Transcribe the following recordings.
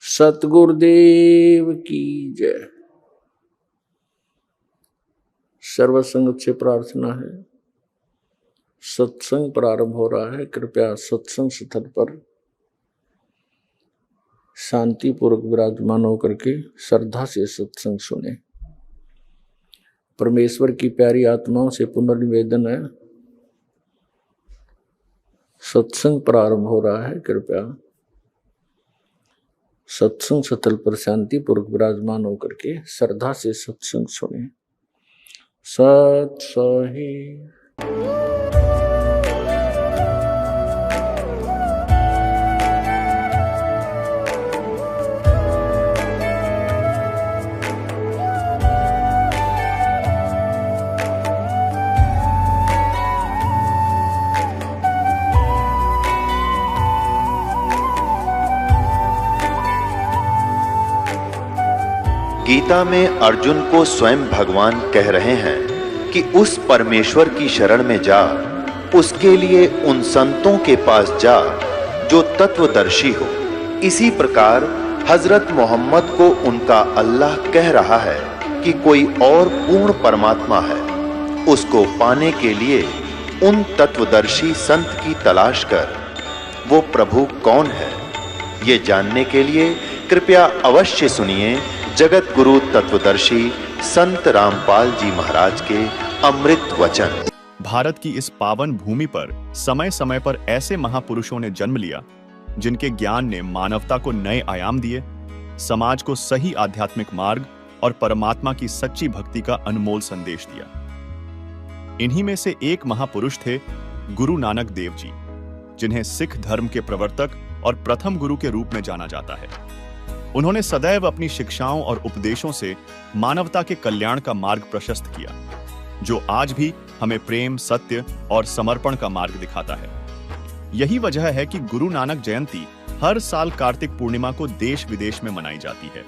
सतगुरुदेव की जय। सर्वसंगत से प्रार्थना है, सत्संग प्रारंभ हो रहा है। कृपया सत्संग स्थल पर शांतिपूर्वक विराजमान होकर के श्रद्धा से सत्संग सुने। परमेश्वर की प्यारी आत्माओं से पुनर्निवेदन है, सत्संग प्रारंभ हो रहा है। कृपया सत्संग स्थल पर शांतिपूर्वक विराजमान होकर के श्रद्धा से सत्संग सुने। सत सही। गीता में अर्जुन को स्वयं भगवान कह रहे हैं कि उस परमेश्वर की शरण में जा, उसके लिए उन संतों के पास जा जो तत्वदर्शी हो। इसी प्रकार हजरत मोहम्मद को उनका अल्लाह कह रहा है कि कोई और पूर्ण परमात्मा है। उसको पाने के लिए उन तत्वदर्शी संत की तलाश कर। वो प्रभु कौन है, ये जानने के लिए कृपया अवश्य सुनिए जगत गुरु तत्वदर्शी संत रामपाल जी महाराज के अमृत वचन। भारत की इस पावन भूमि पर समय समय पर ऐसे महापुरुषों ने जन्म लिया जिनके ज्ञान ने मानवता को नए आयाम दिए, समाज को सही आध्यात्मिक मार्ग और परमात्मा की सच्ची भक्ति का अनमोल संदेश दिया। इन्हीं में से एक महापुरुष थे गुरु नानक देव जी, जिन्हें सिख धर्म के प्रवर्तक और प्रथम गुरु के रूप में जाना जाता है। उन्होंने सदैव अपनी शिक्षाओं और उपदेशों से मानवता के कल्याण का मार्ग प्रशस्त किया, जो आज भी हमें प्रेम, सत्य और समर्पण का मार्ग दिखाता है। यही वजह है कि गुरु नानक जयंती हर साल कार्तिक पूर्णिमा को देश विदेश में मनाई जाती है,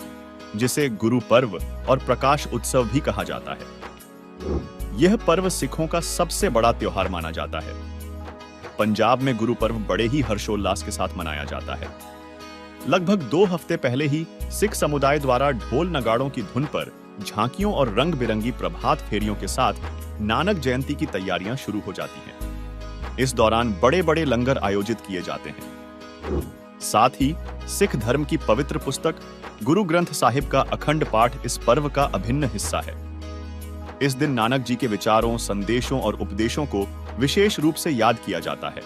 जिसे गुरु पर्व और प्रकाश उत्सव भी कहा जाता है। यह पर्व सिखों का सबसे बड़ा त्योहार माना जाता है। पंजाब में गुरु पर्व बड़े ही हर्षोल्लास के साथ मनाया जाता है। लगभग 2 हफ्ते पहले ही सिख समुदाय द्वारा ढोल नगाड़ों की धुन पर झांकियों और रंग बिरंगी प्रभात फेरियों के साथ नानक जयंती की तैयारियां शुरू हो जाती हैं। इस दौरान बड़े बड़े लंगर आयोजित किए जाते हैं। साथ ही सिख धर्म की पवित्र पुस्तक गुरु ग्रंथ साहिब का अखंड पाठ इस पर्व का अभिन्न हिस्सा है। इस दिन नानक जी के विचारों, संदेशों और उपदेशों को विशेष रूप से याद किया जाता है।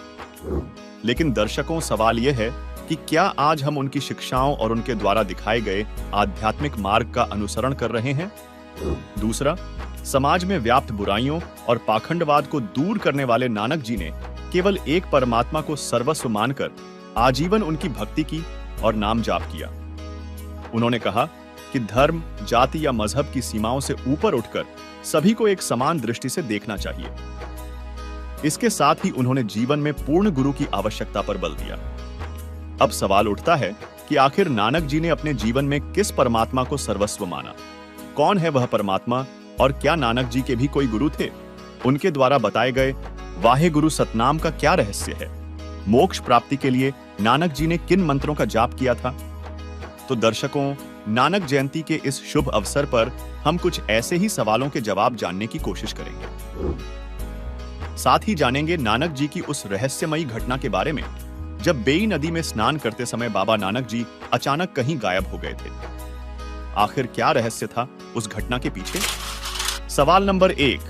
लेकिन दर्शकों, सवाल यह है कि क्या आज हम उनकी शिक्षाओं और उनके द्वारा दिखाए गए आध्यात्मिक मार्ग का अनुसरण कर रहे हैं? दूसरा, समाज में व्याप्त बुराइयों और पाखंडवाद को दूर करने वाले नानक जी ने केवल एक परमात्मा को सर्वस्व मानकर आजीवन उनकी भक्ति की और नाम जाप किया। उन्होंने कहा कि धर्म, जाति या मजहब की सीमाओं से ऊपर उठकर सभी को एक समान दृष्टि से देखना चाहिए। इसके साथ ही उन्होंने जीवन में पूर्ण गुरु की आवश्यकता पर बल दिया। अब सवाल उठता है कि आखिर नानक जी ने अपने जीवन में किस परमात्मा को सर्वस्व माना? कौन है वह परमात्मा और क्या नानक जी के भी कोई गुरु थे? उनके द्वारा बताए गए वाहे गुरु सतनाम का क्या रहस्य है? मोक्ष प्राप्ति के लिए नानक जी ने किन मंत्रों का जाप किया था? तो दर्शकों, नानक जयंती के इस शुभ अवसर पर हम कुछ ऐसे ही सवालों के जवाब जानने की कोशिश करेंगे। साथ ही जानेंगे नानक जी की उस रहस्यमयी घटना के बारे में जब बेई नदी में स्नान करते समय बाबा नानक जी अचानक कहीं गायब हो गए थे। आखिर क्या रहस्य था उस घटना के पीछे? सवाल नंबर 1,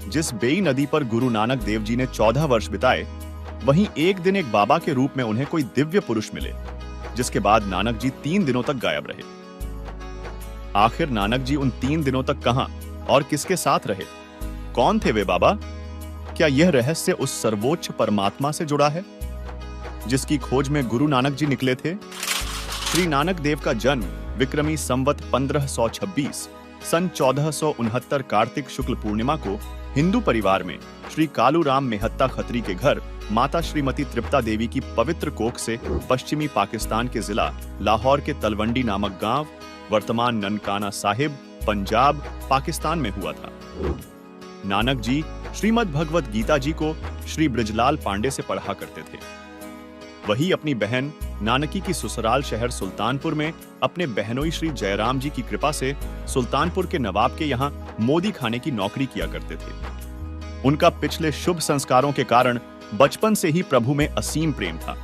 जिस बेई नदी पर गुरु नानक देव जी ने 14 वर्ष बिताए, वहीं एक दिन एक बाबा के रूप में उन्हें कोई दिव्य पुरुष मिले, जिसके बाद नानक जी 3 दिनों तक गायब रहे। आखिर नानक जी उन 3 दिनों तक कहां और किसके साथ रहे? कौन थे वे बाबा? क्या यह रहस्य उस सर्वोच्च परमात्मा से जुड़ा है जिसकी खोज में गुरु नानक जी निकले थे? श्री नानक देव का जन्म विक्रमी संवत 1526 सन 1469 कार्तिक शुक्ल पूर्णिमा को हिंदू परिवार में श्री कालूराम मेहता खत्री के घर माता श्रीमती तृप्ता देवी की पवित्र कोख से पश्चिमी पाकिस्तान के जिला लाहौर के तलवंडी नामक गांव, वर्तमान ननकाना साहिब, पंजाब, पाकिस्तान में हुआ था। नानक जी श्रीमद् भगवत गीता जी को श्री ब्रजलाल पांडे से पढ़ा करते थे। वही अपनी बहन नानकी की ससुराल शहर सुल्तानपुर में अपने बहनोई श्री जयराम जी की कृपा से सुल्तानपुर के नवाब के यहाँ मोदी खाने की नौकरी किया करते थे। उनका पिछले शुभ संस्कारों के कारण बचपन से ही प्रभु में असीम प्रेम था,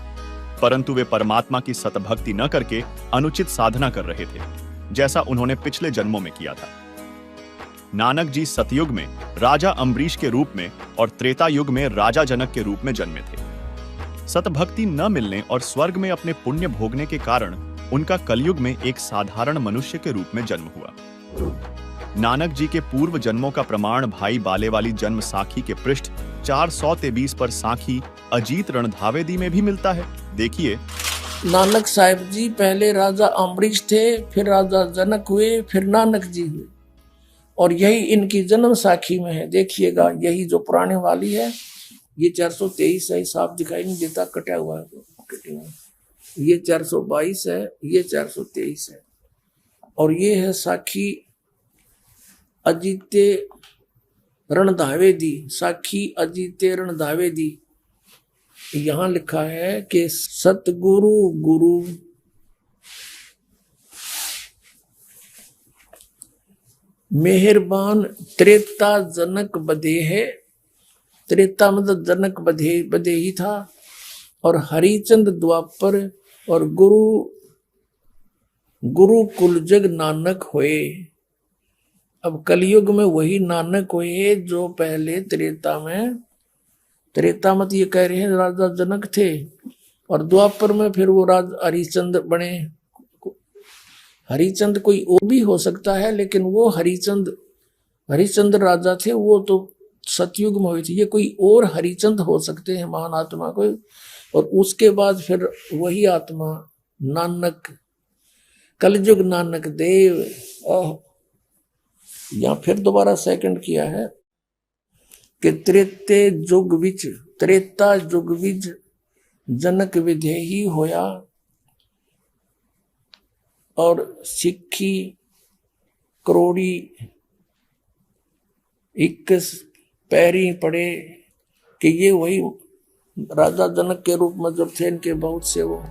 परंतु वे परमात्मा की सतभक्ति न करके अनुचित साधना कर रहे थे, जैसा उन्होंने पिछले जन्मों में किया था। नानक जी सतयुग में राजा अम्बरीश के रूप में और त्रेता युग में राजा जनक के रूप में जन्मे थे। सतभक्ति न मिलने और स्वर्ग में अपने पुण्य भोगने के कारण उनका कलयुग में एक साधारण मनुष्य के रूप में जन्म हुआ। नानक जी के पूर्व जन्मों का प्रमाण भाई बाले वाली जन्म साखी के पृष्ठ 423 पर साखी अजीत रणधावेदी में भी मिलता है। देखिए, नानक साहिब जी पहले राजा अम्बरीश थे, फिर राजा जनक हुए, फिर नानक जी हुए, और यही इनकी जन्म साखी में है। देखिएगा, यही जो पुराने वाली है ये 423 है, साफ दिखाई नहीं देता, कटा हुआ है। ये 422 है, ये 423 है, और ये है साखी अजीते रणधावेदी। साखी अजीते रणधावेदी यहां लिखा है कि सतगुरु गुरु मेहरबान त्रेता जनक बधे है। त्रेता मतलब जनक बधे ही था, और हरिचंद द्वापर, और गुरु कुलजग नानक होए। अब कलयुग में वही नानक हुए जो पहले त्रेता मत ये कह रहे हैं राजा जनक थे, और द्वापर में फिर वो राजा हरिचंद बने। हरिचंद कोई और भी हो सकता है, लेकिन वो हरिचंद राजा थे, वो तो सतयुग में हुई थी। ये कोई और हरिचंद हो सकते हैं, महान आत्मा कोई, और उसके बाद फिर वही आत्मा नानक, कलयुग नानक देव। या फिर दोबारा सेकंड किया है कि त्रेता जुग विच जनक विधेही होया, और सिक्खी करोड़ी 21 पैरी पड़े, कि ये वही राजा जनक के रूप में जब थे, इनके बहुत से वो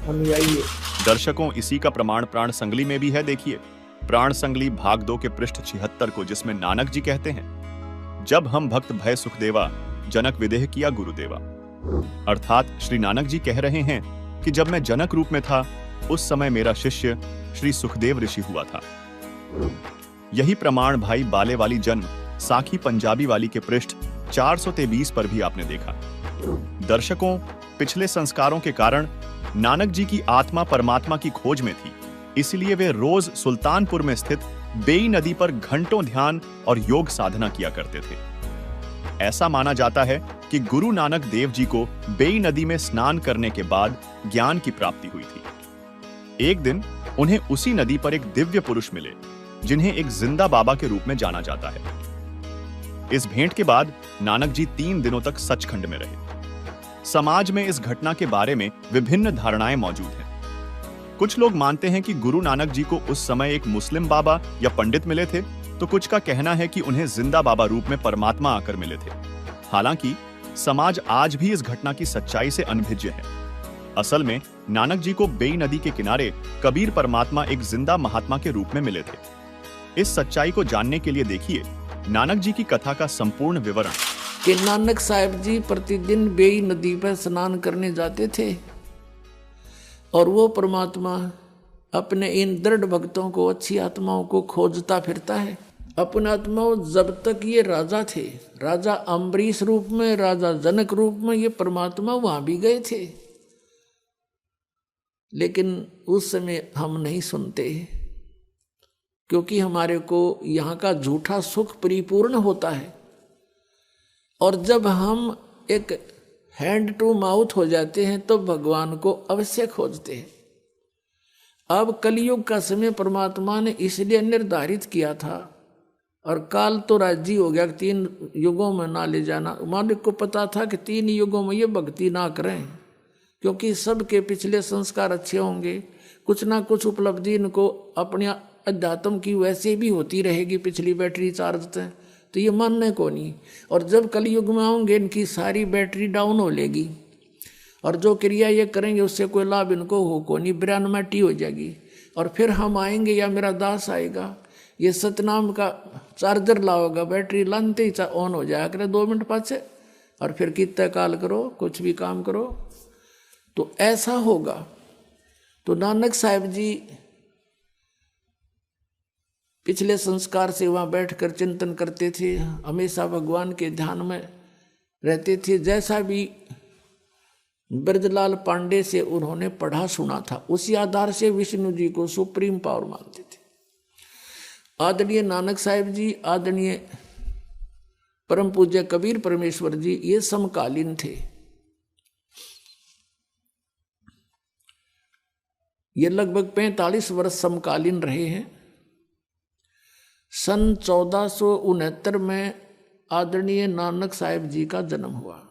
अनुयायी है। दर्शकों, इसी का प्रमाण प्राण संगली में भी है। देखिए, प्राण संगली भाग 2 के पृष्ठ 76 को, जिसमें नानक जी कहते हैं, जब हम भक्त भय सुखदेवा जनक विदेह किया गुरुदेवा। अर्थात श्री नानक जी कह रहे हैं कि जब मैं जनक रूप में था, उस समय मेरा शिष्य श्री सुखदेव ऋषि हुआ था। यही प्रमाण भाई बाले वाली जन्म साखी पंजाबी वाली के पृष्ठ 423 पर भी आपने देखा। दर्शकों, पिछले संस्कारों के कारण नानक जी की आत्मा परमात्मा की खोज में थी, इसलिए वे रोज सुल्तानपुर में स्थित बेई नदी पर घंटों ध्यान और योग साधना किया करते थे। ऐसा माना जाता है कि गुरु नानक देव जी को बेई नदी में स्नान करने के बाद ज्ञान की प्राप्ति हुई थी। एक दिन उन्हें उसी नदी पर एक दिव्य पुरुष मिले, जिन्हें एक जिंदा बाबा के रूप में जाना जाता है। इस भेंट के बाद नानक जी 3 दिनों तक सचखंड में रहे। समाज में इस घटना के बारे में विभिन्न धारणाएं मौजूद हैं। कुछ लोग मानते हैं कि गुरु नानक जी को उस समय एक मुस्लिम बाबा या पंडित मिले थे, तो कुछ का कहना है कि उन्हें जिंदा बाबा रूप में परमात्मा आकर मिले थे। हालांकि समाज आज भी इस घटना की सच्चाई से अनभिज्ञ है। असल में नानक जी को बेई नदी के किनारे कबीर परमात्मा एक जिंदा महात्मा के रूप में मिले थे। इस सच्चाई को जानने के लिए देखिए नानक जी की कथा का संपूर्ण विवरण। कि नानक साहिब जी प्रतिदिन बेई नदी पर स्नान करने जाते थे, और वो परमात्मा अपने इन दृढ़ भक्तों को, अच्छी आत्माओं को खोजता फिरता है। अपने आत्माओं, जब तक ये राजा थे, राजा अम्बरीश रूप में, राजा जनक रूप में, ये परमात्मा वहां भी गए थे, लेकिन उस समय हम नहीं सुनते, क्योंकि हमारे को यहाँ का झूठा सुख परिपूर्ण होता है। और जब हम एक हैंड टू माउथ हो जाते हैं तो भगवान को अवश्य खोजते हैं। अब कलयुग का समय परमात्मा ने इसलिए निर्धारित किया था, और काल तो राजी हो गया 3 युगों में ना ले जाना। मालिक को पता था कि 3 युगों में ये भक्ति ना करें, क्योंकि सबके पिछले संस्कार अच्छे होंगे, कुछ ना कुछ उपलब्धि इनको अपने अध्यात्म की वैसे भी होती रहेगी, पिछली बैटरी चार्ज है, तो ये मानने को नहीं। और जब कलयुग में आऊंगे इनकी सारी बैटरी डाउन हो लेगी, और जो क्रिया ये करेंगे उससे कोई लाभ इनको हो को नहीं, ब्रेन मैटी हो जाएगी। और फिर हम आएंगे या मेरा दास आएगा, ये सतनाम का चार्जर लाओगा, बैटरी लानते ही ऑन हो जाया करे 2 मिनट पाछे, और फिर कितना काल करो, कुछ भी काम करो, तो ऐसा होगा। तो नानक साहब जी पिछले संस्कार से वहाँ बैठकर चिंतन करते थे, हमेशा भगवान के ध्यान में रहते थे। जैसा भी ब्रजलाल पांडे से उन्होंने पढ़ा सुना था, उसी आधार से विष्णु जी को सुप्रीम पावर मानते थे। आदरणीय नानक साहब जी, आदरणीय परम पूज्य कबीर परमेश्वर जी, ये समकालीन थे। ये लगभग 45 वर्ष समकालीन रहे हैं। सन 1469 में आदरणीय नानक साहब जी का जन्म हुआ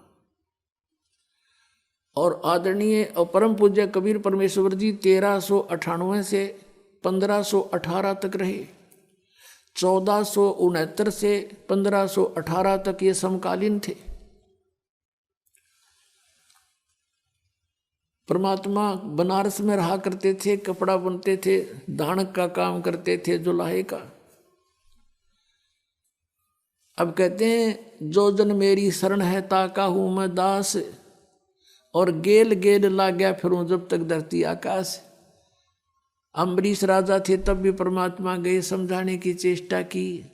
और आदरणीय और परम पूज्य कबीर परमेश्वर जी 1398 से 1518 तक रहे। 1469 से 1518 तक ये समकालीन थे। परमात्मा बनारस में रहा करते थे, कपड़ा बुनते थे, दानक का काम करते थे, जुलाहे का। अब कहते हैं जो जन मेरी शरण है ताका हूं मैं दास, और गेल गेल ला गया फिरूं जब तक धरती आकाश। अम्बरीश राजा थे तब भी परमात्मा गए समझाने की चेष्टा की,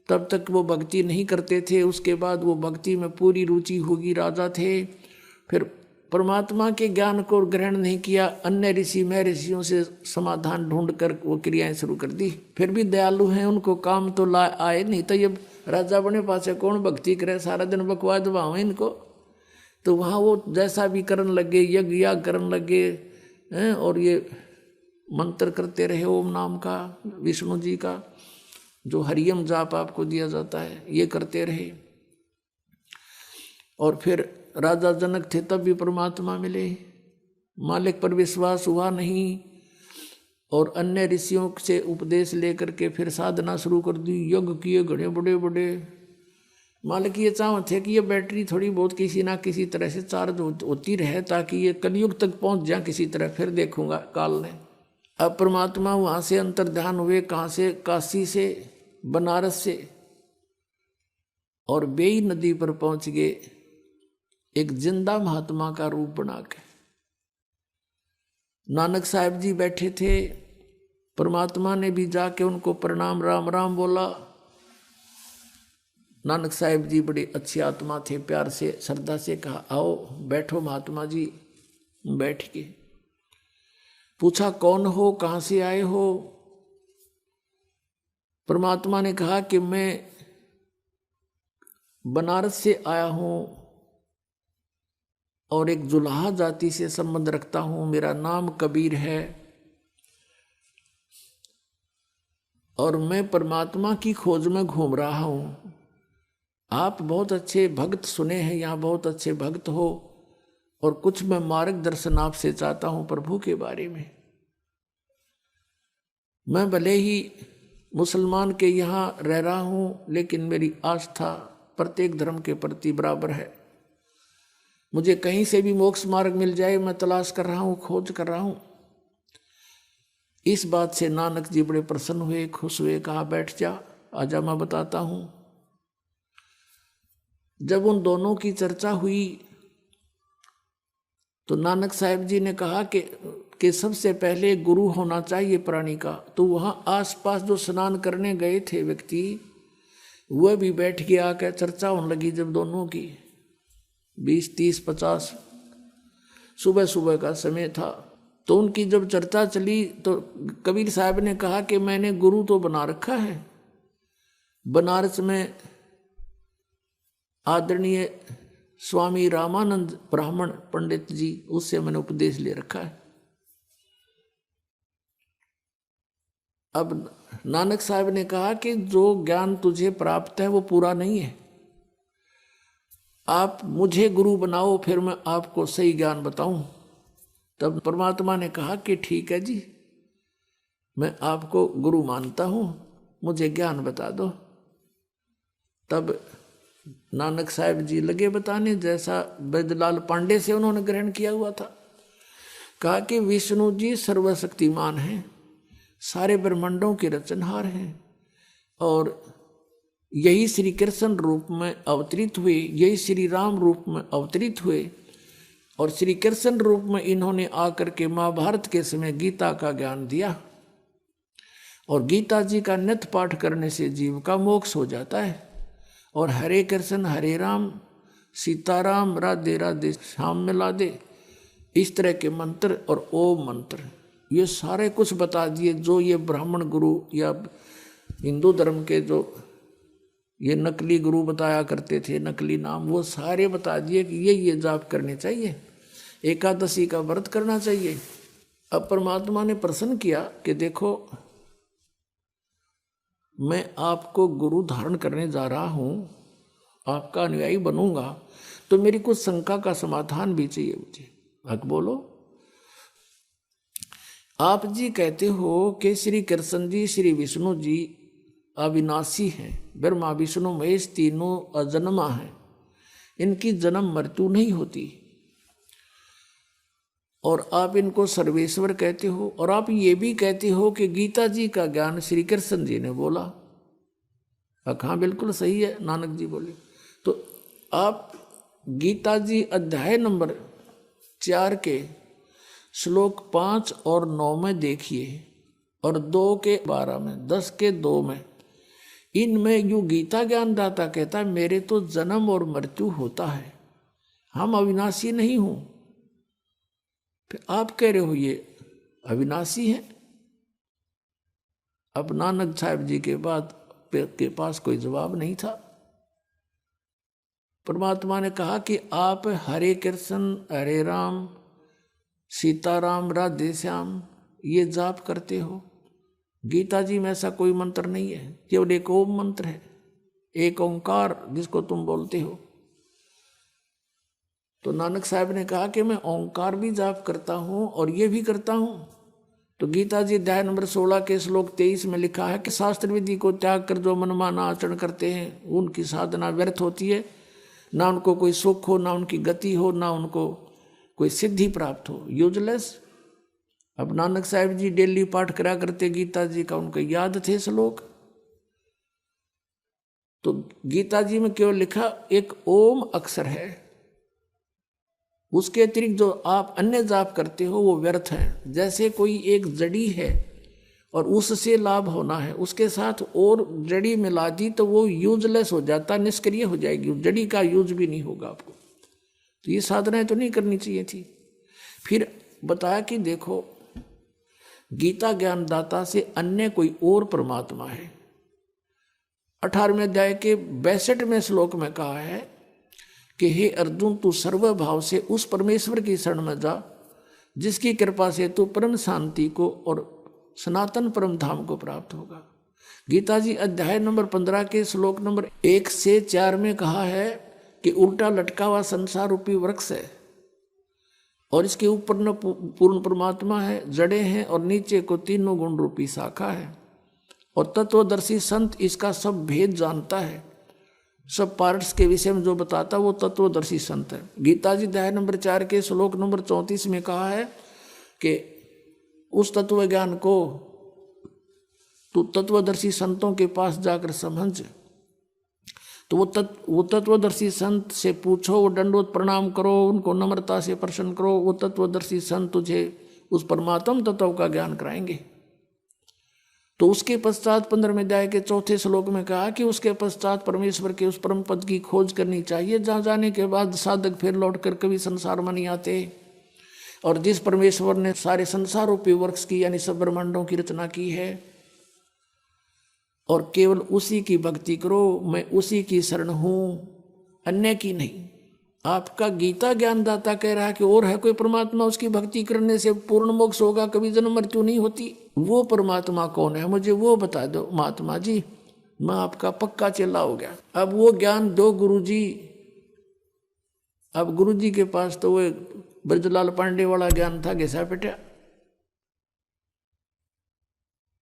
तब तक वो भक्ति नहीं करते थे। उसके बाद वो भक्ति में पूरी रुचि होगी, राजा थे। फिर परमात्मा के ज्ञान को ग्रहण नहीं किया, अन्य ऋषि में ऋषियों से समाधान ढूंढ कर वो क्रियाएं शुरू कर दी। फिर भी दयालु हैं, उनको काम तो ला आए नहीं, तो ये राजा बने पासे कौन भक्ति करे, सारा दिन बकवाद वहाँ इनको। तो वहाँ वो जैसा भी करने लगे, यज्ञ याग करने लगे हैं, और ये मंत्र करते रहे ओम नाम का, विष्णु जी का जो हरियम जाप आपको दिया जाता है, ये करते रहे। और फिर राजा जनक थे तब भी परमात्मा मिले, मालिक पर विश्वास हुआ नहीं, और अन्य ऋषियों से उपदेश लेकर के फिर साधना शुरू कर दी, यज्ञ किए घड़े बड़े बड़े। मालिक ये चाहते थे कि ये बैटरी थोड़ी बहुत किसी ना किसी तरह से चार्ज होती रहे, ताकि ये कलयुग तक पहुंच जाए किसी तरह, फिर देखूंगा काल ने। अब परमात्मा वहाँ से अंतर्ध्यान हुए, कहाँ से, काशी से, बनारस से, और बेई नदी पर पहुँच गए एक जिंदा महात्मा का रूप बना के। नानक साहब जी बैठे थे, परमात्मा ने भी जाके उनको प्रणाम राम राम बोला। नानक साहब जी बड़े अच्छी आत्मा थे, प्यार से श्रद्धा से कहा आओ बैठो महात्मा जी। बैठ के पूछा कौन हो, कहाँ से आए हो। परमात्मा ने कहा कि मैं बनारस से आया हूँ और एक जुलाहा जाति से संबंध रखता हूँ, मेरा नाम कबीर है, और मैं परमात्मा की खोज में घूम रहा हूँ। आप बहुत अच्छे भक्त सुने हैं, यहाँ बहुत अच्छे भक्त हो, और कुछ मैं मार्गदर्शन आपसे चाहता हूँ प्रभु के बारे में। मैं भले ही मुसलमान के यहाँ रह रहा हूँ, लेकिन मेरी आस्था प्रत्येक धर्म के प्रति बराबर है। मुझे कहीं से भी मोक्ष मार्ग मिल जाए, मैं तलाश कर रहा हूँ, खोज कर रहा हूँ। इस बात से नानक जी बड़े प्रसन्न हुए, खुश हुए, कहा बैठ जा, आजा मैं बताता हूँ। जब उन दोनों की चर्चा हुई तो नानक साहब जी ने कहा कि सबसे पहले गुरु होना चाहिए प्राणी का। तो वहाँ आसपास जो स्नान करने गए थे व्यक्ति, वह भी बैठ के आकर चर्चा होने लगी। जब दोनों की 20, 30, 50 सुबह सुबह का समय था, तो उनकी जब चर्चा चली तो कबीर साहब ने कहा कि मैंने गुरु तो बना रखा है, बनारस में आदरणीय स्वामी रामानंद ब्राह्मण पंडित जी, उससे मैंने उपदेश ले रखा है। अब नानक साहब ने कहा कि जो ज्ञान तुझे प्राप्त है वो पूरा नहीं है, आप मुझे गुरु बनाओ, फिर मैं आपको सही ज्ञान बताऊं। तब परमात्मा ने कहा कि ठीक है जी, मैं आपको गुरु मानता हूं, मुझे ज्ञान बता दो। तब नानक साहब जी लगे बताने जैसा बैजलाल पांडे से उन्होंने ग्रहण किया हुआ था। कहा कि विष्णु जी सर्वशक्तिमान हैं, सारे ब्रह्मांडों के रचनहार हैं, और यही श्री कृष्ण रूप में अवतरित हुए, यही श्री राम रूप में अवतरित हुए, और श्री कृष्ण रूप में इन्होंने आकर के महाभारत के समय गीता का ज्ञान दिया। और गीता जी का नित्य पाठ करने से जीव का मोक्ष हो जाता है। और हरे कृष्ण हरे राम सीताराम राधे राधे श्याम मिला दे, इस तरह के मंत्र और ओम मंत्र, ये सारे कुछ बता दिए। जो ये ब्राह्मण गुरु या हिंदू धर्म के जो ये नकली गुरु बताया करते थे, नकली नाम, वो सारे बता दिए कि ये जाप करने चाहिए, एकादशी का व्रत करना चाहिए। अब परमात्मा ने प्रश्न किया कि देखो मैं आपको गुरु धारण करने जा रहा हूं, आपका अनुयायी बनूंगा, तो मेरी कुछ शंका का समाधान भी चाहिए मुझे। हक बोलो। आप जी कहते हो कि श्री कृष्ण जी श्री विष्णु जी अविनाशी हैं, ब्रह्मा विष्णु महेश तीनों अजन्मा हैं, इनकी जन्म मृत्यु नहीं होती, और आप इनको सर्वेश्वर कहते हो, और आप ये भी कहते हो कि गीता जी का ज्ञान श्री कृष्ण जी ने बोला। हाँ बिल्कुल सही है, नानक जी बोले। तो आप गीता जी अध्याय नंबर 4 के श्लोक 5 और 9 में देखिए, और 2 के 12 में, 10 के 2 में, इनमें यू गीता ज्ञानदाता कहता है मेरे तो जन्म और मृत्यु होता है, हम अविनाशी नहीं हूं। फिर आप कह रहे हो ये अविनाशी है। अब नानक साहब जी के पास कोई जवाब नहीं था। परमात्मा ने कहा कि आप हरे कृष्ण हरे राम सीताराम राधे श्याम ये जाप करते हो, गीता जी में ऐसा कोई मंत्र नहीं है, केवल एक ओम मंत्र है, एक ओंकार जिसको तुम बोलते हो। तो नानक साहब ने कहा कि मैं ओंकार भी जाप करता हूं और ये भी करता हूं। तो गीता जी अध्याय नंबर 16 के श्लोक 23 में लिखा है कि शास्त्र विधि को त्याग कर जो मनमाना आचरण करते हैं उनकी साधना व्यर्थ होती है, ना उनको कोई सुख हो, ना उनकी गति हो, ना उनको कोई सिद्धि प्राप्त हो, यूजलेस। अब नानक साहब जी डेली पाठ करा करते गीता जी का, उनको याद थे श्लोक। तो गीता जी में केवल लिखा एक ओम अक्षर है, उसके अतिरिक्त जो आप अन्य जाप करते हो वो व्यर्थ है। जैसे कोई एक जड़ी है और उससे लाभ होना है, उसके साथ और जड़ी मिला दी तो वो यूजलेस हो जाता, निष्क्रिय हो जाएगी, जड़ी का यूज भी नहीं होगा आपको। तो ये साधनाएं तो नहीं करनी चाहिए थी। फिर बताया कि देखो गीता ज्ञानदाता से अन्य कोई और परमात्मा है। 18वें अध्याय के 62वें श्लोक में कहा है कि हे अर्जुन तू सर्वभाव से उस परमेश्वर की शरण में जा जिसकी कृपा से तू परम शांति को और सनातन परम धाम को प्राप्त होगा। गीता जी अध्याय नंबर 15 के श्लोक नंबर 1 से 4 में कहा है कि उल्टा लटका हुआ संसार रूपी वृक्ष है और इसके ऊपर न पूर्ण परमात्मा है, जड़ें हैं और नीचे को तीनों गुण रूपी शाखा है, और तत्वदर्शी संत इसका सब भेद जानता है। सब पार्ट्स के विषय में जो बताता वो तत्वदर्शी संत है। गीता जी अध्याय नंबर 4 के श्लोक नंबर 34 में कहा है कि उस तत्व ज्ञान को तू तत्वदर्शी संतों के पास जाकर समझ। तो वो तत्वदर्शी संत से पूछो, वो दंडवत प्रणाम करो, उनको नम्रता से प्रसन्न करो, वो तत्वदर्शी संत तुझे उस परमात्म तत्व का ज्ञान कराएंगे। तो उसके पश्चात 15वें अध्याय के 4थे श्लोक में कहा कि उसके पश्चात परमेश्वर के उस परम पद की खोज करनी चाहिए जहाँ जाने के बाद साधक फिर लौटकर कभी संसार में नहीं आते, और जिस परमेश्वर ने सारे संसार रूपी वृक्ष की यानी सब ब्रह्मांडों की रचना की है, और केवल उसी की भक्ति करो। मैं उसी की शरण हूँ, अन्य की नहीं। आपका गीता ज्ञानदाता कह रहा है कि और है कोई परमात्मा, उसकी भक्ति करने से पूर्ण मोक्ष होगा, कभी जन्म मृत्यु नहीं होती। वो परमात्मा कौन है मुझे वो बता दो महात्मा जी, मैं आपका पक्का चेला हो गया। अब वो ज्ञान दो गुरुजी। अब गुरुजी के पास तो वो ब्रजलाल पांडे वाला ज्ञान था, घिसा पिटा।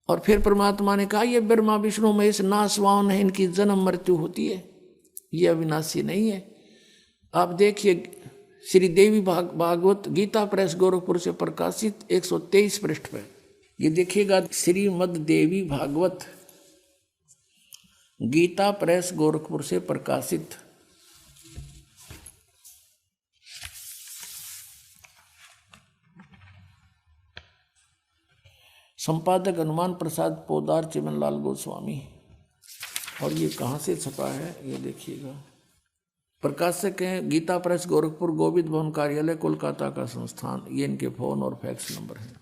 और फिर परमात्मा ने कहा ये ब्रह्मा विष्णु महेश नासवान है, इनकी जन्म मृत्यु होती है, ये अविनाशी नहीं है। आप देखिए श्री देवी भागवत गीता प्रेस गोरखपुर से प्रकाशित 123 पृष्ठ पर ये देखिएगा, श्रीमद देवी भागवत गीता प्रेस गोरखपुर से प्रकाशित संपादक हनुमान प्रसाद पोदार चिमनलाल गोस्वामी। और ये कहाँ से छपा है ये देखिएगा। प्रकाशक हैं गीता प्रेस गोरखपुर, गोविंद भवन कार्यालय कोलकाता का संस्थान। ये इनके फोन और फैक्स नंबर है।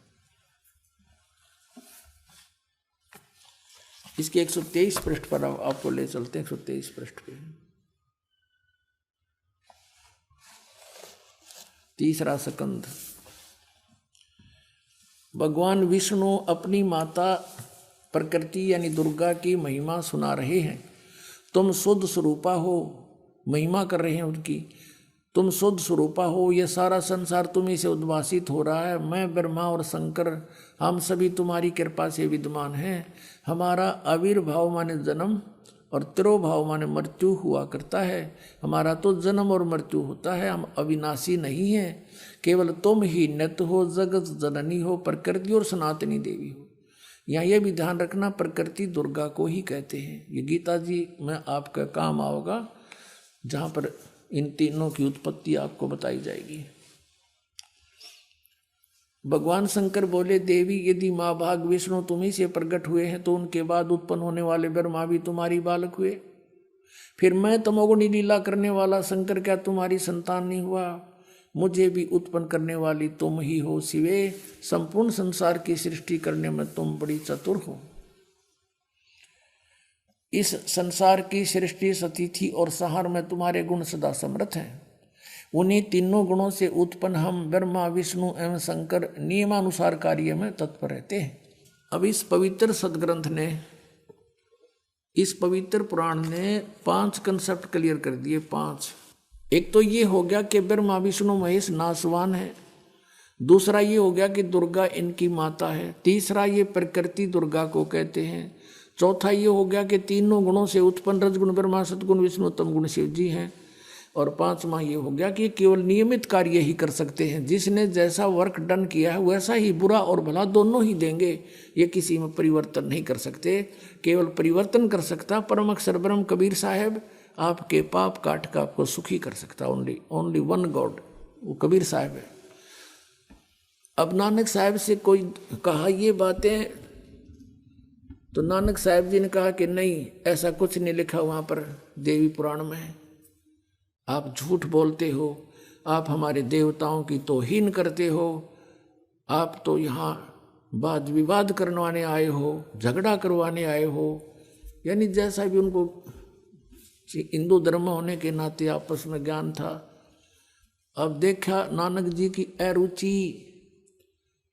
इसके 123 पृष्ठ पर आपको ले चलते हैं। 123 पृष्ठ पे तीसरा स्कंध। भगवान विष्णु अपनी माता प्रकृति यानी दुर्गा की महिमा सुना रहे हैं। तुम शुद्ध स्वरूपा हो, महिमा कर रहे हैं उनकी। तुम शुद्ध स्वरूपा हो, ये सारा संसार तुम्हीं से उद्भासित हो रहा है। मैं ब्रह्मा और शंकर हम सभी तुम्हारी कृपा से विद्यमान हैं। हमारा आविर्भाव माने जन्म और तिरोभाव माने मृत्यु हुआ करता है। हमारा तो जन्म और मृत्यु होता है, हम अविनाशी नहीं हैं। केवल तुम ही नित्य हो, जगत जननी हो, प्रकृति और सनातनी देवी हो। यहाँ यह भी ध्यान रखना, प्रकृति दुर्गा को ही कहते हैं। ये गीता जी में आपका काम आओगा, जहाँ पर इन तीनों की उत्पत्ति आपको बताई जाएगी। भगवान शंकर बोले, देवी यदि माँ भाग विष्णु तुम्ही से प्रकट हुए हैं तो उनके बाद उत्पन्न होने वाले ब्रह्मा भी तुम्हारी बालक हुए। फिर मैं तमोगुणी लीला करने वाला शंकर क्या तुम्हारी संतान नहीं हुआ? मुझे भी उत्पन्न करने वाली तुम ही हो शिवे। संपूर्ण संसार की सृष्टि करने में तुम बड़ी चतुर हो। इस संसार की सृष्टि सतिथि और संहार में तुम्हारे गुण सदा समर्थ हैं। उन्हीं तीनों गुणों से उत्पन्न हम ब्रह्मा विष्णु एवं शंकर नियमानुसार कार्य में तत्पर रहते हैं। अब इस पवित्र सदग्रंथ ने, इस पवित्र पुराण ने 5 कंसेप्ट क्लियर कर दिए। 5। एक तो ये हो गया कि ब्रह्मा विष्णु महेश नासवान है। दूसरा ये हो गया कि दुर्गा इनकी माता है। तीसरा ये प्रकृति दुर्गा को कहते हैं। चौथा ये हो गया कि तीनों गुणों से उत्पन्न रजगुण ब्रह्मा, सतगुण विष्णु, तम गुण शिव जी हैं। और 5वां ये हो गया कि केवल नियमित कार्य ही कर सकते हैं। जिसने जैसा वर्क डन किया है वैसा ही बुरा और भला दोनों ही देंगे। ये किसी में परिवर्तन नहीं कर सकते। केवल परिवर्तन कर सकता परम अक्षर ब्रह्म कबीर साहब, आपके पाप काट का आपको सुखी कर सकता। ओनली वन गॉड, वो कबीर साहब है। अब नानक साहब से कोई कहा ये बातें, तो नानक साहब जी ने कहा कि नहीं, ऐसा कुछ नहीं लिखा वहाँ पर देवी पुराण में। आप झूठ बोलते हो, आप हमारे देवताओं की तौहीन करते हो, आप तो यहाँ वाद विवाद करवाने आए हो, झगड़ा करवाने आए हो। यानी जैसा भी उनको हिंदू धर्म होने के नाते आपस में ज्ञान था। अब देखा नानक जी की अरुचि,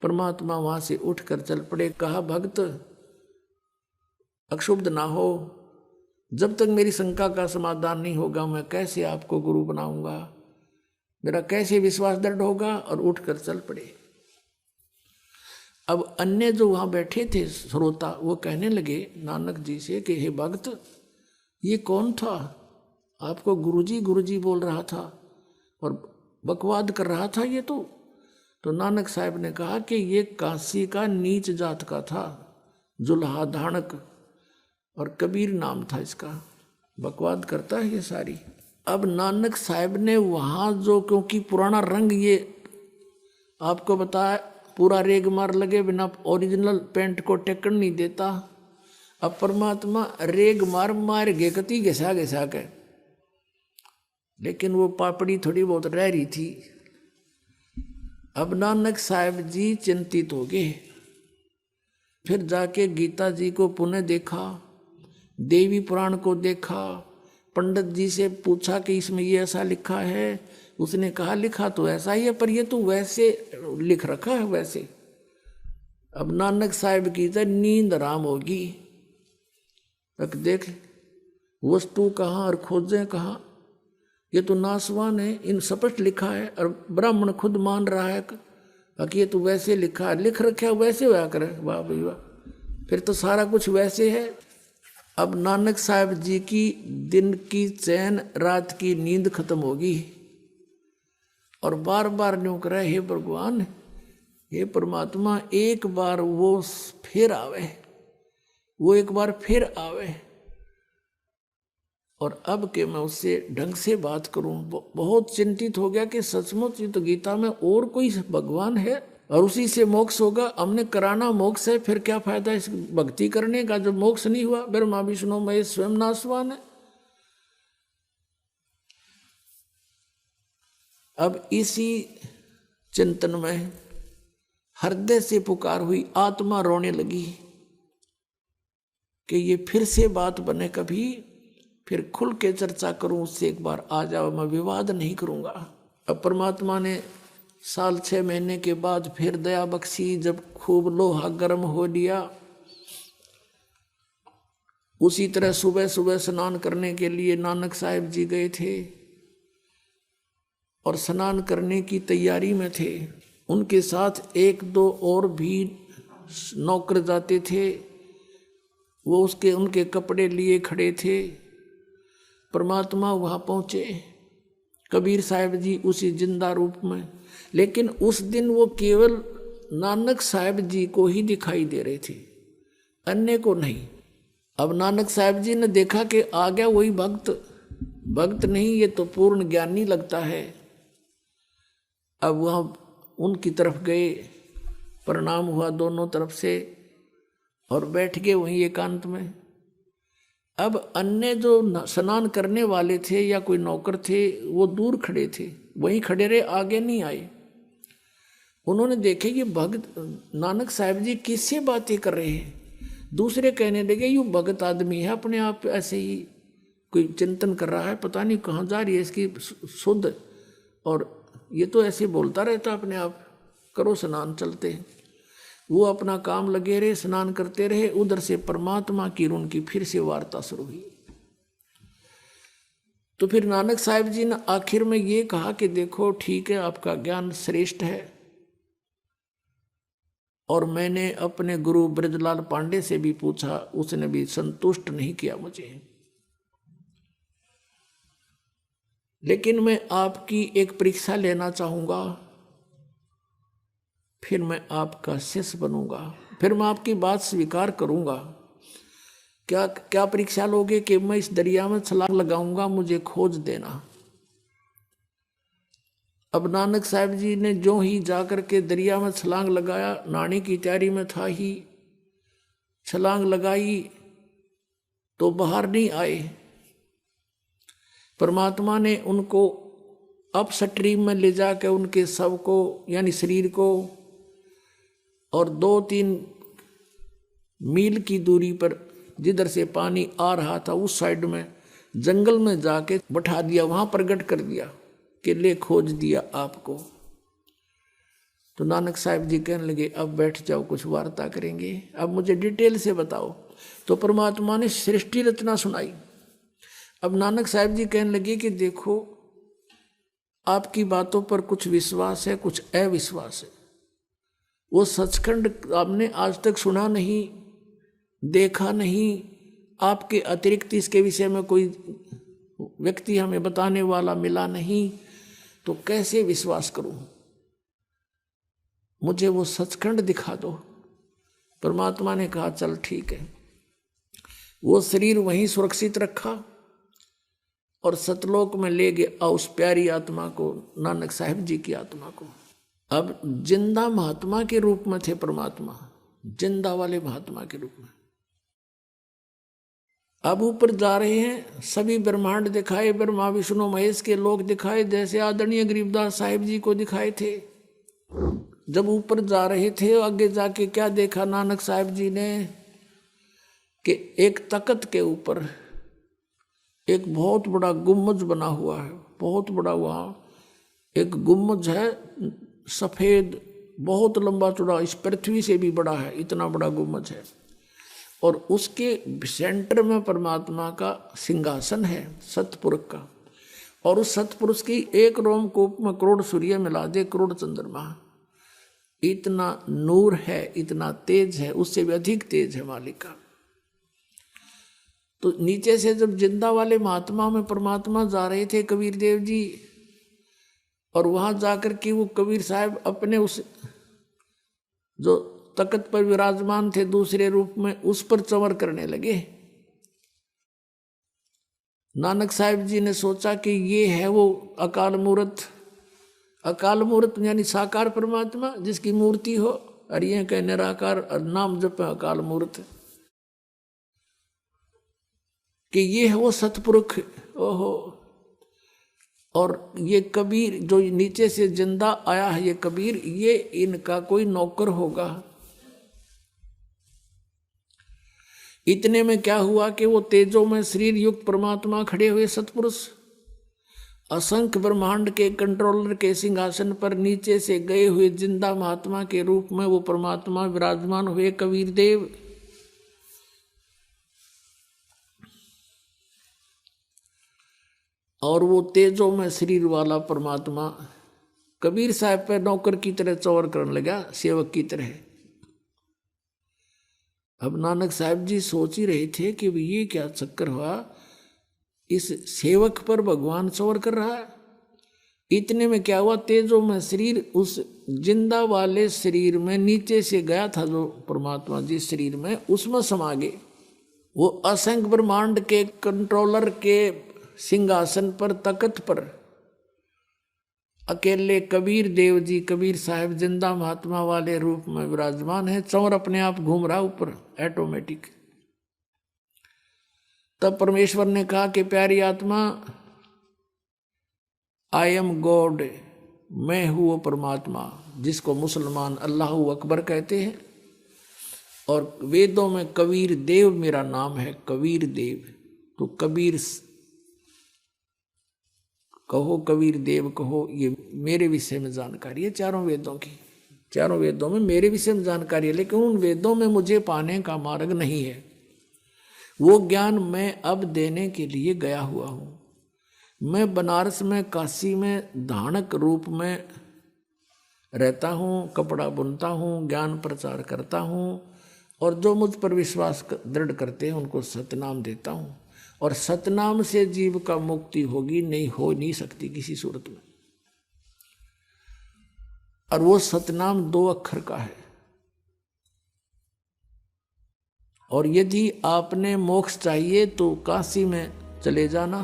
परमात्मा वहाँ से उठकर चल पड़े। कहा भक्त अक्षुब्ध ना हो, जब तक मेरी शंका का समाधान नहीं होगा मैं कैसे आपको गुरु बनाऊंगा, मेरा कैसे विश्वास दृढ़ होगा। और उठकर चल पड़े। अब अन्य जो वहाँ बैठे थे श्रोता, वो कहने लगे नानक जी से कि हे भक्त, ये कौन था? आपको गुरुजी गुरुजी बोल रहा था और बकवाद कर रहा था ये तो नानक साहब ने कहा कि ये काशी का नीच जात का था, जुल्हा धाणक, और कबीर नाम था इसका। बकवाद करता है ये सारी। अब नानक साहब ने वहाँ जो, क्योंकि पुराना रंग ये आपको बताया, पूरा रेग मार लगे बिना ओरिजिनल पेंट को टेकन नहीं देता। अब परमात्मा रेग मार गे कति घिसा घिसा के, लेकिन वो पापड़ी थोड़ी बहुत रह रही थी। अब नानक साहब जी चिंतित हो गए। फिर जाके गीता जी को पुनः देखा, देवी पुराण को देखा, पंडित जी से पूछा कि इसमें ये ऐसा लिखा है। उसने कहा लिखा तो ऐसा ही है, पर ये तो वैसे लिख रखा है वैसे। अब नानक साहब की तो नींद आराम होगी। तक देख वस्तु कहाँ और खोजें कहाँ, ये तो नासवान है, इन स्पष्ट लिखा है। और ब्राह्मण खुद मान रहा है कि ये तो वैसे लिखा है, लिख रखा है वैसे होया करे। वाह भाई वाह, फिर तो सारा कुछ वैसे है। अब नानक साहब जी की दिन की चैन रात की नींद खत्म होगी और बार बार न्यू करे, हे भगवान, हे परमात्मा, एक बार वो फिर आवे, वो एक बार फिर आवे और अब के मैं उससे ढंग से बात करूं। बहुत चिंतित हो गया कि सचमुच ये तो गीता में और कोई भगवान है और उसी से मोक्ष होगा। हमने कराना मोक्ष है, फिर क्या फायदा इस भक्ति करने का जब मोक्ष नहीं हुआ। ब्रह्मा विष्णु महेश स्वयं नाशवान है। अब इसी चिंतन में हृदय से पुकार हुई, आत्मा रोने लगी कि ये फिर से बात बने, कभी फिर खुल के चर्चा करूं, उससे एक बार आ जाओ, मैं विवाद नहीं करूंगा। अब परमात्मा ने साल 6 महीने के बाद फिर दया बख्शी, जब खूब लोहा गर्म हो लिया। उसी तरह सुबह सुबह स्नान करने के लिए नानक साहब जी गए थे और स्नान करने की तैयारी में थे। उनके साथ 1-2 और भी नौकर जाते थे, वो उनके कपड़े लिए खड़े थे। परमात्मा वहाँ पहुँचे, कबीर साहब जी उसी जिंदा रूप में, लेकिन उस दिन वो केवल नानक साहब जी को ही दिखाई दे रहे थे, अन्य को नहीं। अब नानक साहब जी ने देखा कि आ गया वही भक्त नहीं, ये तो पूर्ण ज्ञानी लगता है। अब वहाँ उनकी तरफ गए, प्रणाम हुआ दोनों तरफ से और बैठ गए वहीं एकांत में। अब अन्य जो स्नान करने वाले थे या कोई नौकर थे वो दूर खड़े थे, वहीं खड़े रहे, आगे नहीं आए। उन्होंने देखे ये भक्त नानक साहब जी किससे बातें कर रहे हैं। दूसरे कहने लगे ये भगत आदमी है, अपने आप ऐसे ही कोई चिंतन कर रहा है, पता नहीं कहाँ जा रही है इसकी शुद्ध, और ये तो ऐसे बोलता रहता अपने आप, करो स्नान, चलते हैं। वो अपना काम लगे रहे, स्नान करते रहे। उधर से परमात्मा की उनकी फिर से वार्ता शुरू हुई। तो फिर नानक साहब जी ने आखिर में ये कहा कि देखो ठीक है, आपका ज्ञान श्रेष्ठ है और मैंने अपने गुरु ब्रजलाल पांडे से भी पूछा, उसने भी संतुष्ट नहीं किया मुझे, लेकिन मैं आपकी एक परीक्षा लेना चाहूंगा, फिर मैं आपका शिष्य बनूंगा, फिर मैं आपकी बात स्वीकार करूंगा। क्या परीक्षा लोगे? कि मैं इस दरिया में छलांग लगाऊंगा, मुझे खोज देना। अब नानक साहब जी ने जो ही जाकर के दरिया में छलांग लगाया, नहाने की तैयारी में था ही, छलांग लगाई तो बाहर नहीं आए। परमात्मा ने उनको अप स्ट्रीम में ले जाकर उनके शव को यानी शरीर को और 2-3 मील की दूरी पर जिधर से पानी आ रहा था उस साइड में जंगल में जाके बैठा दिया, वहां प्रकट कर दिया कि ले खोज दिया आपको। तो नानक साहब जी कहने लगे अब बैठ जाओ, कुछ वार्ता करेंगे, अब मुझे डिटेल से बताओ। तो परमात्मा ने सृष्टि रचना सुनाई। अब नानक साहब जी कहने लगे कि देखो आपकी बातों पर कुछ विश्वास है, कुछ अविश्वास है। वो सचखंड आपने आज तक सुना नहीं, देखा नहीं, आपके अतिरिक्त इसके विषय में कोई व्यक्ति हमें बताने वाला मिला नहीं, तो कैसे विश्वास करूं? मुझे वो सचखंड दिखा दो। परमात्मा ने कहा चल ठीक है। वो शरीर वहीं सुरक्षित रखा और सतलोक में ले गया उस प्यारी आत्मा को, नानक साहब जी की आत्मा को। अब जिंदा महात्मा के रूप में थे परमात्मा, जिंदा वाले महात्मा के रूप में। अब ऊपर जा रहे हैं, सभी ब्रह्मांड दिखाए, ब्रह्मा विष्णु महेश के लोग दिखाए, जैसे आदरणीय गरीबदास साहिब जी को दिखाए थे। जब ऊपर जा रहे थे आगे जाके क्या देखा नानक साहब जी ने कि एक तख्त के ऊपर एक बहुत बड़ा गुम्बज बना हुआ है, बहुत बड़ा। वहाँ एक गुम्बज है सफेद, बहुत लंबा चौड़ा, इस पृथ्वी से भी बड़ा है, इतना बड़ा गुम्बज है। और उसके सेंटर में परमात्मा का सिंहासन है सतपुरुष का, और उस सतपुरुष की एक रोमकूप में करोड़ सूर्य मिला दे, करोड़ चंद्रमा। इतना नूर है, इतना तेज है, उससे भी अधिक तेज है मालिक का। तो नीचे से जब जिंदा वाले महात्मा में परमात्मा जा रहे थे कबीर देव जी, और वहां जाकर के वो कबीर साहब अपने उस जो तख्त पर विराजमान थे दूसरे रूप में, उस पर चंवर करने लगे। नानक साहिब जी ने सोचा कि ये है वो अकाल मूर्त। अकाल मूर्त यानी साकार परमात्मा जिसकी मूर्ति हो, और ये कह निराकार नाम जप अकाल मूर्त, कि ये है वो सतपुरुष। ओहो, और ये कबीर जो नीचे से जिंदा आया है, ये कबीर, ये इनका कोई नौकर होगा। इतने में क्या हुआ कि वो तेजो में शरीर युक्त परमात्मा खड़े हुए सतपुरुष असंख्य ब्रह्मांड के कंट्रोलर के सिंहासन पर नीचे से गए हुए जिंदा महात्मा के रूप में वो परमात्मा विराजमान हुए कबीर देव। और वो तेजो में शरीर वाला परमात्मा कबीर साहब पे नौकर की तरह चौर करने लगा, सेवक की तरह। अब नानक साहब जी सोच ही रहे थे कि ये क्या चक्कर हुआ, इस सेवक पर भगवान चौर कर रहा है। इतने में क्या हुआ, तेजो में शरीर उस जिंदा वाले शरीर में नीचे से गया था जो परमात्मा जिस शरीर में, उसमें समा गए। वो असंख्य ब्रह्मांड के कंट्रोलर के सिंहासन पर, तख्त पर अकेले कबीर देव जी, कबीर साहब जिंदा महात्मा वाले रूप में विराजमान है। चौर अपने आप घूम रहा ऊपर ऑटोमेटिक। तब परमेश्वर ने कहा कि प्यारी आत्मा, आई एम गॉड, मैं हूँ वो परमात्मा जिसको मुसलमान अल्लाह अकबर कहते हैं, और वेदों में कबीर देव मेरा नाम है, कबीर देव। तो कबीर कहो, कबीर देव कहो, ये मेरे विषय में जानकारी है चारों वेदों की। चारों वेदों में मेरे विषय में जानकारी है, लेकिन उन वेदों में मुझे पाने का मार्ग नहीं है। वो ज्ञान मैं अब देने के लिए गया हुआ हूँ। मैं बनारस में, काशी में धानक रूप में रहता हूँ, कपड़ा बुनता हूँ, ज्ञान प्रचार करता हूँ, और जो मुझ पर विश्वास दृढ़ करते हैं उनको सतनाम देता हूँ। और सतनाम से जीव का मुक्ति होगी, नहीं हो नहीं सकती किसी सूरत में। और वो सतनाम 2 अक्षर का है। और यदि आपने मोक्ष चाहिए तो काशी में चले जाना,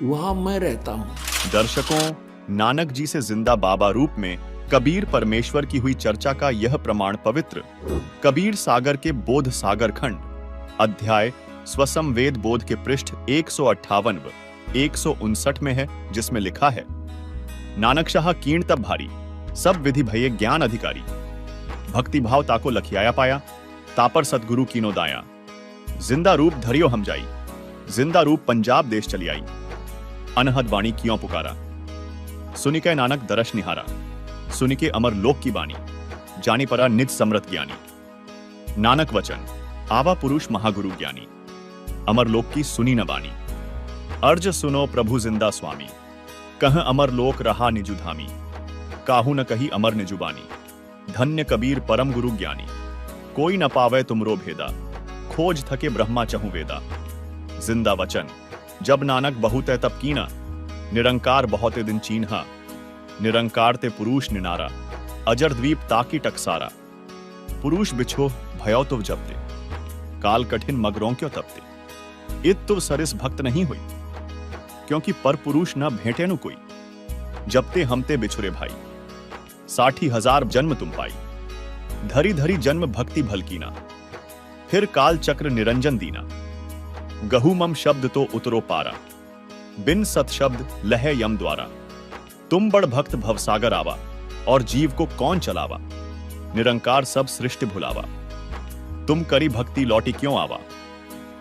वहां मैं रहता हूं। दर्शकों, नानक जी से जिंदा बाबा रूप में कबीर परमेश्वर की हुई चर्चा का यह प्रमाण पवित्र कबीर सागर के बोध सागर खंड अध्याय स्वसंवेद बोध के पृष्ठ 158 व 159 में है, जिसमें लिखा है, नानक शाह कीर्ण तब भारी, सब विधि भये ज्ञान अधिकारी, भक्ति भाव ताको लखियाया पाया, तापर सतगुरु कीनो दाया, जिंदा रूप धरियो हम जाई, जिंदा रूप पंजाब देश चली आई, अनहद वाणी क्यों पुकारा, सुनिके नानक दरश निहारा, सुनिके अमर लोक की बानी, जानी परा निज समृत ज्ञानी, नानक वचन आवा पुरुष महागुरु ज्ञानी, अमर लोक की सुनी न बानी, अर्ज सुनो प्रभु जिंदा स्वामी, कह अमर लोक रहा निजु धामी, काहू न कही अमर निजुबानी, धन्य कबीर परम गुरु ज्ञानी, कोई न पावे तुमरो भेदा, खोज थके ब्रह्मा चहु वेदा, जिंदा वचन जब नानक बहुत है तब कीना, निरंकार बहुते दिन चीन्हा, निरंकार ते पुरुष निनारा, अजर द्वीप ताकी टकसारा, पुरुष बिछो भयो तो जपते, काल कठिन मगरों क्यों तपते, इत तो सरिस भक्त नहीं हुई, क्योंकि पर पुरुष न भेंटे नु कोई, जबते हमते बिछुरे भाई, 60,000 जन्म तुम पाई, धरी धरी जन्म भक्ति भलकीना, फिर काल चक्र निरंजन दीना, गहु मम शब्द तो उतरो पारा, बिन सत शब्द लहे यम द्वारा, तुम बड़ भक्त भवसागर आवा, और जीव को कौन चलावा, निरंकार सब सृष्टि भुलावा, तुम करी भक्ति लौटी क्यों आवा,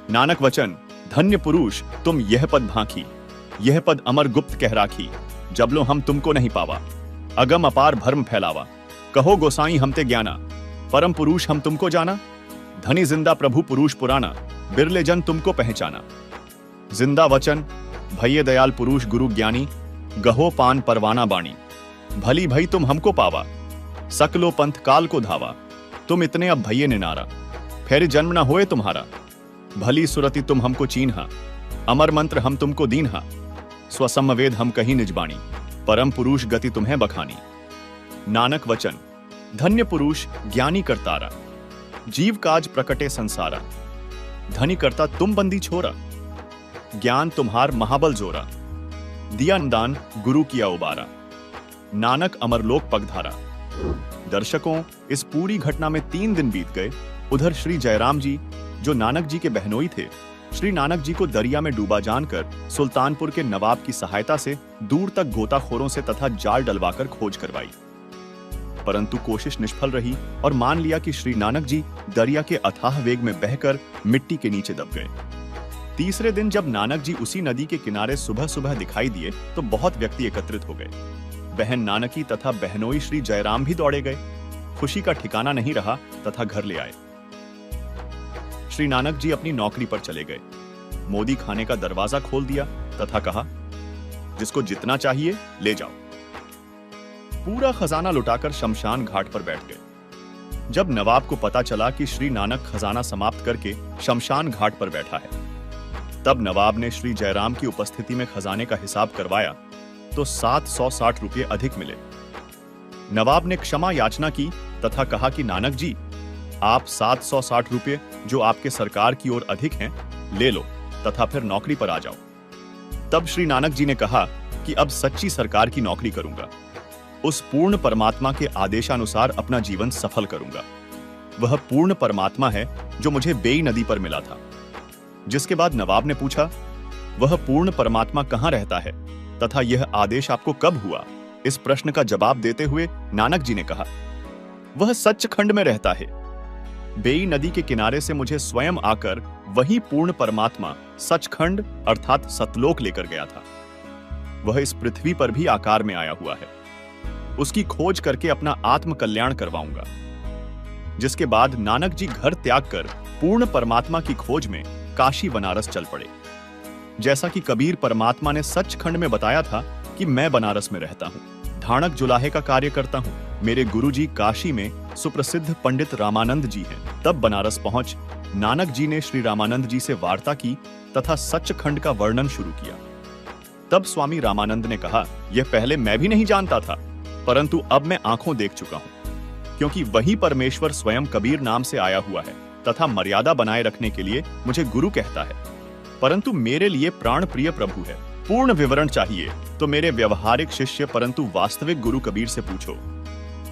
नानक वचन धन्य पुरुष तुम यह पद भांखी, यह पद अमर गुप्त कह राखी, जब लो हम तुमको नहीं पावा, अगम अपार भर्म फैलावा, कहो गोसाई हमते ज्ञाना, परम पुरुष हम तुमको जाना, धनी जिंदा प्रभु पुरुष पुराना, बिरले जन तुमको पहचाना, जिंदा वचन भये दयाल पुरुष गुरु ज्ञानी, गहो पान परवाना बाणी, भली भई तुम हमको पावा, सकलो पंथ काल को धावा, तुम इतने अब भये निनारा, फेर जन्म न होए तुम्हारा, भली सुरति तुम हमको चीन्हा, अमर मंत्र हम तुमको दीन्हा, स्वसमवेद हम कहीं निजबाणी, परम पुरुष गति तुम्हें बखानी। नानक वचन, धन्य पुरुष ज्ञानी करतारा, जीव काज प्रकटे संसारा, धनी करता तुम बंदी छोरा, ज्ञान तुम्हार महाबल जोरा, दिया दान गुरु किया उबारा, नानक अमरलोक पगधारा। दर्शकों, इस पूरी घटना में 3 दिन बीत गए। उधर श्री जयराम जी, जो नानक जी के बहनोई थे, श्री नानक जी को दरिया में डूबा जानकर सुल्तानपुर के नवाब की सहायता से दूर तक गोताखोरों से तथा जाल डलवाकर खोज करवाई, परंतु कोशिश निष्फल रही और मान लिया कि श्री नानक जी दरिया के अथाह वेग में बहकर मिट्टी के नीचे दब गए। तीसरे दिन जब नानक जी उसी नदी के किनारे सुबह सुबह दिखाई दिए तो बहुत व्यक्ति एकत्रित हो गए। बहन नानकी तथा बहनोई श्री जयराम भी दौड़े गए। खुशी का ठिकाना नहीं रहा तथा घर ले आए। श्री नानक जी अपनी नौकरी पर चले गए। मोदी खाने का दरवाजा खोल दिया तथा कहा, जिसको जितना चाहिए ले जाओ। पूरा खजाना लुटाकर शमशान घाट पर बैठ गए। जब नवाब को पता चला कि श्री नानक खजाना समाप्त करके शमशान घाट पर बैठा है, तब नवाब ने श्री जयराम की उपस्थिति में खजाने का हिसाब करवाया तो 760 रुपये अधिक मिले। नवाब ने क्षमा याचना की तथा कहा कि नानक जी, आप 760 रुपये जो आपके सरकार की ओर अधिक हैं, ले लो तथा फिर नौकरी पर आ जाओ। तब श्री नानक जी ने कहा कि अब सच्ची सरकार की नौकरी करूंगा, उस पूर्ण परमात्मा के आदेशानुसार अपना जीवन सफल करूंगा। वह पूर्ण परमात्मा है जो मुझे बेई नदी पर मिला था। जिसके बाद नवाब ने पूछा, वह पूर्ण परमात्मा कहां रहता है तथा यह आदेश आपको कब हुआ? इस प्रश्न का जवाब देते हुए नानक जी ने कहा, वह सचखंड में रहता है। बेई नदी के किनारे से मुझे स्वयं आकर वही पूर्ण परमात्मा सचखंड अर्थात सतलोक लेकर गया था। वह इस पृथ्वी पर भी आकार में आया हुआ है। उसकी खोज करके अपना आत्म कल्याण करवाऊंगा। जिसके बाद नानक जी घर त्याग कर पूर्ण परमात्मा की खोज में काशी बनारस चल पड़े। जैसा कि कबीर परमात्मा ने सचखंड में बताया था कि मैं बनारस में रहता हूँ, ढाणक जुलाहे का कार्य करता हूँ। मेरे गुरुजी काशी में सुप्रसिद्ध पंडित रामानंद जी हैं। तब बनारस पहुंच नानक जी ने श्री रामानंद जी से वार्ता की तथा सचखंड का वर्णन शुरू किया। तब स्वामी रामानंद ने कहा, यह पहले मैं भी नहीं जानता था, परंतु अब मैं आंखों देख चुका हूं, क्योंकि वही परमेश्वर स्वयं कबीर नाम से आया हुआ है तथा मर्यादा बनाए रखने के लिए मुझे गुरु कहता है, परंतु मेरे लिए प्राण प्रिय प्रभु है। पूर्ण विवरण चाहिए तो मेरे व्यवहारिक शिष्य परंतु वास्तविक गुरु कबीर से पूछो,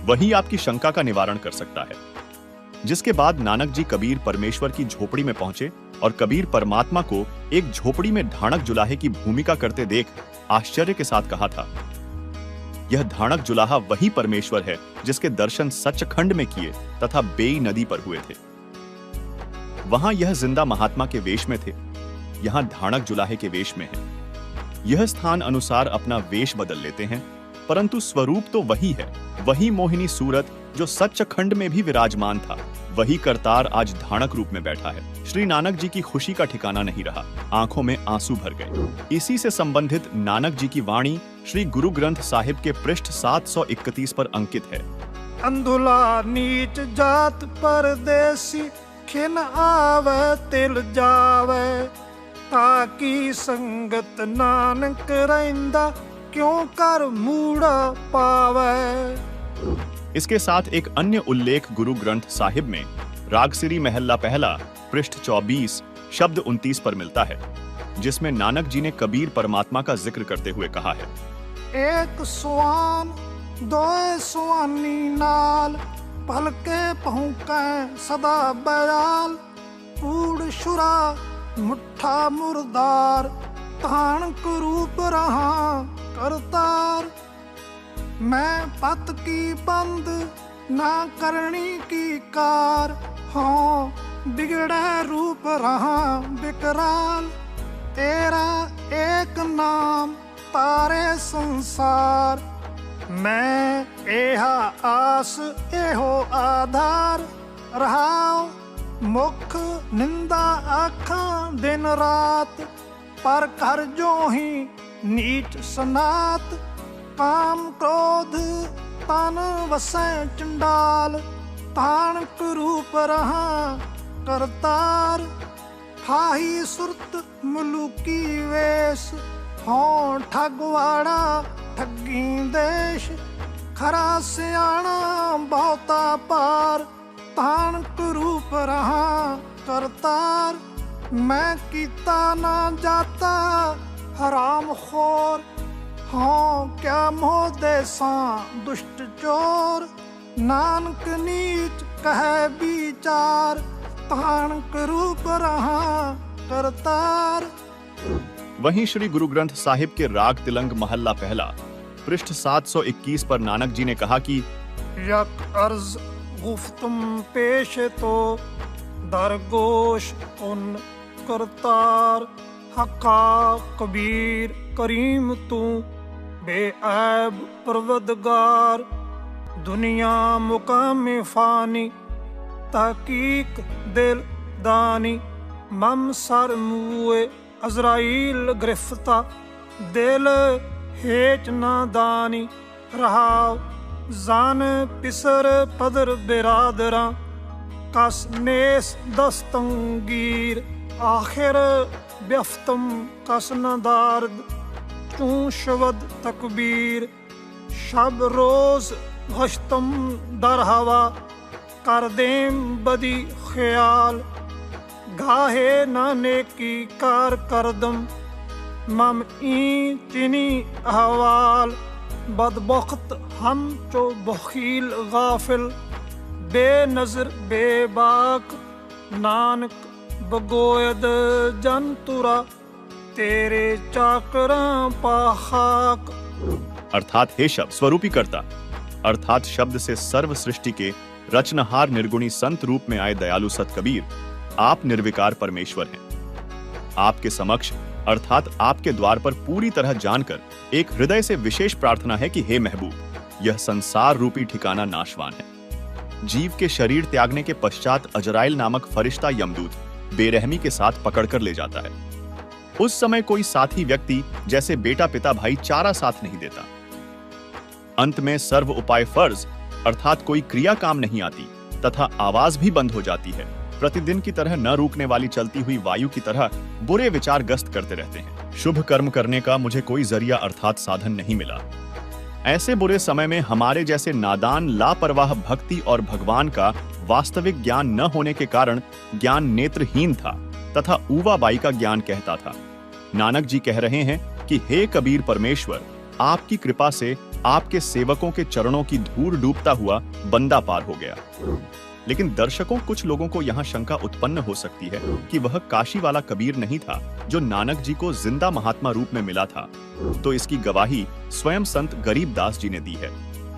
वही आपकी शंका का निवारण कर सकता है। जिसके बाद नानक जी कबीर परमेश्वर की झोपड़ी में पहुंचे और कबीर परमात्मा को एक झोपड़ी में ढाणक जुलाहे की भूमिका करते देख आश्चर्य के साथ कहा था, यह ढाणक जुलाहा वही परमेश्वर है जिसके दर्शन सचखंड में किए तथा बेई नदी पर हुए थे। वहां यह जिंदा महात्मा के वेश में थे, यहां ढाणक जुलाहे के वेश में है। यह स्थान अनुसार अपना वेश बदल लेते हैं, परंतु स्वरूप तो वही है। वही मोहिनी सूरत जो सचखंड में भी विराजमान था, वही करतार आज ढाणक रूप में बैठा है। श्री नानक जी की खुशी का ठिकाना नहीं रहा, आंखों में आंसू भर गए। इसी से संबंधित नानक जी की वाणी श्री गुरु ग्रंथ साहिब के पृष्ठ 731 पर अंकित है। अंधुला नीच जात परदेसी, खिन आवे तिल जावे, ताकि संगत नानक रहिंदा, क्यों कर मूड़ा पावे। इसके साथ एक अन्य उल्लेख गुरु ग्रंथ साहिब में रागसिरी महल्ला पहला पृष्ठ 24 शब्द 29 पर मिलता है, जिसमें नानक जी ने कबीर परमात्मा का जिक्र करते हुए कहा है, एक सुआन दोए सुआनी नाल, पलके पहुंके सदा बयाल, कूड़ शुरा मुट्ठा मुर्दार, ताणक रूप रहा करतार। मैं पत की बंद ना करनी की कार, हाँ बिगड़े रूप रहा बिकराल। तेरा एक नाम तारे संसार, मैं एहा आस एहो आधार। रहाओ मुख निंदा आँखां दिन रात, पर कर जो ही नीच सनात। काम क्रोध तन वसै चंडाल, ताणक रूप रहा करतार। फाही सुरत मुलुकी वेश, हों ठगवाड़ा ठगी देश। खरा सियाणा बहुता पार, तान रूप रहा करतार। मैं कीता ना जाता हराम खोर, हाँ क्या मोह देसा दुष्ट चोर। नानक नीच कहे विचार, तान रूप रहा करतार। वहीं श्री गुरु ग्रंथ साहिब के राग तिलंग महल्ला पहला पृष्ठ 721 पर नानक जी ने कहा कि यक अर्ज गुफ्तुम पेश तो दरगोश उन करतार। हक्का कबीर करीम तू बेऐब परवदगार। दुनिया मुकाम फानी तहकीक दिल दानी। मम सर मुए अजराइल गिरफ्ता, दिल हेच ना दानी। रहाव जान पिसर पदर बिरादरा, कस नेस दस्तंगीर। आखिर व्यफ्तम कस न दार्द, चूं शवद तकबीर। शब रोज हश्तम दर हवा, कर देम बदी ख्याल। गाहे नाने की कार करदम, मम ई चिनी अहवाल। बदबख्त हम चो बखील गाफिल, बेनजर बेबाक। नानक बगोयद जनतुरा, तेरे चाकरां पाखाक। अर्थात हे शब्द स्वरूपी करता, अर्थात शब्द से सर्व सृष्टि के रचनहार निर्गुणी संत रूप में आए दयालु सत कबीर, आप निर्विकार परमेश्वर हैं। आपके समक्ष अर्थात आपके द्वार पर पूरी तरह जानकर एक हृदय से विशेष प्रार्थना है कि हे महबूब, यह संसार रूपी ठिकाना नाशवान है। जीव के शरीर त्यागने के पश्चात अजराइल नामक फरिश्ता यमदूत बेरहमी के साथ पकड़कर ले जाता है। उस समय कोई साथी व्यक्ति जैसे बेटा पिता भाई चारा साथ नहीं देता। अंत में सर्व उपाय फर्ज अर्थात कोई क्रिया काम नहीं आती तथा आवाज भी बंद हो जाती है। प्रतिदिन की तरह न रुकने वाली चलती हुई वायु की तरह बुरे विचार गस्त करते रहते हैं। शुभ कर्म करने का मुझे कोई जरिया अर्थात साधन नहीं मिला। ऐसे बुरे समय में हमारे जैसे नादान लापरवाह भक्ति और भगवान का वास्तविक ज्ञान न होने के कारण ज्ञान नेत्रहीन था तथा ऊवाबाई का ज्ञान कहता था। नानक जी कह रहे हैं कि हे कबीर परमेश्वर, आपकी कृपा से आपके सेवकों के चरणों की धूल डूबता हुआ बंदा पार हो गया। लेकिन दर्शकों, कुछ लोगों को यहाँ शंका उत्पन्न हो सकती है कि वह काशी वाला कबीर नहीं था जो नानक जी को जिंदा महात्मा रूप में मिला था। तो इसकी गवाही स्वयं संत गरीबदास जी ने दी है।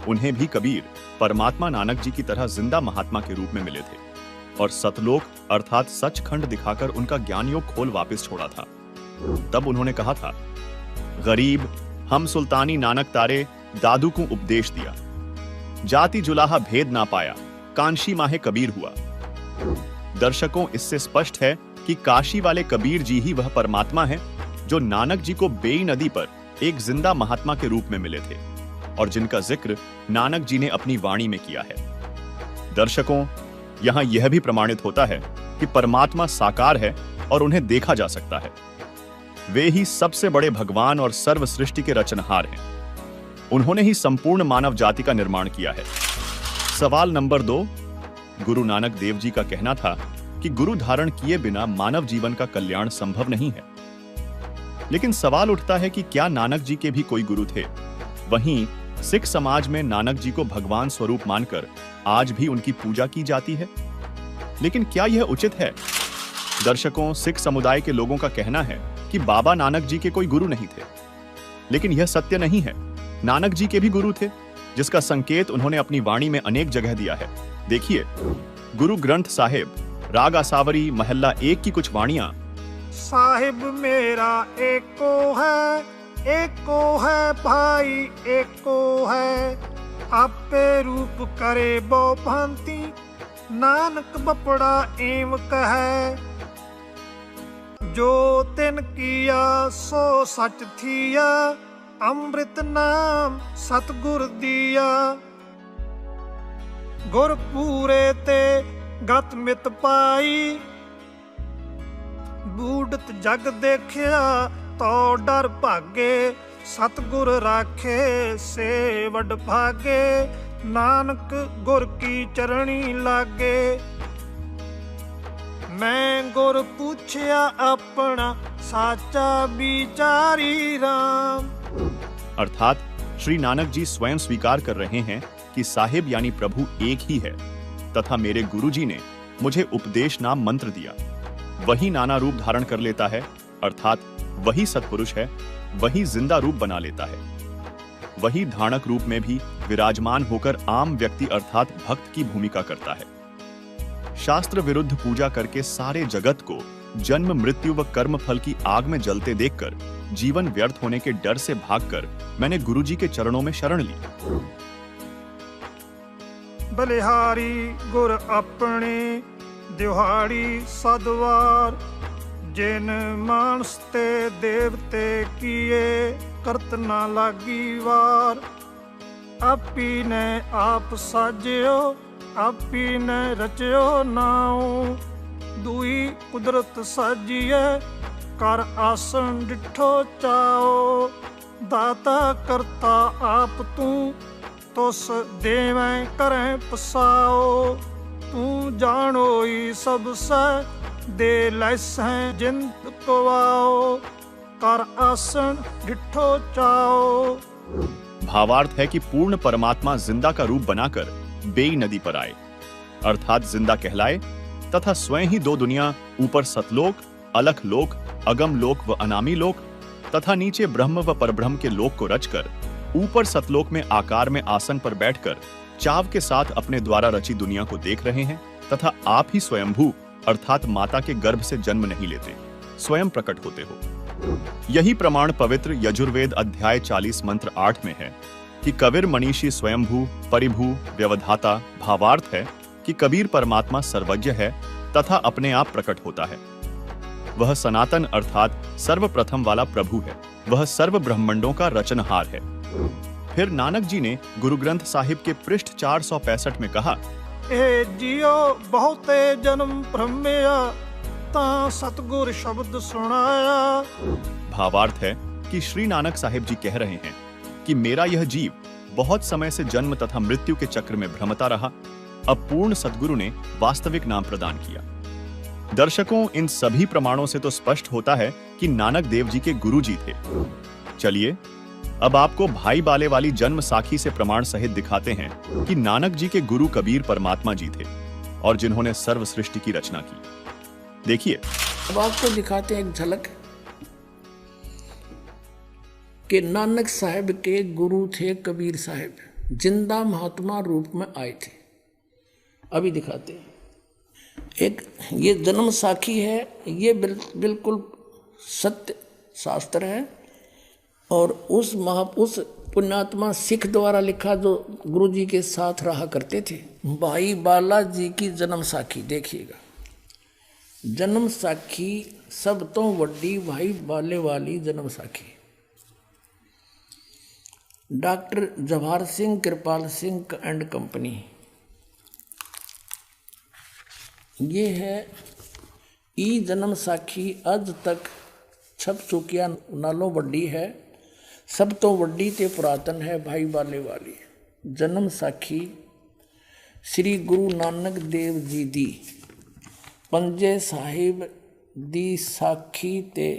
उन्हें भी कबीर परमात्मा नानक जी की तरह जिंदा महात्मा के रूप में मिले थे और सतलोक अर्थात सचखंड दिखाकर उनका ज्ञान योग खोल वापस छोड़ा था। तब उन्होंने कहा था, गरीब हम सुल्तानी नानक तारे दादू को उपदेश दिया। जाति जुलाहा भेद ना पाया, कांशी माहे कबीर हुआ। दर्शकों, इससे स्पष्ट है कि काशी वाले कबीर जी ही वह परमात्मा है जो नानक जी को बेई नदी पर एक जिंदा महात्मा के रूप में मिले थे और जिनका जिक्र नानक जी ने अपनी वाणी में किया है। दर्शकों, यहां यह भी प्रमाणित होता है कि परमात्मा साकार है और उन्हें देखा जा सकता है। वे ही सबसे बड़े भगवान और सर्व सृष्टि के रचनहार हैं। उन्होंने ही संपूर्ण मानव जाति का निर्माण किया है। सवाल नंबर 2, गुरु नानक देव जी का कहना था कि गुरु धारण किए बिना मानव जीवन का कल्याण संभव नहीं है। लेकिन सवाल उठता है कि क्या नानक जी के भी कोई गुरु थे? वहीं सिख समाज में नानक जी को भगवान स्वरूप मानकर आज भी उनकी पूजा की जाती है। लेकिन क्या यह उचित है? दर्शकों, सिख समुदाय के लोगों का कहना है कि बाबा नानक जी के कोई गुरु नहीं थे। लेकिन यह सत्य नहीं है। नानक जी के भी गुरु थे, जिसका संकेत उन्होंने अपनी वाणी में अनेक जगह दिया है। देखिए, गुरु ग्रंथ साहिब राग आसावरी महल्ला 1 की कुछ वाणियां। साहिब मेरा एको है भाई एको है। आपे रूप करे बो भांति, नानक बपड़ा एम कहे। जो तिन किया सो सच थिया, अमृत नाम सतगुर दिया। गुर पूरे ते गत मित पाई, ਬੂੜਤ ਜਗ ਦੇਖਿਆ ਤੋ ਡਰ ਭਾਗੇ, ਸਤਿਗੁਰ ਰਾਖੇ ਸੇ ਵੱਡ ਭਾਗੇ, ਨਾਨਕ ਗੁਰ ਕੀ ਚਰਣੀ ਲਾਗੇ। ਮੈਂ ਗੁਰ ਪੁੱਛਿਆ ਆਪਣਾ साचा बिचारी राम। अर्थात श्री नानक जी स्वयं स्वीकार कर रहे हैं कि साहिब यानी प्रभु एक ही है तथा मेरे गुरुजी ने मुझे उपदेश नाम मंत्र दिया। वही नाना रूप धारण कर लेता है, अर्थात वही सत्पुरुष है, वही जिंदा रूप बना लेता है। वही धारणक रूप में भी विराजमान होकर आम व्यक्ति अर्थात भक्त की भूमिका करता है। शास्त्र विरुद्ध पूजा करके सारे जगत को जन्म मृत्यु व कर्म फल की आग में जलते देखकर जीवन व्यर्थ होने के डर से भागकर मैंने गुरुजी के चरणों में शरण ली। बलिहारी गुर अपने दिहाड़ी सदवार, जिन मानस ते देवते किए करत ना लागी वार। आपी ने आप साजियो, आपी ने रचियो नाओ, दुई कुदरत साजिए कर आसन डिठो चाओ। दाता करता आप तू, तुस देवें करें पसाओ। तू जानो ही सब से दे लैसें जिंद को आओ, कर आसन डिठो चाओ। भावार्थ है कि पूर्ण परमात्मा जिंदा का रूप बनाकर बेई नदी पर आए, अर्थात जिंदा कहलाए तथा स्वयं ही दो दुनिया, ऊपर सतलोक, अलख लोक, अगम लोक व अनामी लोक तथा नीचे ब्रह्म व परब्रह्म के लोक को रचकर ऊपर सतलोक में आकार में आसन पर बैठकर चाव के साथ अपने द्वारा रची दुनिया को देख रहे हैं तथा आप ही स्वयंभू अर्थात माता के गर्भ से जन्म नहीं लेते, स्वयं प्रकट होते हो। यही प्रमाण पवित्र यजुर्वेद अध्याय 40 मंत्र 8 में है कि कबीर मनीषी स्वयंभू परिभू व्यवधाता। भावार्थ है कि कबीर परमात्मा सर्वज्ञ है तथा अपने आप प्रकट होता है। वह सनातन अर्थात सर्वप्रथम वाला प्रभु है, वह सर्व ब्रह्मांडों का रचनहार है। फिर नानक जी ने गुरु ग्रंथ साहिब के पृष्ठ 465 में कहा, ए जियो बहुते जन्म भ्रमया, ता सतगुर शब्द सुनाया। भावार्थ है कि श्री नानक साहिब जी कह रहे हैं कि मेरा यह जीव बहुत समय से जन्म तथा मृत्यु के चक्र में भ्रमता रहा, अब पूर्ण सद्गुरु ने वास्तविक नाम प्रदान किया। दर्शकों, इन सभी प्रमाणों से तो स्पष्ट होता है कि नानक देव जी के गुरु जी थे। चलिए अब आपको भाई बाले वाली जन्म साखी से प्रमाण सहित दिखाते हैं कि नानक जी के गुरु कबीर परमात्मा जी थे और जिन्होंने सर्व सृष्टि की रचना की। देखिए, अब आपको दिखाते हैं एक झलक कि नानक साहब के गुरु थे कबीर साहब, जिंदा महात्मा रूप में आए थे। अभी दिखाते हैं। एक ये जन्म साखी है, ये बिल्कुल सत्य शास्त्र है और उस पुण्यात्मा सिख द्वारा लिखा जो गुरुजी के साथ रहा करते थे। भाई बाला जी की जन्म साखी देखिएगा। जन्म साखी सब तो वड्डी भाई बाले वाली जन्म साखी। Doctor Jawahar Singh Kirpal Singh and company, ये है ई जन्म साखी। अज तक छप चुकिया नालों वड्डी है, सब तो वड्डी ते पुरातन है भाई बाले वाली जन्म साखी। श्री गुरु नानक देव जी दी पंजे साहिब दी साखी ते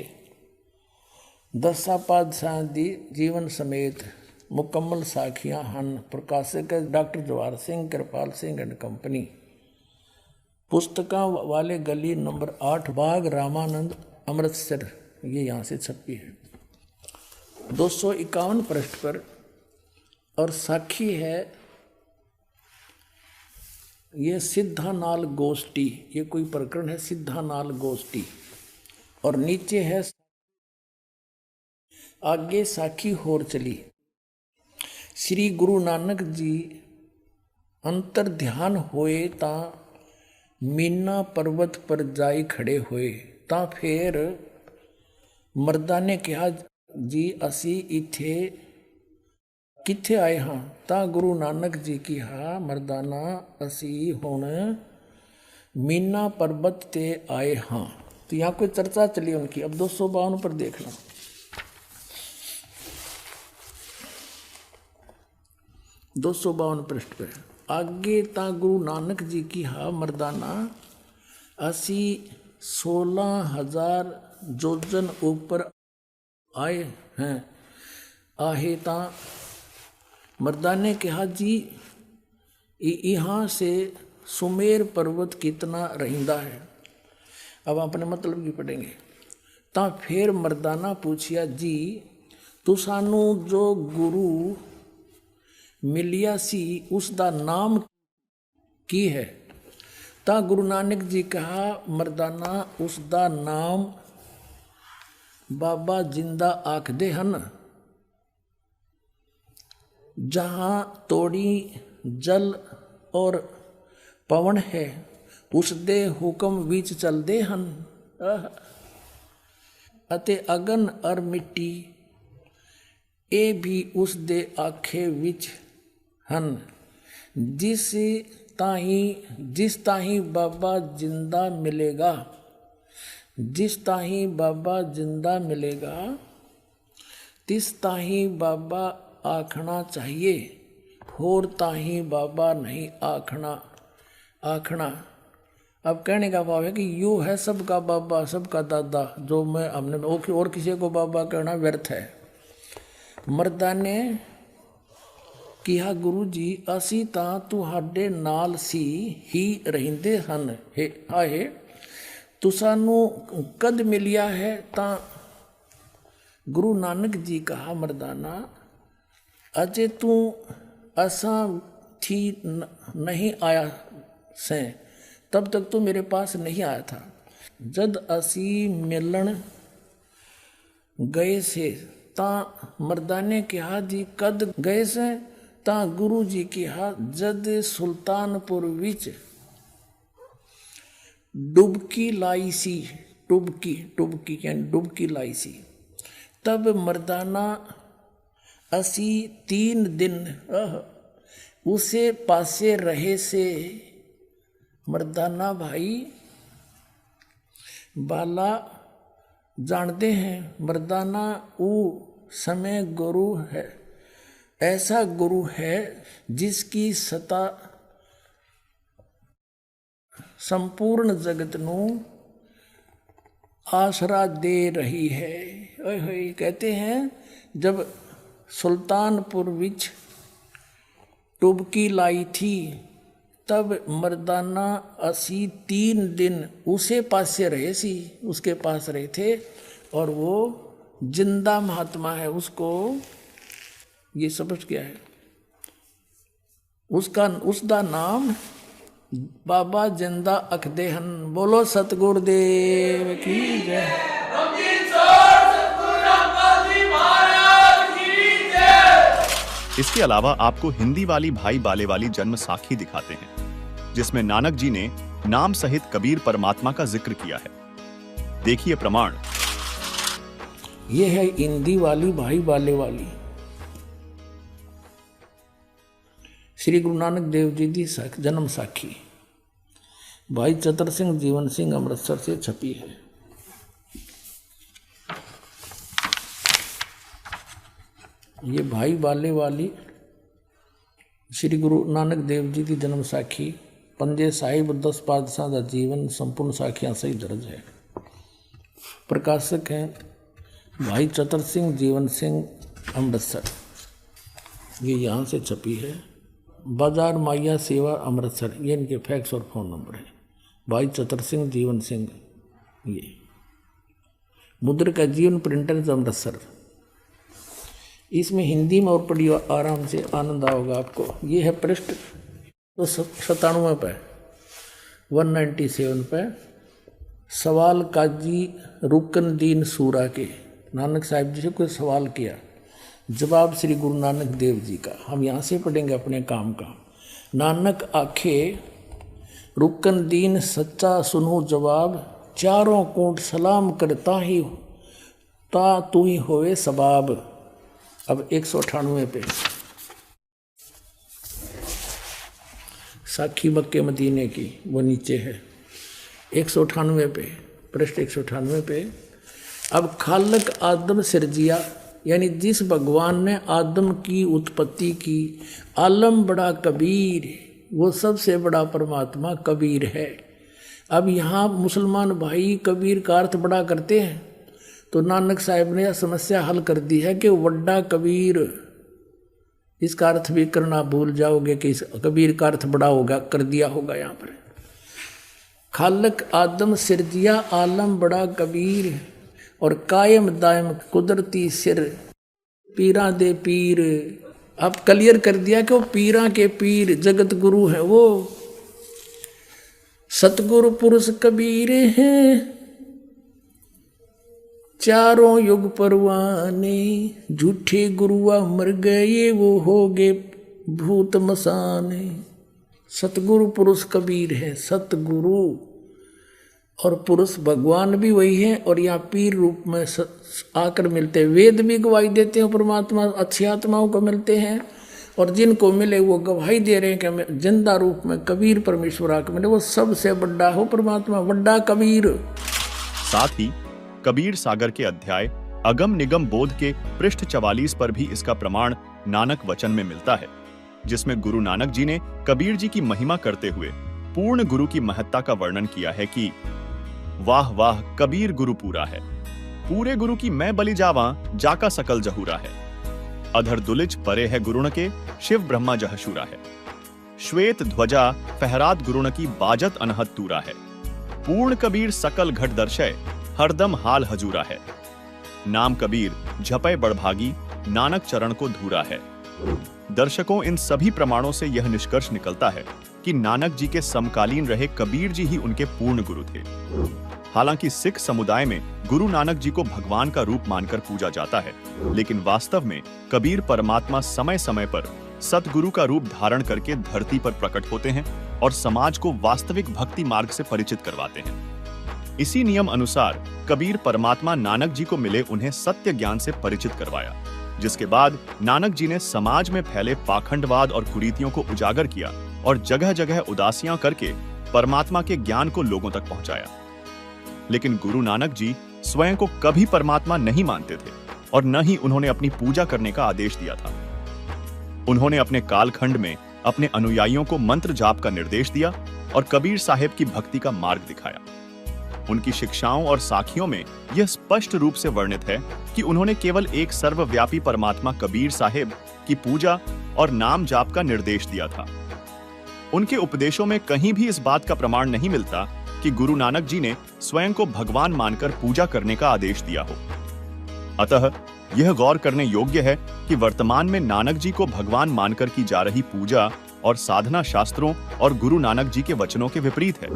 दसा पातशाह दी जीवन समेत मुकम्मल साखियां हन। प्रकाशक doctor Jawahar Singh Kirpal Singh and company. पुस्तकां वाले गली नंबर 8 बाग रामानंद अमृतसर, ये यहाँ से छपी है 251 पृष्ठ पर। और साखी है ये सिद्धानाल गोष्ठी, ये कोई प्रकरण है सिद्धानाल गोष्ठी। और नीचे है आगे साखी होर चली। श्री गुरु नानक जी अंतर ध्यान होए ता मीना पर्वत पर जाई खड़े होए। ता फिर मर्दा ने कहा जी असी इथे किथे आए हाँ। ता गुरु नानक जी की हा मर्दाना असी हुण मीना पर्वत ते आए हाँ। तो यहाँ कोई चर्चा चली उनकी। अब 252 पर देखना, 252 पृष्ठ पे आगे ता गुरु नानक जी की हा मर्दाना 16,000 जोजन ऊपर आए हैं। आहे ता मर्दाने कहा जी यहाँ से सुमेर पर्वत कितना रहिंदा है। अब अपने मतलब की पढ़ेंगे। ता फिर मर्दाना पूछिया जी तू सानू जो गुरु मिलिया सी उसका नाम की है। ता गुरु नानक जी कहा मर्दाना उसका नाम बाबा जिंदा आखदे हन। जहाँ तोड़ी जल और पवन है उस दे हुक्म विच चलदे हन। अते अगन और मिट्टी ए भी उस दे आखे विच हन। जिस ताही बाबा जिंदा मिलेगा, जिस ताही बाबा जिंदा मिलेगा तिस ताही बाबा आखना चाहिए, होर ताही बाबा नहीं आखना। अब कहने का भाव है कि यू है सबका बाबा सबका दादा, जो मैं हमने और किसी को बाबा कहना व्यर्थ है। मर्दाने किहा गुरु जी असी तां तुहाडे नाल सी ही रहिंदे हन। आहे तू सानू कद मिलिया है। तां गुरु नानक जी कहा मर्दाना अजे तू असा थी नहीं आया से, तब तक तो मेरे पास नहीं आया था। जद असी मिलन गए से ता मर्दाने कहा जी कद गए से। ता गुरु जी कहा जद सुल्तानपुर विच डुबकी लाई सी, डुबकी लाई सी। तब मर्दाना असी 3 दिन उसे पासे रहे से। मर्दाना भाई बाला जानते हैं मर्दाना वो समय गुरु है, ऐसा गुरु है जिसकी सत्ता संपूर्ण जगत नू आसरा दे रही है। कहते हैं जब सुल्तानपुर विच टुबकी लाई थी तब मर्दाना असी 3 दिन उसे पासे रहे सी, उसके पास रहे थे। और वो जिंदा महात्मा है, उसको ये समझ गया है। उसका नाम बाबा जिंदा अखदे हन। बोलो सतगुरुदेव की जय। इसके अलावा आपको हिंदी वाली भाई बाले वाली जन्म साखी दिखाते हैं, जिसमें नानक जी ने नाम सहित कबीर परमात्मा का जिक्र किया है। देखिए प्रमाण। ये है हिंदी वाली भाई बाले वाली श्री गुरु नानक देव जी की जन्म साखी भाई चतर सिंह जीवन सिंह अमृतसर से छपी है। ये भाई बाले वाली श्री गुरु नानक देव जी की जन्म साखी पंजे साहिब 10 पातशाह का जीवन संपूर्ण साखियां सही दर्ज है। प्रकाशक हैं भाई चतर सिंह जीवन सिंह अमृतसर। ये यहाँ से छपी है। बाजार माइया सेवा अमृतसर, ये इनके फैक्स और फ़ोन नंबर है। भाई चतर सिंह जीवन सिंह। ये मुद्र का जीवन प्रिंटर्स अमृतसर। इसमें हिंदी में और पढ़ी आराम से आनंद आओगा आपको। ये है पृष्ठ 97 पे 197 पे। सवाल काजी रुकनदीन सूरा के नानक साहिब जी से कोई सवाल किया, जवाब श्री गुरु नानक देव जी का। हम यहाँ से पढ़ेंगे अपने काम का। नानक आखे रुकनदीन सच्चा सुनो जवाब, चारों कोट सलाम करता ही ता तू ही होवे सबाब। अब 198 पे साखी मक्के मदीने की, वो नीचे है 198 पे पृष्ठ 198 पे। अब खालक आदम सिरजिया, यानी जिस भगवान ने आदम की उत्पत्ति की, आलम बड़ा कबीर, वो सबसे बड़ा परमात्मा कबीर है। अब यहाँ मुसलमान भाई कबीर का अर्थ बड़ा करते हैं, तो नानक साहब ने यह समस्या हल कर दी है कि वड्डा कबीर, इसका अर्थ भी करना भूल जाओगे कि इस कबीर का अर्थ बड़ा होगा, कर दिया होगा यहाँ पर। खालक आदम सिरजिया, आलम बड़ा कबीर, और कायम दायम कुदरती सिर, पीरा दे पीर। अब क्लियर कर दिया कि वो पीरा के पीर जगत गुरु हैं, वो सतगुरु पुरुष कबीर हैं, चारों युग परवाने, झूठे गुरुआ मर गए वो हो गए भूत मसाने। सतगुरु पुरुष कबीर है, सतगुरु और पुरुष भगवान भी वही है, और यहाँ पीर रूप में आकर मिलते हैं। वेद भी गवाही देते हैं, परमात्मा अच्छी आत्माओं को मिलते हैं, और जिनको मिले वो गवाही दे रहे हैं कि हमें जिंदा रूप में कबीर परमेश्वर आकर मिले, वो सबसे बड़ा हो परमात्मा, बड़ा कबीर। साथ ही कबीर सागर के अध्याय अगम निगम बोध के पृष्ठ 44 पर भी इसका प्रमाण नानक वचन में मिलता है, जिसमें गुरु नानक जी ने कबीर जी की महिमा करते हुए पूर्ण गुरु की महत्ता का वर्णन किया है कि वाह वाह कबीर गुरु पूरा है, पूरे गुरु की मैं बलि जावा, जाका सकल जहूरा है। अधर दुलिच परे है गुरुण के, शिव ब्रह्मा जहशूरा है। श्वेत ध्वजा फहरात गुरुण की, बाजत अनहद तूरा है। पूर्ण कबीर सकल घट दर्शय, हरदम हाल हजूरा है। नाम कबीर झपय बड़भागी, नानक चरण को धूरा है। दर्शकों, इन सभी प्रमाणों से यह निष्कर्ष निकलता है कि नानक जी के समकालीन रहे कबीर जी ही उनके पूर्ण गुरु थे। हालांकि सिख समुदाय में गुरु नानक जी को भगवान का रूप मानकर पूजा जाता है, लेकिन वास्तव में कबीर परमात्मा समय समय पर सतगुरु का रूप धारण करके धरती पर प्रकट होते हैं और समाज को वास्तविक भक्ति मार्ग से परिचित करवाते हैं। इसी नियम अनुसार कबीर परमात्मा नानक जी को मिले उन्हें सत्य ज्ञान से परिचित करवाया, जिसके बाद नानक जी ने समाज में फैले पाखंडवाद और कुरीतियों को उजागर किया और जगह जगह उदासियां करके परमात्मा के ज्ञान को लोगों तक पहुंचाया। लेकिन गुरु नानक जी स्वयं को कभी परमात्मा नहीं मानते थे और न ही उन्होंने अपनी पूजा करने का आदेश दिया था। उन्होंने अपने कालखंड में अपने अनुयायियों को मंत्र जाप का निर्देश दिया और कबीर साहिब की भक्ति का मार्ग दिखाया। उनकी शिक्षाओं और साखियों में यह स्पष्ट रूप से वर्णित है कि उन्होंने केवल एक सर्वव्यापी परमात्मा कबीर साहिब की पूजा और नाम जाप का निर्देश दिया था। उनके उपदेशों में कहीं भी इस बात का प्रमाण नहीं मिलता कि गुरु नानक जी ने स्वयं को भगवान मानकर पूजा करने का आदेश दिया हो। अतः यह गौर करने योग्य है कि वर्तमान में नानक जी को भगवान मानकर की जा रही पूजा और साधना शास्त्रों और गुरु नानक जी के वचनों के विपरीत है,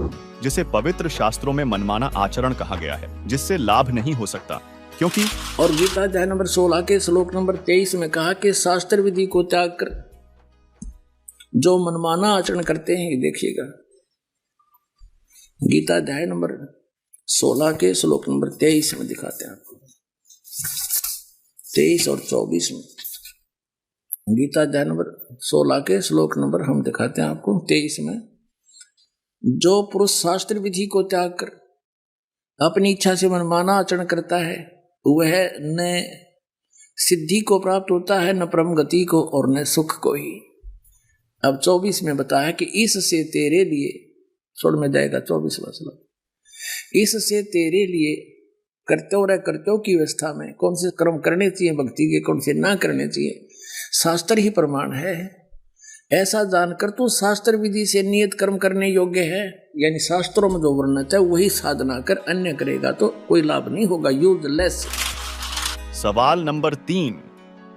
जिसे पवित्र शास्त्रों में मनमाना आचरण कहा गया है, जिससे लाभ नहीं हो सकता। क्योंकि और गीता अध्याय नंबर 16 के श्लोक नंबर 23 में कहा कि शास्त्र विधि को त्याग कर जो मनमाना आचरण करते हैं, देखिएगा गीता अध्याय नंबर 16 के श्लोक नंबर 23 में दिखाते हैं आपको, 23 और 24 में। गीता अध्याय नंबर 16 के श्लोक नंबर हम दिखाते हैं आपको 23 में। जो पुरुष शास्त्र विधि को त्याग कर अपनी इच्छा से मनमाना आचरण करता है, वह न सिद्धि को प्राप्त होता है, न परम गति को, और न सुख को ही। अब 24 में बताया कि इससे तेरे लिए, छोड़ में जाएगा 24वां श्लोक, इससे तेरे लिए कर्तव्य की अवस्था में कौन से कर्म करने चाहिए भक्ति के, कौन से ना करने चाहिए, शास्त्र ही प्रमाण है। ऐसा जानकर तू शास्त्र विधि से नियत कर्म करने योग्य है, यानी शास्त्रों में जो वर्णन है वही साधना कर, अन्य करेगा तो कोई लाभ नहीं होगा, यूजलेस। सवाल नंबर 3।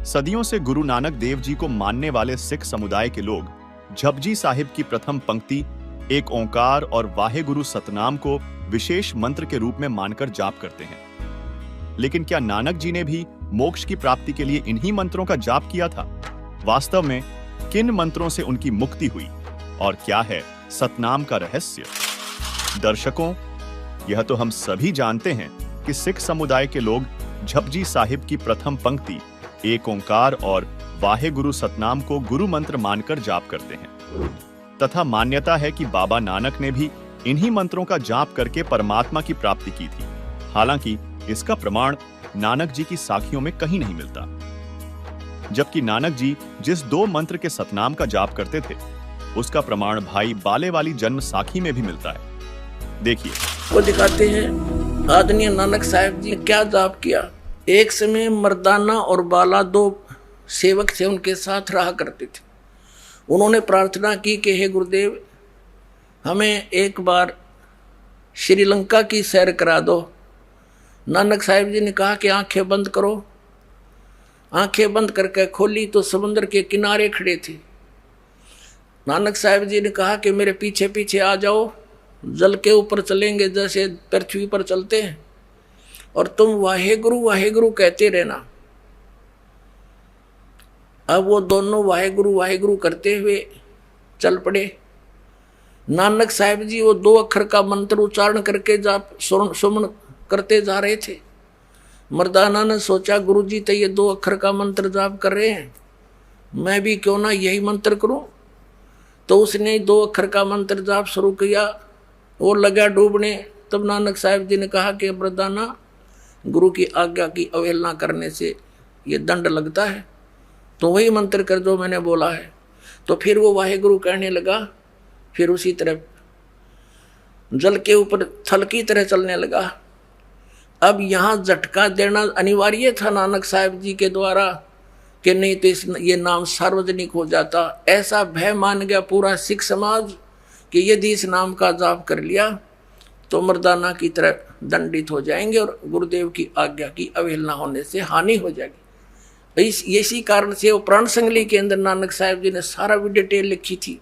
सदियों से गुरु नानक देव जी को मानने वाले सिख समुदाय के लोग जपजी साहिब की प्रथम पंक्ति एक ओंकार और वाहे गुरु सतनाम को विशेष मंत्र के रूप में मानकर जाप करते हैं। लेकिन क्या नानक जी ने भी मोक्ष की प्राप्ति के लिए इन्हीं मंत्रों का जाप किया था? वास्तव में किन मंत्रों से उनकी मुक्ति हुई और क्या है सतनाम का रहस्य? दर्शकों, यह तो हम सभी जानते हैं कि सिख समुदाय के लोग जपजी साहिब की प्रथम पंक्ति एक ओंकार और वाहे गुरु सतनाम को गुरु मंत्र मानकर जाप करते हैं, तथा मान्यता है कि बाबा नानक ने भी इन्हीं मंत्रों का जाप करके परमात्मा की प्राप्ति की थी। हालांकि इसका प्रमाण नानक जी की साखियों में कहीं नहीं मिलता। जबकि नानक जी जिस 2 मंत्र के सतनाम का जाप करते थे, उसका प्रमाण भाई बाले वाली जन्म साखी में भी मिलता है। देखिए, वो दिखाते हैं आदरणीय नानक साहब जी ने क्या जाप किया। एक समय मर्दाना और बाला 2 सेवक थे, उनके साथ रहा करते थे। उन्होंने प्रार्थना की कि हे गुरुदेव, हमें एक बार श्रीलंका की सैर करा दो। नानक साहब जी ने कहा कि आंखें बंद करो। आंखें बंद करके खोली तो समुद्र के किनारे खड़े थे। नानक साहब जी ने कहा कि मेरे पीछे पीछे आ जाओ, जल के ऊपर चलेंगे जैसे पृथ्वी पर चलते हैं, और तुम वाहेगुरु वाहेगुरु कहते रहना। अब वो दोनों वाहेगुरु वाहेगुरु करते हुए चल पड़े। नानक साहब जी वो 2 अक्षर का मंत्र उच्चारण करके जाप सुमन करते जा रहे थे। मर्दाना ने सोचा, गुरुजी तो ये 2 अक्षर का मंत्र जाप कर रहे हैं, मैं भी क्यों ना यही मंत्र करूं। तो उसने 2 अक्षर का मंत्र जाप शुरू किया। वो लगा डूबने। तब नानक साहब जी ने कहा कि मर्दाना, गुरु की आज्ञा की अवहेलना करने से ये दंड लगता है, तो वही मंत्र कर जो मैंने बोला है। तो फिर वो वाहेगुरु कहने लगा। फिर उसी तरह जल के ऊपर थल की तरह चलने लगा। अब यहाँ झटका देना अनिवार्य था नानक साहब जी के द्वारा, कि नहीं तो ये नाम सार्वजनिक हो जाता। ऐसा भय मान गया पूरा सिख समाज कि यदि इस नाम का जाप कर लिया तो मर्दाना की तरह दंडित हो जाएंगे और गुरुदेव की आज्ञा की अवहेलना होने से हानि हो जाएगी। इसी कारण से वो प्राण संगली के अंदर नानक साहब जी ने सारा भी डिटेल लिखी थी।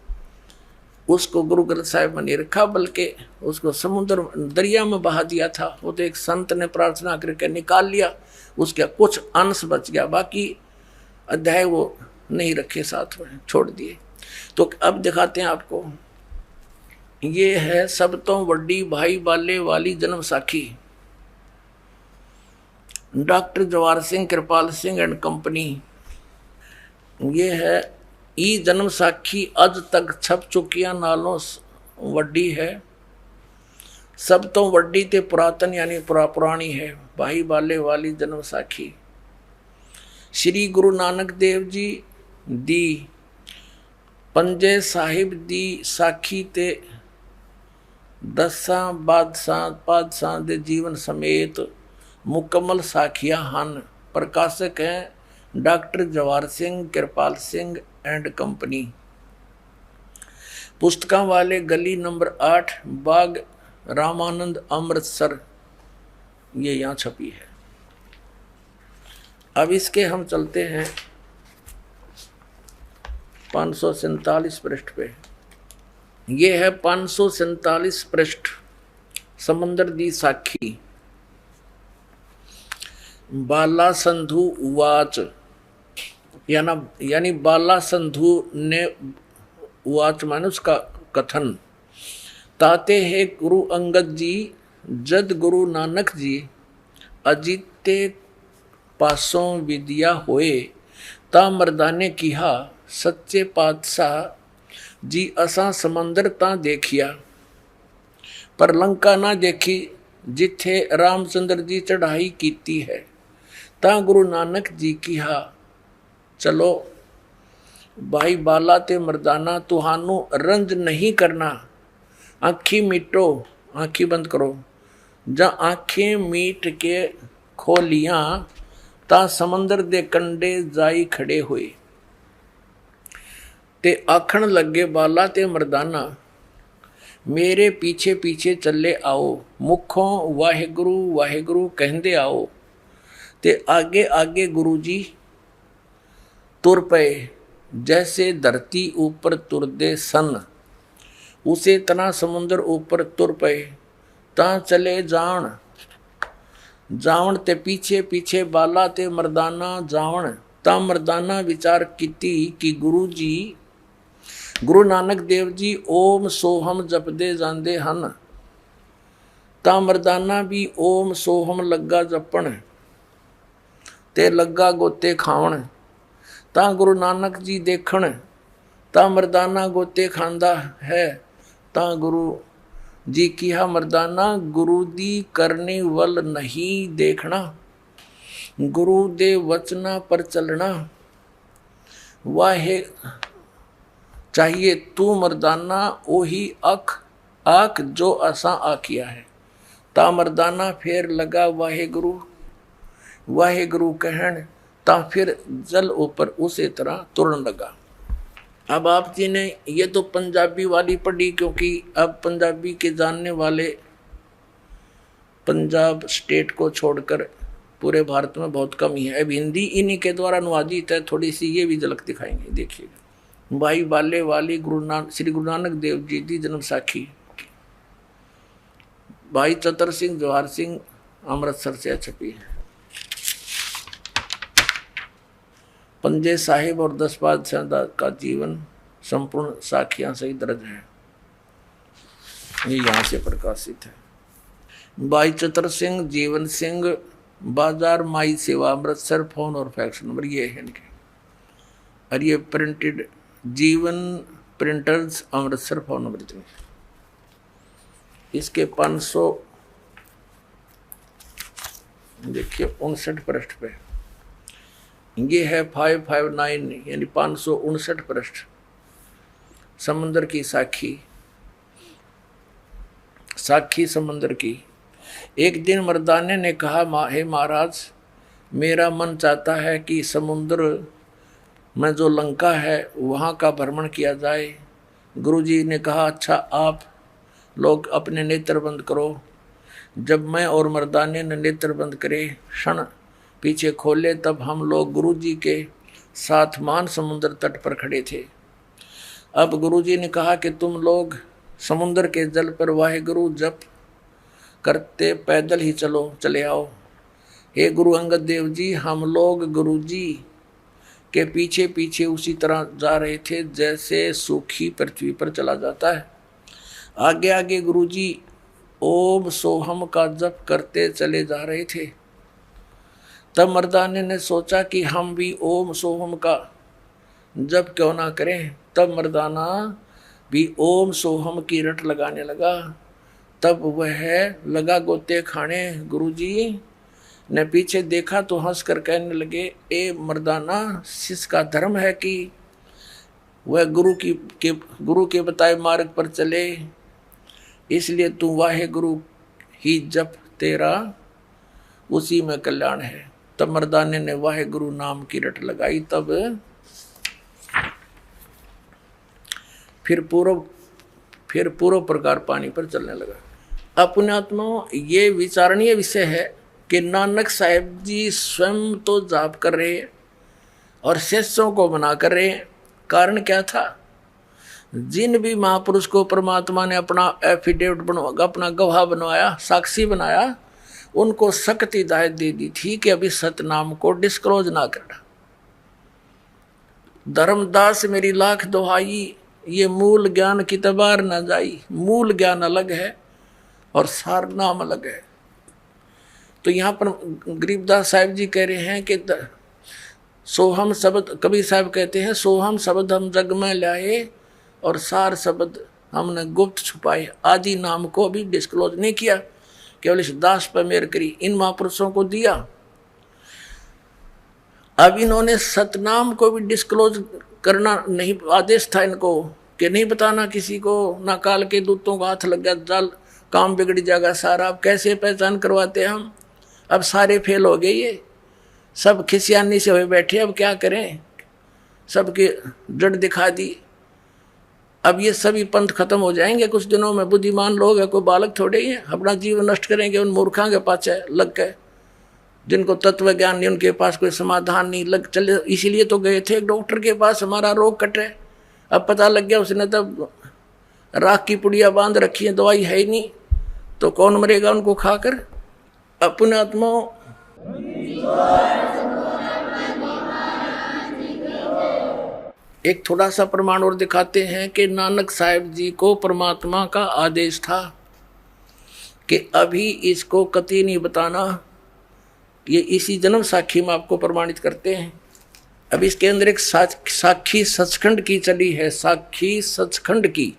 उसको गुरु ग्रंथ साहिब में नहीं रखा, बल्कि उसको समुद्र दरिया में बहा दिया था। वो तो एक संत ने प्रार्थना करके निकाल लिया, उसका कुछ अंश बच गया, बाकी अध्याय वो नहीं रखे, साथ में छोड़ दिए। तो अब दिखाते हैं आपको। ये है सब तो वड्डी भाई बाले वाली जन्म साखी, doctor Jawahar Singh Kirpal Singh and company. ये है ई जन्म साखी अज तक छप चुकिया नालों वड्डी है। सब तो वड्डी ते पुरातन यानी पुरानी है भाई बाले वाली जन्म साखी। श्री गुरु नानक देव जी दी पंजे साहिब दी साखी ते 10 बादशाह दे जीवन समेत मुकम्मल साखियां हन। प्रकाशक हैं doctor Jawahar Singh Kirpal Singh and company. पुस्तकां वाले गली नंबर 8 बाग रामानंद अमृतसर, ये यहाँ छपी है। अब इसके हम चलते हैं 547 पृष्ठ पे। ये है 547 पृष्ठ, समंदर दी साखी। बाला संधु उवाच, यानी बाला संधु ने उवाच माने उसका कथन। ताते है गुरु अंगद जी जद गुरु नानक जी अजीते पासों विद्या होए, ता मर्दाने किहा सच्चे पातशाह जी असा समंदर ता देखिया, पर लंका ना देखी जिथे रामचंद्र जी चढ़ाई कीती है। ता गुरु नानक जी किहा चलो भाई बाला ते मर्दाना, तुहानू रंज नहीं करना, आँखी मीटो, आँखी बंद करो। जा आँखें मीट के खोलियां ता समंदर दे कंडे जाई खड़े हुए, ते आखण लगे बाला ते मर्दाना मेरे पीछे पीछे चले आओ, मुखों वाहेगुरु वाहेगुरु कहंदे आओ। ते आगे आगे गुरु जी तुर पे, जैसे धरती ऊपर तुरदे सन, उसे तना समुद्र ऊपर तुर पे। ता चले जावण ते पीछे पीछे बाला ते मर्दाना जावण। ता मर्दाना विचार कीती कि गुरु जी गुरु नानक देव जी ओम सोहम जपदे जांदे हन। ता मर्दाना भी ओम सोहम लगा जपण ते लगा गोते खावण। ता गुरु नानक जी देखण, ता मर्दाना गोते खांदा है। ता गुरु जी किया मर्दाना, गुरु दी करने वल नहीं देखना, गुरु दे वचना पर चलना, वाहे चाहिए तू मर्दाना ओही अख आख जो असा आखिया है। ता मर्दाना फेर लगा वाहे गुरु कहन, ता फिर जल ऊपर उसी तरह तुरन लगा। अब आप जी ने ये तो पंजाबी वाली पढ़ी, क्योंकि अब पंजाबी के जानने वाले पंजाब स्टेट को छोड़कर पूरे भारत में बहुत कम ही है। अब हिंदी इन्हीं के द्वारा अनुवादित है, थोड़ी सी ये भी झलक दिखाएंगे। देखिएगा, भाई बाले वाली श्री गुरु नानक देव जी की जन्म साखी। भाई चतर सिंह जवाहर सिंह अमृतसर से छपी है। पंजे साहिब और 10 बादशाह का जीवन संपूर्ण साखियां सही दर्ज है, ये यहाँ से प्रकाशित है। भाई चतर सिंह, जीवन सिंह, बाजार माई सेवा अमृतसर, फोन और फैक्स नंबर ये है इनके। और ये प्रिंटेड जीवन प्रिंटर्स अमृतसर, फोन नंबर इतने। इसके 500 देखिए 59 पृष्ठ पे ये है 559 यानी 559 पृष्ठ। समंदर की साखी समंदर की। एक दिन मर्दाने ने कहा, हे महाराज, मेरा मन चाहता है कि समुद्र में जो लंका है वहाँ का भ्रमण किया जाए। गुरुजी ने कहा, अच्छा आप लोग अपने नेत्र बंद करो। जब मैं और मर्दाने ने नेत्र बंद करे, क्षण पीछे खोले, तब हम लोग गुरुजी के साथ मान समुद्र तट पर खड़े थे। अब गुरुजी ने कहा कि तुम लोग समुद्र के जल पर वाहेगुरु जप करते पैदल ही चले आओ। हे गुरु अंगद देव जी, हम लोग गुरुजी के पीछे पीछे उसी तरह जा रहे थे जैसे सूखी पृथ्वी पर चला जाता है। आगे आगे गुरुजी ओम सोहम का जप करते चले जा रहे थे। तब मर्दाने ने सोचा कि हम भी ओम सोहम का जप क्यों ना करें। तब मर्दाना भी ओम सोहम की रट लगाने लगा। तब वह लगा गोते खाने। गुरुजी ने पीछे देखा तो हंस कर कहने लगे, ए मर्दाना, शिष्य का धर्म है कि वह गुरु के बताए मार्ग पर चले, इसलिए तू वाहे गुरु ही जप, तेरा उसी में कल्याण है। तब मर्दाने ने वाहे गुरु नाम की रट लगाई। तब फिर पूर्व प्रकार पानी पर चलने लगा। अपने आत्मा ये विचारणीय विषय है कि नानक साहिब जी स्वयं तो जाप कर रहे हैं और शिष्यों को मना कर रहे हैं। कारण क्या था? जिन भी महापुरुष को परमात्मा ने अपना एफिडेविट अपना गवाह बनवाया, साक्षी बनाया, उनको सख्त हिदायत दे दी थी कि अभी सतनाम को डिस्क्लोज ना करना। धर्मदास मेरी लाख दुहाई, ये मूल ज्ञान की तबार न जाई। मूल ज्ञान अलग है और सार नाम अलग है। तो यहाँ पर गरीबदास साहिब जी कह रहे हैं कि सोहम शब्द, कबीर साहब कहते हैं, सोहम शब्द हम जग में लाए और सार शब्द हमने गुप्त छुपाए। आदि नाम को भी डिस्क्लोज नहीं किया, केवल इस दास पर मेहर करी, इन महापुरुषों को दिया। अब इन्होंने सतनाम को भी डिस्क्लोज करना नहीं, आदेश था इनको कि नहीं बताना किसी को, ना काल के दूतों का हाथ लग गया, जाल काम बिगड़ जाएगा सारा। अब कैसे पहचान करवाते हम? अब सारे फेल हो गए, ये सब खिसियानी से हुए बैठे। अब क्या करें? सबके जड़ दिखा दी। अब ये सभी पंथ खत्म हो जाएंगे कुछ दिनों में। बुद्धिमान लोग है, कोई बालक थोड़े ही है, अपना जीवन नष्ट करेंगे उन मूर्खों के पाछे लग गए, जिनको तत्व ज्ञान नहीं, उनके पास कोई समाधान नहीं, लग चले। इसीलिए तो गए थे एक डॉक्टर के पास, हमारा रोग कटे। अब पता लग गया उसने तब राख की पुड़िया बांध रखी है, दवाई है ही नहीं, तो कौन मरेगा उनको खाकर? अपने आत्माओं एक थोड़ा सा प्रमाण और दिखाते हैं कि नानक साहिब जी को परमात्मा का आदेश था कि अभी इसको कतई नहीं बताना। ये इसी जन्म साखी में आपको प्रमाणित करते हैं। अब इसके अंदर एक साखी सचखंड की चली है, साखी सचखंड की।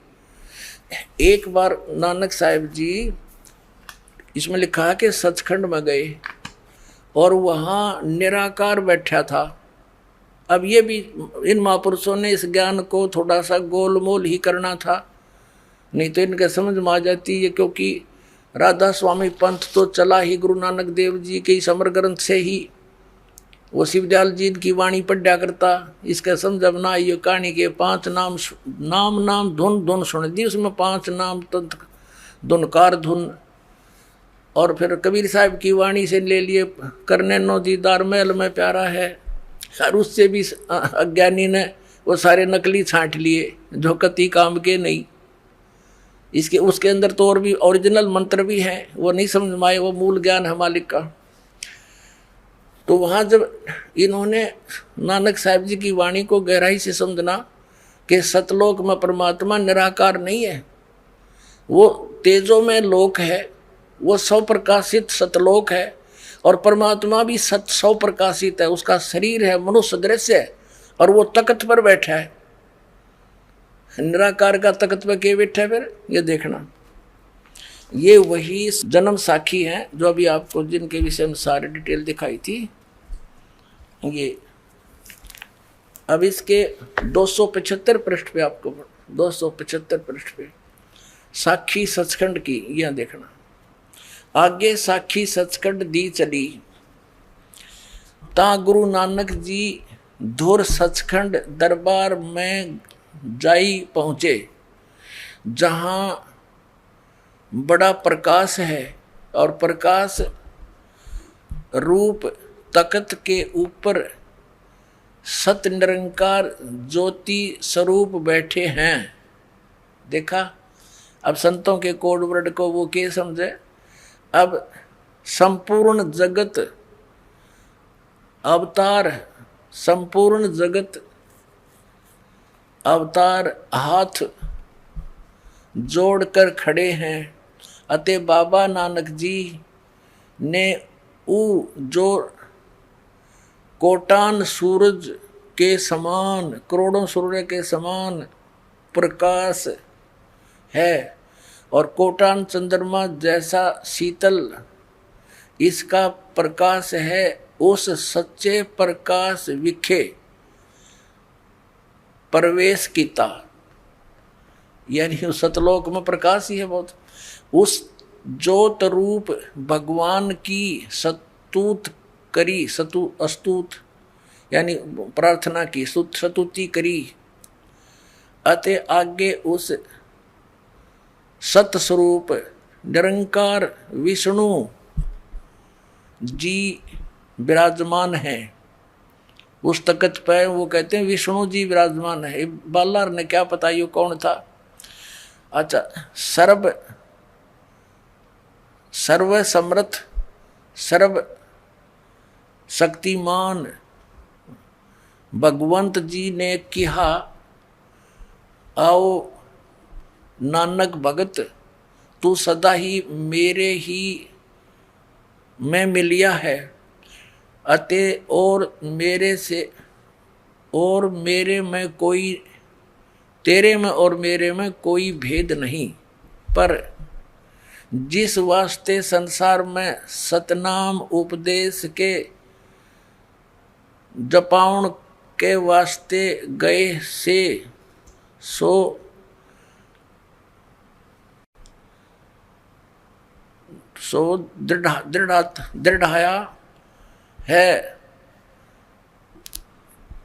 एक बार नानक साहिब जी, इसमें लिखा है कि सचखंड में गए और वहाँ निराकार बैठा था। अब ये भी इन महापुरुषों ने इस ज्ञान को थोड़ा सा गोलमोल ही करना था, नहीं तो इनके समझ में आ जाती है, क्योंकि राधा स्वामी पंथ तो चला ही गुरु नानक देव जी के समर ग्रंथ से ही। वो शिवदयाल जी की वाणी पढ़ा करता, इसका समझ अब ना ये कहानी के 5 नाम नाम धुन धुन सुन दी, उसमें 5 नाम तंत्र धुनकार धुन। और फिर कबीर साहब की वाणी से ले लिए, करने नो दीदार महल में प्यारा है, और उससे भी अज्ञानी ने वो सारे नकली छांट लिए जो कति काम के नहीं। इसके उसके अंदर तो और भी ओरिजिनल मंत्र भी हैं, वो नहीं समझ में आए, वो मूल ज्ञान है मालिक का। तो वहाँ जब इन्होंने नानक साहिब जी की वाणी को गहराई से समझना कि सतलोक में परमात्मा निराकार नहीं है, वो तेजो में लोक है, वो सौ प्रकाशित सतलोक है, और परमात्मा भी सौ प्रकाशित है। उसका शरीर है मनुष्य दृश्य है, और वो तख्त पर बैठा है। निराकार का तख्त पर के बैठा है? फिर ये देखना, ये वही जन्म साखी हैं जो अभी आपको जिनके विषय में सारी डिटेल दिखाई थी। ये अब इसके 275 पृष्ठ पे, आपको 275 पृष्ठ पे साखी सचखंड की यह देखना। आगे साखी सचखंड दी चली, ता गुरु नानक जी धुर सचखंड दरबार में जाई पहुँचे, जहाँ बड़ा प्रकाश है, और प्रकाश रूप तख्त के ऊपर सत निरंकार ज्योति स्वरूप बैठे हैं। देखा, अब संतों के कोड वर्ड को वो क्या समझे। अब संपूर्ण जगत अवतार, संपूर्ण जगत अवतार हाथ जोड़कर खड़े हैं, अते बाबा नानक जी ने ऊ जो कोटान सूरज के समान, करोड़ों सूर्य के समान प्रकाश है, और कोटान चंद्रमा जैसा शीतल इसका प्रकाश है, उस सच्चे प्रकाश विखे प्रवेश कीता। यानी उस सतलोक में प्रकाश ही है बहुत। उस ज्योत रूप भगवान की सतूत करी, अस्तुत यानी प्रार्थना की, सतुति करी, अते आगे उस सत स्वरूप निरंकार विष्णु जी विराजमान है। उस तख्त पर वो कहते हैं विष्णु जी विराजमान है। बालार ने क्या पता ये कौन था। अच्छा, सर्व समर्थ सर्व शक्तिमान भगवंत जी ने कहा, आओ नानक भगत, तू सदा ही मेरे ही में मिलिया है, अते और मेरे से और मेरे में कोई, तेरे में और मेरे में कोई भेद नहीं। पर जिस वास्ते संसार में सतनाम उपदेश के जपाउन के वास्ते गए से सो दृढ़ाया है,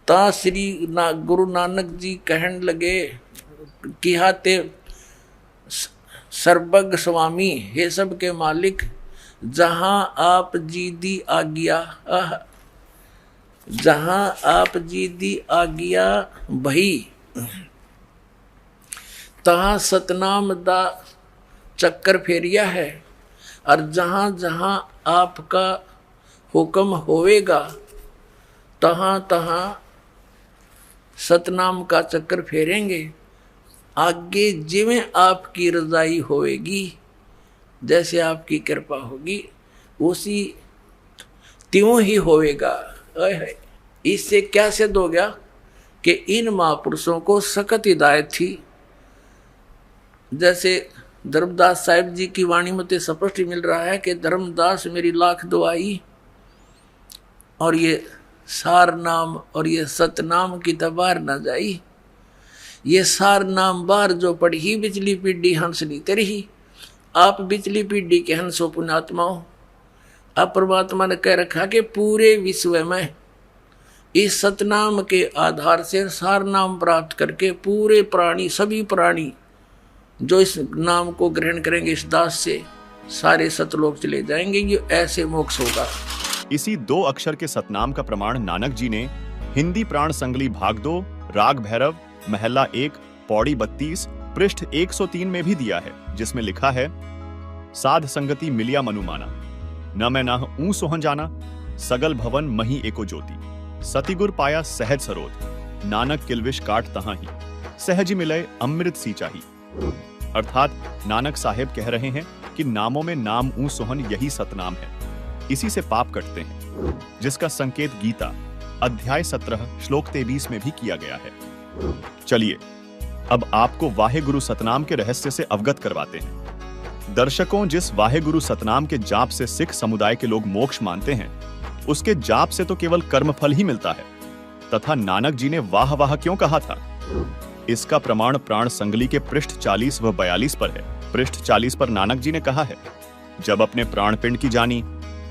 ता श्री गुरु नानक जी कहन लगे कि हाते सर्वज्ञ स्वामी, हे सब के मालिक, जहाँ आप जी दी आज्ञा, जहाँ आप जी दी आज्ञा भई, तहाँ सतनाम दा चक्कर फेरिया है, और जहाँ जहाँ आपका हुक्म होवेगा तहाँ तहाँ सतनाम का चक्कर फेरेंगे। आगे जिवें आपकी रजाई होएगी, जैसे आपकी कृपा होगी उसी त्यों ही होएगा। इससे क्या सिद्ध हो गया कि इन महापुरुषों को सख्त हिदायत थी जैसे धर्मदास साहिब जी की वाणी में तो स्पष्ट मिल रहा है कि धर्मदास मेरी लाख दुआई, और ये सार नाम और ये सतनाम की तबार न जाई। ये सार नाम बार जो पढ़ी बिचली पीढ़ी हंसनी तेरी। आप बिचली पीढ़ी के हंसो पुण्यात्माओं। अब परमात्मा ने कह रखा कि पूरे विश्व में इस सतनाम के आधार से सार नाम प्राप्त करके पूरे प्राणी, सभी प्राणी जो इस नाम को ग्रहण करेंगे इस दास से, सारे सतलोक चले जाएंगे। ये ऐसे मोक्ष होगा। इसी 2 अक्षर के सतनाम का प्रमाण नानक जी ने हिंदी प्राण संगली भाग 2 राग भैरव महला 1 पौड़ी 32 पृष्ठ 103 में भी दिया है, जिसमें लिखा है साध संगति मिलिया मनुमाना, न मैं नाह ऊं सोहन जाना, सगल भवन मही एको ज्योति, सतिगुर पाया सहज सरोध, नानक किलविश काट तहां ही, सहज मिले अमृत सी चाही। अर्थात नानक साहेब कह रहे हैं कि नामों में नाम ऊं सोहन यही सतनाम है, इसी से पाप कटते हैं, जिसका संकेत गीता अध्याय 17 श्लोक 23 में भी किया गया है। चलिए अब आपको वाहे गुरु सतनाम के रहस्य से अवगत करवाते हैं। दर्शकों, जिस वाहे गुरु सतनाम के जाप से सिख समुदाय के लोग मोक्ष मानते हैं, उसके जाप से तो केवल कर्मफल ही मिलता है, तथा नानक जी ने वाह वाह क्यों कहा था, इसका प्रमाण प्राण संगली के पृष्ठ 40 व 42 पर है। पृष्ठ 40 पर नानक जी ने कहा है, जब अपने प्राण पिंड की जानी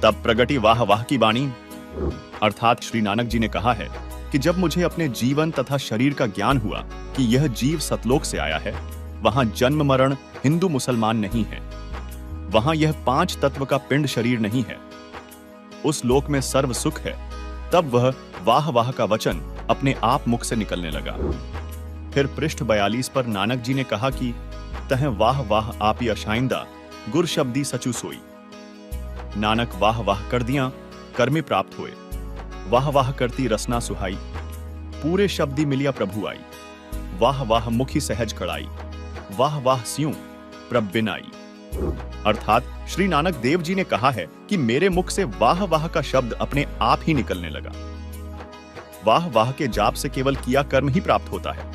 तब प्रगटी वाह वाह की बाणी। अर्थात श्री नानक जी ने कहा है कि जब मुझे अपने जीवन तथा शरीर का ज्ञान हुआ कि यह जीव सतलोक से आया है, वहां जन्म मरण हिंदू मुसलमान नहीं है, वहां यह 5 तत्व का पिंड शरीर नहीं है, उस लोक में सर्व सुख है, तब वह वाह वाह का वचन अपने आप मुख से निकलने लगा। फिर पृष्ठ 42 पर नानक जी ने कहा कि तह वाह वाह आप ही अशाइंदा गुर शब्दी सचु सोई। नानक वाह वाह कर दिया कर्मी प्राप्त हुए, वाह वाह करती रसना सुहाई, पूरे शब्दी मिलिया प्रभु आई, वाह वाह मुखी सहज कड़ाई, वाह वाह स्यूं प्रभ बिन आई। अर्थात श्री नानक देव जी ने कहा है कि मेरे मुख से वाह वाह का शब्द अपने आप ही निकलने लगा। वाह वाह के जाप से केवल किया कर्म ही प्राप्त होता है।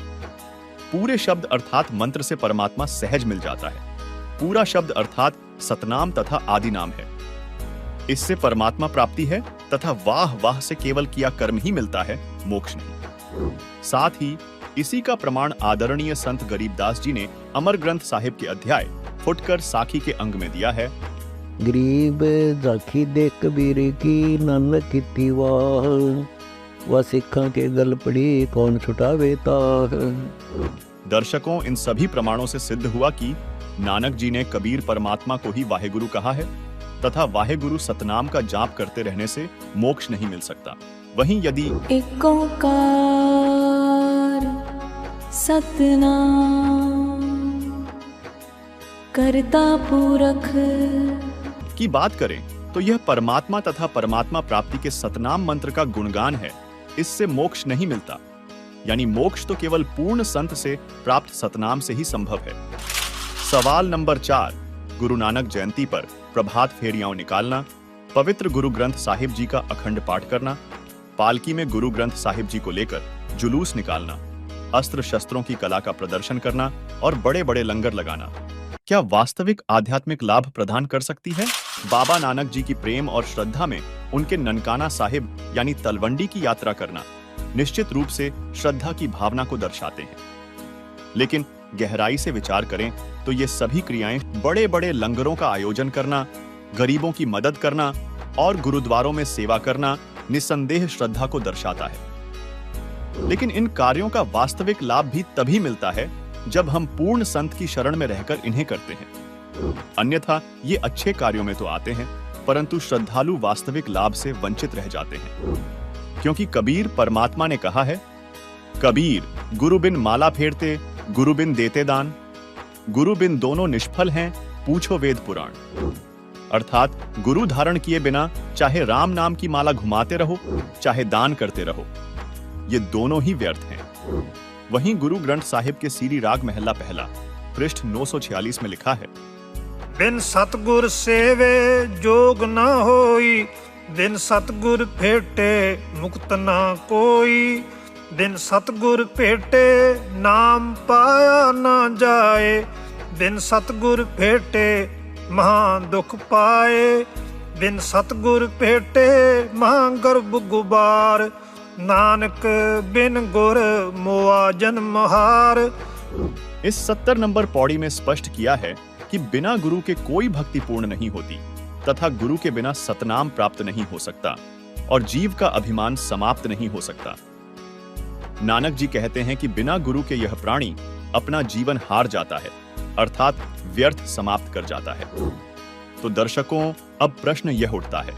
पूरे शब्द अर्थात मंत्र से परमात्मा सहज मिल जाता है। पूरा शब्द अर्थात सतनाम तथा आदि नाम है, इससे परमात्मा प्राप्ति है, तथा वाह वाह से केवल किया कर्म ही मिलता है, मोक्ष नहीं। साथ ही इसी का प्रमाण आदरणीय संत गरीबदास जी ने अमर ग्रंथ साहिब के अध्याय फुटकर साखी के अंग में दिया है। गरीब जाखी दे कबीर की नानक की वाह, वह सिखा के गल पड़ी कौन छुटावे ताह। दर्शकों, इन सभी प्रमाणों से सिद्ध हुआ कि नानक जी ने कबीर परमात्मा को ही वाहेगुरु कहा है, तथा वाहेगुरु सतनाम का जाप करते रहने से मोक्ष नहीं मिल सकता। वहीं यदि एक ओंकार सतनाम करता पुरख की बात करें तो यह परमात्मा तथा परमात्मा प्राप्ति के सतनाम मंत्र का गुणगान है। इससे मोक्ष नहीं मिलता, यानी मोक्ष तो केवल पूर्ण संत से प्राप्त सतनाम से ही संभव है। सवाल नंबर 4, गुरु नानक जयंती पर प्रभात फेरियां निकालना, पवित्र गुरु ग्रंथ साहिब जी का अखंड पाठ करना, पालकी में गुरु ग्रंथ साहिब जी को लेकर जुलूस निकालना, अस्त्र शस्त्रों की कला का प्रदर्शन करना और बड़े बड़े लंगर लगाना क्या वास्तविक आध्यात्मिक लाभ प्रदान कर सकती है? बाबा नानक जी की प्रेम और श्रद्धा में उनके ननकाना साहिब यानी तलवंडी की यात्रा करना निश्चित रूप से श्रद्धा की भावना को दर्शाते हैं। लेकिन गहराई से विचार करें तो ये सभी क्रियाएं बड़े बड़े लंगरों का आयोजन करना, गरीबों की मदद करना और गुरुद्वारों में सेवा करना निस्संदेह श्रद्धा को दर्शाता है। लेकिन इन कार्यों का वास्तविक लाभ भी तभी मिलता है जब हम पूर्ण संत की शरण में रहकर इन्हें करते हैं। अन्यथा ये अच्छे कार्यों में तो आते हैं, परंतु श्रद्धालु वास्तविक लाभ से वंचित रह जाते हैं। क्योंकि कबीर परमात्मा ने कहा है, कबीर गुरु बिन माला फेरते, गुरु बिन देते दान, गुरु बिन दोनों निष्फल हैं, पूछो वेद पुराण। अर्थात गुरु धारण किए बिना चाहे राम नाम की माला घुमाते रहो, चाहे दान करते रहो, ये दोनों ही व्यर्थ हैं। वहीं गुरु ग्रंथ साहिब के सीरी राग महला पहला पृष्ठ 946 में लिखा है, बिन सतगुर सेवे जोग न होई, बिन सतगुर भेटे मुक्त ना कोई, बिन सतगुर भेटे नाम पाया ना जाए, बिन सतगुर भेटे महा दुख पाए। बिन सतगुर भेटे महा गर्भ गुबार। नानक बिन गुर मोआ जन्म हार। इस 70 नंबर पौड़ी में स्पष्ट किया है कि बिना गुरु के कोई भक्ति पूर्ण नहीं होती तथा गुरु के बिना सतनाम प्राप्त नहीं हो सकता और जीव का अभिमान समाप्त नहीं हो सकता। नानक जी कहते हैं कि बिना गुरु के यह प्राणी अपना जीवन हार जाता है, अर्थात व्यर्थ समाप्त कर जाता है। तो दर्शकों, अब प्रश्न यह उठता है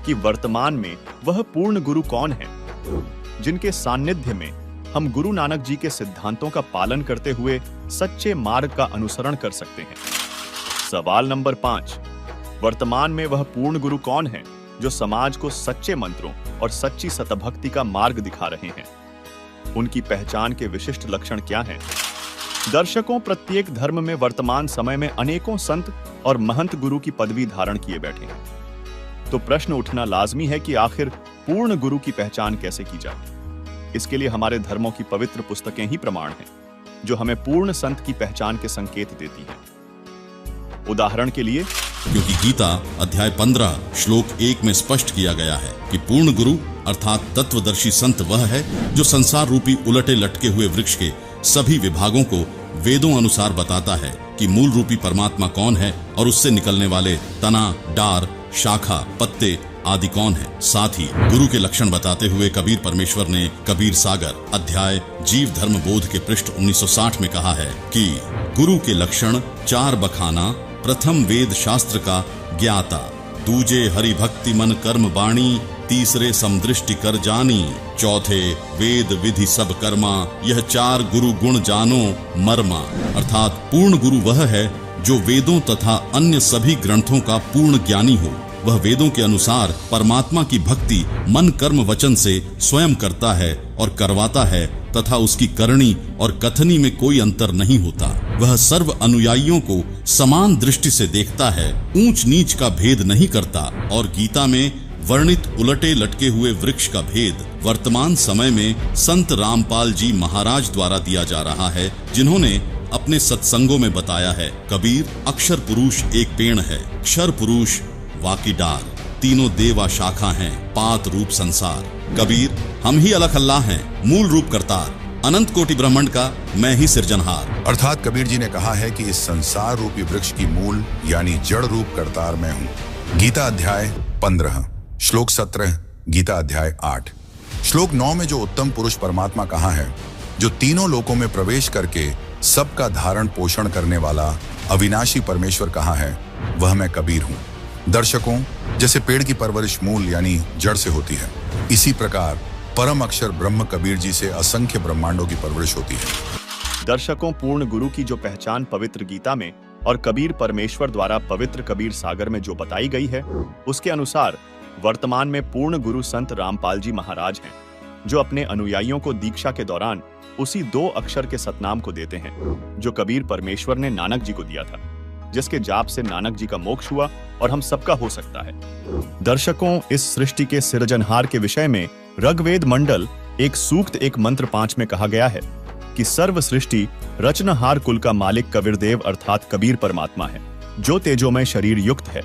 कि वर्तमान में वह पूर्ण गुरु कौन है जिनके सान्निध्य में हम गुरु नानक जी के सिद्धांतों का पालन करते हुए सच्चे मार्ग का अनुसरण कर सकते हैं। सवाल नंबर 5, वर्तमान में वह पूर्ण गुरु कौन है जो समाज को सच्चे मंत्रों और सच्ची सतभक्ति का मार्ग दिखा रहे हैं? उनकी पहचान के विशिष्ट लक्षण क्या हैं? दर्शकों, प्रत्येक धर्म में वर्तमान समय में अनेकों संत और महंत गुरु की पदवी धारण किए बैठे हैं। तो प्रश्न उठना लाजमी है कि आखिर पूर्ण गुरु की पहचान कैसे की जाए? इसके लिए हमारे धर्मों की पवित्र पुस्तकें ही प्रमाण हैं जो हमें पूर्ण संत की पहचान के संकेत देती हैं। उदाहरण के लिए, क्योंकि गीता अध्याय 15 श्लोक 1 में स्पष्ट किया गया है कि पूर्ण गुरु अर्थात तत्वदर्शी संत वह है जो संसार रूपी उलटे लटके हुए वृक्ष के सभी विभागों को वेदों अनुसार बताता है कि मूल रूपी परमात्मा कौन है और उससे निकलने वाले तना, डार, शाखा, पत्ते आदि कौन है। साथ ही गुरु के लक्षण बताते हुए कबीर परमेश्वर ने कबीर सागर अध्याय जीव धर्म बोध के पृष्ठ 1960 में कहा है कि गुरु के लक्षण 4 बखाना। प्रथम वेद शास्त्र का ज्ञाता, दूजे हरि भक्ति मन कर्म वाणी, तीसरे समदृष्टि कर जानी, चौथे वेद विधि सब कर्मा, यह 4 गुरु गुण जानो मर्मा। अर्थात पूर्ण गुरु वह है जो वेदों तथा अन्य सभी ग्रंथों का पूर्ण ज्ञानी हो। वह वेदों के अनुसार परमात्मा की भक्ति मन कर्म वचन से स्वयं करता है और करवाता है तथा उसकी करनी और कथनी में कोई अंतर नहीं होता। वह सर्व अनुयायियों को समान दृष्टि से देखता है, ऊंच नीच का भेद नहीं करता और गीता में वर्णित उलटे लटके हुए वृक्ष का भेद वर्तमान समय में संत रामपाल जी महाराज द्वारा दिया जा रहा है, जिन्होंने अपने सत्संगों में बताया है। कबीर, अक्षर पुरुष एक पेड़ है, क्षर पुरुष वाकी डार, तीनों देवा शाखा हैं, पात रूप संसार। कबीर, हम ही अलख अल्लाह हैं, मूल रूप करतार, अनंत कोटि ब्रह्मांड का मैं ही सिरजनहार। अर्थात कबीर जी ने कहा है कि इस संसार रूपी वृक्ष की मूल यानी जड़ रूप करतार मैं हूँ। गीता अध्याय 15 श्लोक 17, गीता अध्याय 8 श्लोक 9 में जो उत्तम पुरुष परमात्मा कहा है, जो तीनों लोकों में प्रवेश करके सबका धारण पोषण करने वाला अविनाशी परमेश्वर कहा है, वह मैं कबीर हूँ। दर्शकों, जैसे पेड़ की परवरिश मूल यानी जड़ से होती है, इसी प्रकार परम अक्षर ब्रह्म कबीर जी से असंख्य ब्रह्मांडों की परवरिश होती है। दर्शकों, पूर्ण गुरु की जो पहचान पवित्र गीता में और कबीर परमेश्वर द्वारा पवित्र कबीर सागर में जो बताई गई है, उसके अनुसार वर्तमान में पूर्ण गुरु संत रामपाल जी महाराज हैं, जो अपने अनुयायियों को दीक्षा के दौरान उसी 2 अक्षर के सतनाम को देते हैं जो कबीर परमेश्वर ने नानक जी को दिया था, जिसके जाप से नानक जी का मोक्ष हुआ और हम सबका हो सकता है। दर्शकों, इस सृष्टि के सिरजनहार के विषय में ऋग्वेद मंडल 1 सूक्त 1 मंत्र 5 में कहा गया है कि सर्व सृष्टि रचनहार कुल का मालिक कबीरदेव अर्थात कबीर परमात्मा है, जो तेजोमय शरीर युक्त है,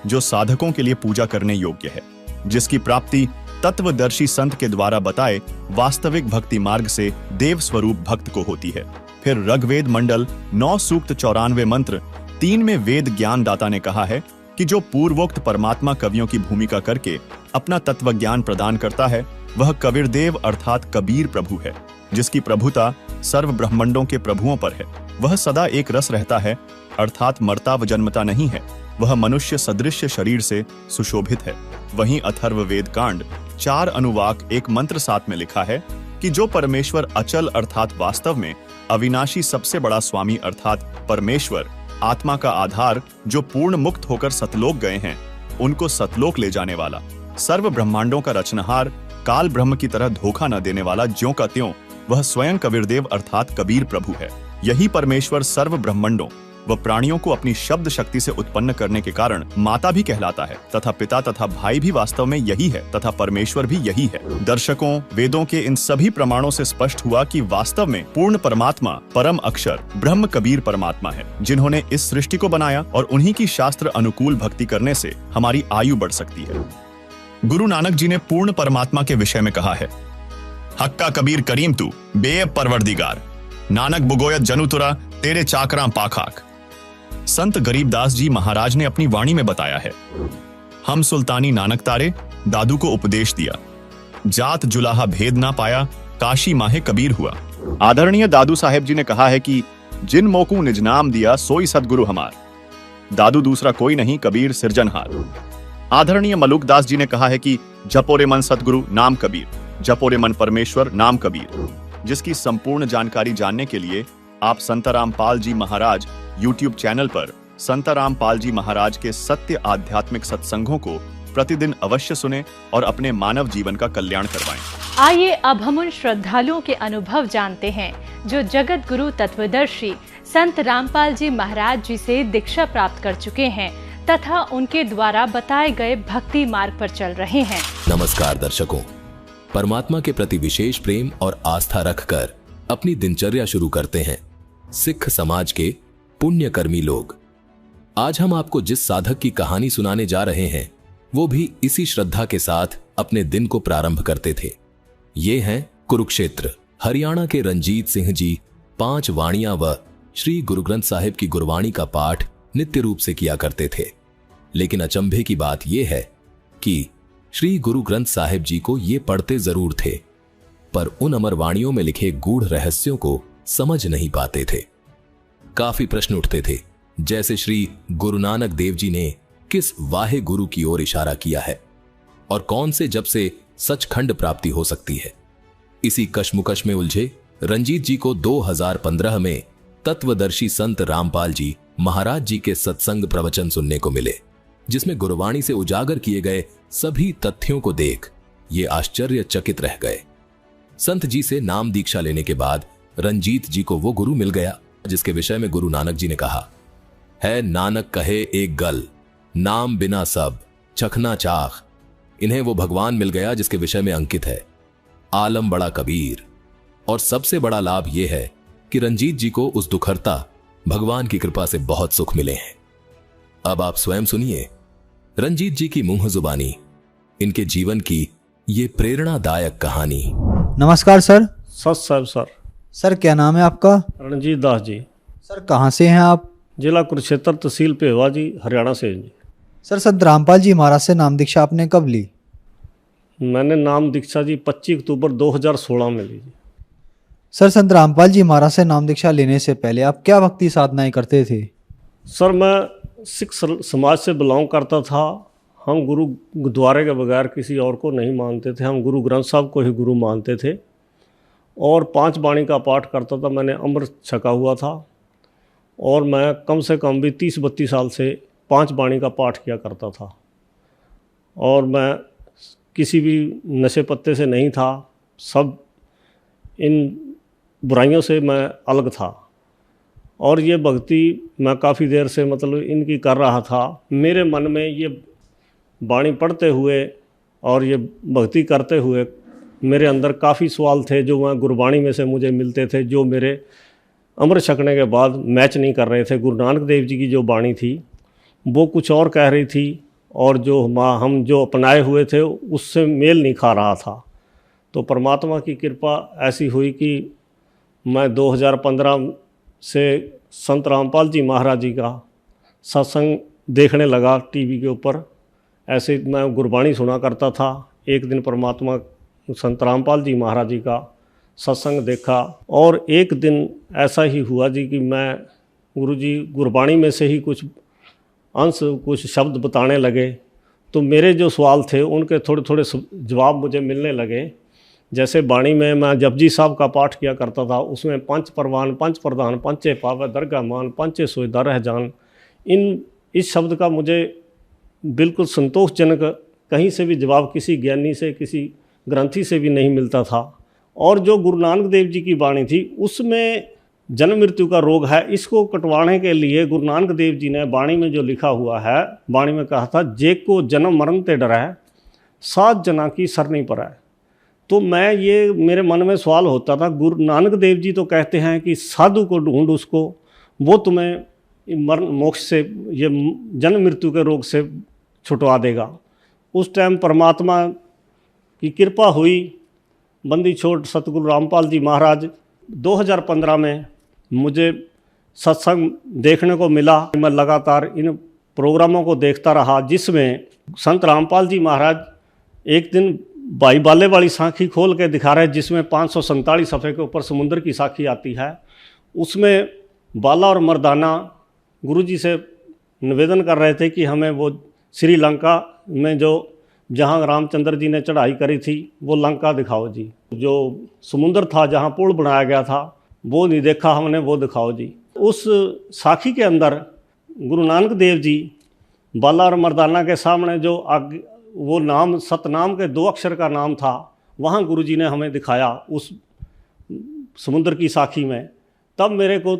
जो साधकों के लिए पूजा करने योग्य है, जिसकी प्राप्ति तत्वदर्शी संत के द्वारा बताए वास्तविक भक्ति मार्ग से देव स्वरूप भक्त को होती है। फिर ऋग्वेद मंडल 9 सूक्त 94 मंत्र 3 में वेद ज्ञान दाता ने कहा है कि जो पूर्वोक्त परमात्मा कवियों की भूमिका करके अपना तत्व ज्ञान प्रदान करता है, वह कबीरदेव अर्थात कबीर प्रभु है, जिसकी प्रभुता सर्व ब्रह्मांडों के प्रभुओं पर है। वह सदा एक रस रहता है, अर्थात मरता व जन्मता नहीं है। वह मनुष्य सदृश्य शरीर से सुशोभित है। वहीं अथर्व वेद कांड 4 अनुवाक 1 मंत्र 7 में लिखा है कि जो परमेश्वर अचल अर्थात वास्तव में अविनाशी सबसे बड़ा स्वामी अर्थात परमेश्वर आत्मा का आधार, जो पूर्ण मुक्त होकर सतलोक गए हैं, उनको सतलोक ले जाने वाला, सर्व ब्रह्मांडों का रचनहार, काल ब्रह्म की तरह धोखा न देने वाला ज्यों का त्यों, वह स्वयं कबीरदेव अर्थात कबीर प्रभु है। यही परमेश्वर सर्व ब्रह्मांडों वह प्राणियों को अपनी शब्द शक्ति से उत्पन्न करने के कारण माता भी कहलाता है तथा पिता तथा भाई भी वास्तव में यही है तथा परमेश्वर भी यही है। दर्शकों, वेदों के इन सभी प्रमाणों से स्पष्ट हुआ कि वास्तव में पूर्ण परमात्मा, परम अक्षर, ब्रह्म कबीर परमात्मा है, जिन्होंने इस सृष्टि को बनाया और उन्हीं की शास्त्र अनुकूल भक्ति करने से हमारी आयु बढ़ सकती है। गुरु नानक जी ने पूर्ण परमात्मा के विषय में कहा है, हक्का कबीर करीम तू बेअब परवरदिगार, नानक बुगोयत जनुतुरा तेरे चाकरां पाखाक। संत गरीबदास जी महाराज ने अपनी वाणी में बताया है, हम सुल्तानी नानक तारे, दादू को उपदेश दिया, जात जुलाहा भेद ना पाया, काशी माहे कबीर हुआ। आदरणीय दादू साहेब जी ने कहा है कि जिन मोकू निज नाम दिया सोई सदगुरु हमार, दादू दूसरा कोई नहीं कबीर सिरजनहार। आदरणीय मलुकदास जी ने कहा है कि जपोरे मन सतगुरु नाम कबीर, जपोरे मन परमेश्वर नाम कबीर। जिसकी संपूर्ण जानकारी जानने के लिए आप संत रामपाल जी महाराज YouTube चैनल पर संत रामपाल जी महाराज के सत्य आध्यात्मिक सत्संगों को प्रतिदिन अवश्य सुने और अपने मानव जीवन का कल्याण करवाएं। आइए अब हम उन श्रद्धालुओं के अनुभव जानते हैं जो जगत गुरु तत्वदर्शी संत रामपाल जी महाराज जी से दीक्षा प्राप्त कर चुके हैं तथा उनके द्वारा बताए गए भक्ति मार्ग पर चल रहे हैं। नमस्कार दर्शकों, परमात्मा के प्रति विशेष प्रेम और आस्था रखकर अपनी दिनचर्या शुरू करते हैं सिख समाज के पुण्यकर्मी लोग। आज हम आपको जिस साधक की कहानी सुनाने जा रहे हैं वो भी इसी श्रद्धा के साथ अपने दिन को प्रारंभ करते थे। ये हैं कुरुक्षेत्र, हरियाणा के रंजीत सिंह जी 5 वाणियां व श्री गुरु ग्रंथ साहिब की गुरबाणी का पाठ नित्य रूप से किया करते थे। लेकिन अचंभे की बात यह है कि श्री गुरु ग्रंथ साहिब जी को ये पढ़ते जरूर थे, पर उन अमर वाणियों में लिखे गूढ़ रहस्यों को समझ नहीं पाते थे। काफी प्रश्न उठते थे, जैसे श्री गुरु नानक देव जी ने किस वाहे गुरु की ओर इशारा किया है और कौन से जब से सचखंड प्राप्ति हो सकती है। इसी कश्मकश में उलझे रंजीत जी को 2015 में तत्वदर्शी संत रामपाल जी महाराज जी के सत्संग प्रवचन सुनने को मिले, जिसमें गुरबाणी से उजागर किए गए सभी तथ्यों को देख ये आश्चर्यचकित रह गए। संत जी से नाम दीक्षा लेने के बाद रंजीत जी को वो गुरु मिल गया जिसके विषय में गुरु नानक जी ने कहा है, नानक कहे एक गल, नाम बिना सब चखना चाख। इन्हें वो भगवान मिल गया जिसके विषय में अंकित है, आलम बड़ा कबीर। और सबसे बड़ा लाभ यह है कि रंजीत जी को उस दुखहर्ता भगवान की कृपा से बहुत सुख मिले हैं। अब आप स्वयं सुनिए रंजीत जी की मुंह जुबानी इनके जीवन की ये प्रेरणादायक कहानी। नमस्कार सर। सर सर क्या नाम है आपका? रणजीत दास जी। सर कहाँ से हैं आप? जिला कुरुक्षेत्र, तहसील पेवा जी, हरियाणा से जी। सर संत रामपाल जी महाराज से नाम दीक्षा आपने कब ली? मैंने नाम दीक्षा जी 25 अक्टूबर 2016 में ली जी। सर संत रामपाल जी महाराज से नाम दीक्षा लेने से पहले आप क्या भक्ति साधनाएं करते थे? सर मैं सिख समाज से बिलोंग करता था। हम गुरु द्वारे के बगैर किसी और को नहीं मानते थे। हम गुरु ग्रंथ साहब को ही गुरु मानते थे और 5 वाणी का पाठ करता था। मैंने अमृत छका हुआ था और मैं कम से कम भी 30-32 साल से 5 वाणी का पाठ किया करता था और मैं किसी भी नशे पत्ते से नहीं था। सब इन बुराइयों से मैं अलग था और ये भक्ति मैं काफ़ी देर से मतलब इनकी कर रहा था। मेरे मन में ये वाणी पढ़ते हुए और ये भक्ति करते हुए मेरे अंदर काफ़ी सवाल थे जो मैं गुरबाणी में से मुझे मिलते थे, जो मेरे अमृत छकने के बाद मैच नहीं कर रहे थे। गुरु नानक देव जी की जो वाणी थी वो कुछ और कह रही थी और जो हम जो अपनाए हुए थे उससे मेल नहीं खा रहा था। तो परमात्मा की कृपा ऐसी हुई कि मैं 2015 से संत रामपाल जी महाराज जी का सत्संग देखने लगा टीवी के ऊपर। ऐसे मैं गुरबाणी सुना करता था। एक दिन परमात्मा संत रामपाल जी महाराज जी का सत्संग देखा और एक दिन ऐसा ही हुआ जी कि मैं गुरु जी गुरबाणी में से ही कुछ अंश कुछ शब्द बताने लगे। तो मेरे जो सवाल थे उनके थोड़े थोड़े जवाब मुझे मिलने लगे। जैसे वाणी में मैं जपजी साहब का पाठ किया करता था, उसमें 5 परवान 5 प्रधान 5 पावे दरगाह मान 5 सोए दर जान, इस शब्द का मुझे बिल्कुल संतोषजनक कहीं से भी जवाब किसी ज्ञानी से किसी ग्रंथी से भी नहीं मिलता था। और जो गुरु नानक देव जी की वाणी थी उसमें जन्म मृत्यु का रोग है, इसको कटवाने के लिए गुरु नानक देव जी ने वाणी में जो लिखा हुआ है, वाणी में कहा था, जे को जन्म मरण ते डर है, 7 जना की सरनी पर है। तो मैं ये मेरे मन में सवाल होता था, गुरु नानक देव जी तो कहते हैं कि साधु को ढूंढ उसको, वो तुम्हें मरण मोक्ष से, ये जन्म मृत्यु के रोग से छुटवा देगा। उस टाइम परमात्मा की कृपा हुई, बंदी छोड़ सतगुरु रामपाल जी महाराज 2015 में मुझे सत्संग देखने को मिला। मैं लगातार इन प्रोग्रामों को देखता रहा, जिसमें संत रामपाल जी महाराज एक दिन भाई बाले वाली साखी खोल के दिखा रहे, जिसमें 547 सफ़े के ऊपर समुद्र की साखी आती है। उसमें बाला और मर्दाना गुरुजी से निवेदन कर रहे थे कि हमें वो श्रीलंका में जो जहाँ रामचंद्र जी ने चढ़ाई करी थी वो लंका दिखाओ जी, जो समुद्र था जहाँ पुल बनाया गया था वो नहीं देखा हमने, वो दिखाओ जी। उस साखी के अंदर गुरु नानक देव जी बाला और मर्दाना के सामने जो वो नाम सतनाम के 2 अक्षर का नाम था, वहाँ गुरुजी ने हमें दिखाया उस समुद्र की साखी में। तब मेरे को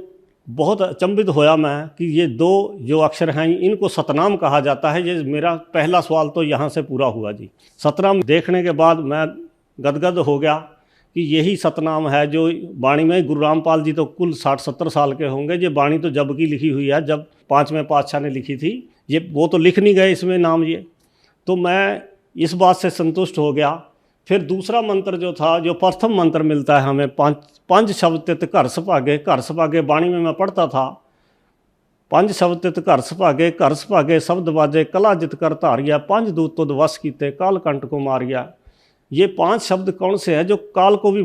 बहुत अचंभित होया मैं कि ये 2 जो अक्षर हैं इनको सतनाम कहा जाता है। ये मेरा पहला सवाल तो यहाँ से पूरा हुआ जी। सतनाम देखने के बाद मैं गदगद हो गया कि यही सतनाम है जो वाणी में, गुरु रामपाल जी तो कुल 60-70 साल के होंगे, ये वाणी तो जब की लिखी हुई है, जब 5वें पातशाह ने लिखी थी, ये वो तो लिख नहीं गए इसमें नाम ये। तो मैं इस बात से संतुष्ट हो गया। फिर दूसरा मंत्र जो था, जो प्रथम मंत्र मिलता है हमें, 5 शब्द तित घर सभागे, घर सभागे वाणी में मैं पढ़ता था, 5 शब्द तित घर सभागे शब्द बाजे कला जित कर धारिया, 5 दूत तो वश कीते काल कंठ को मारिया। ये 5 शब्द कौन से हैं जो काल को भी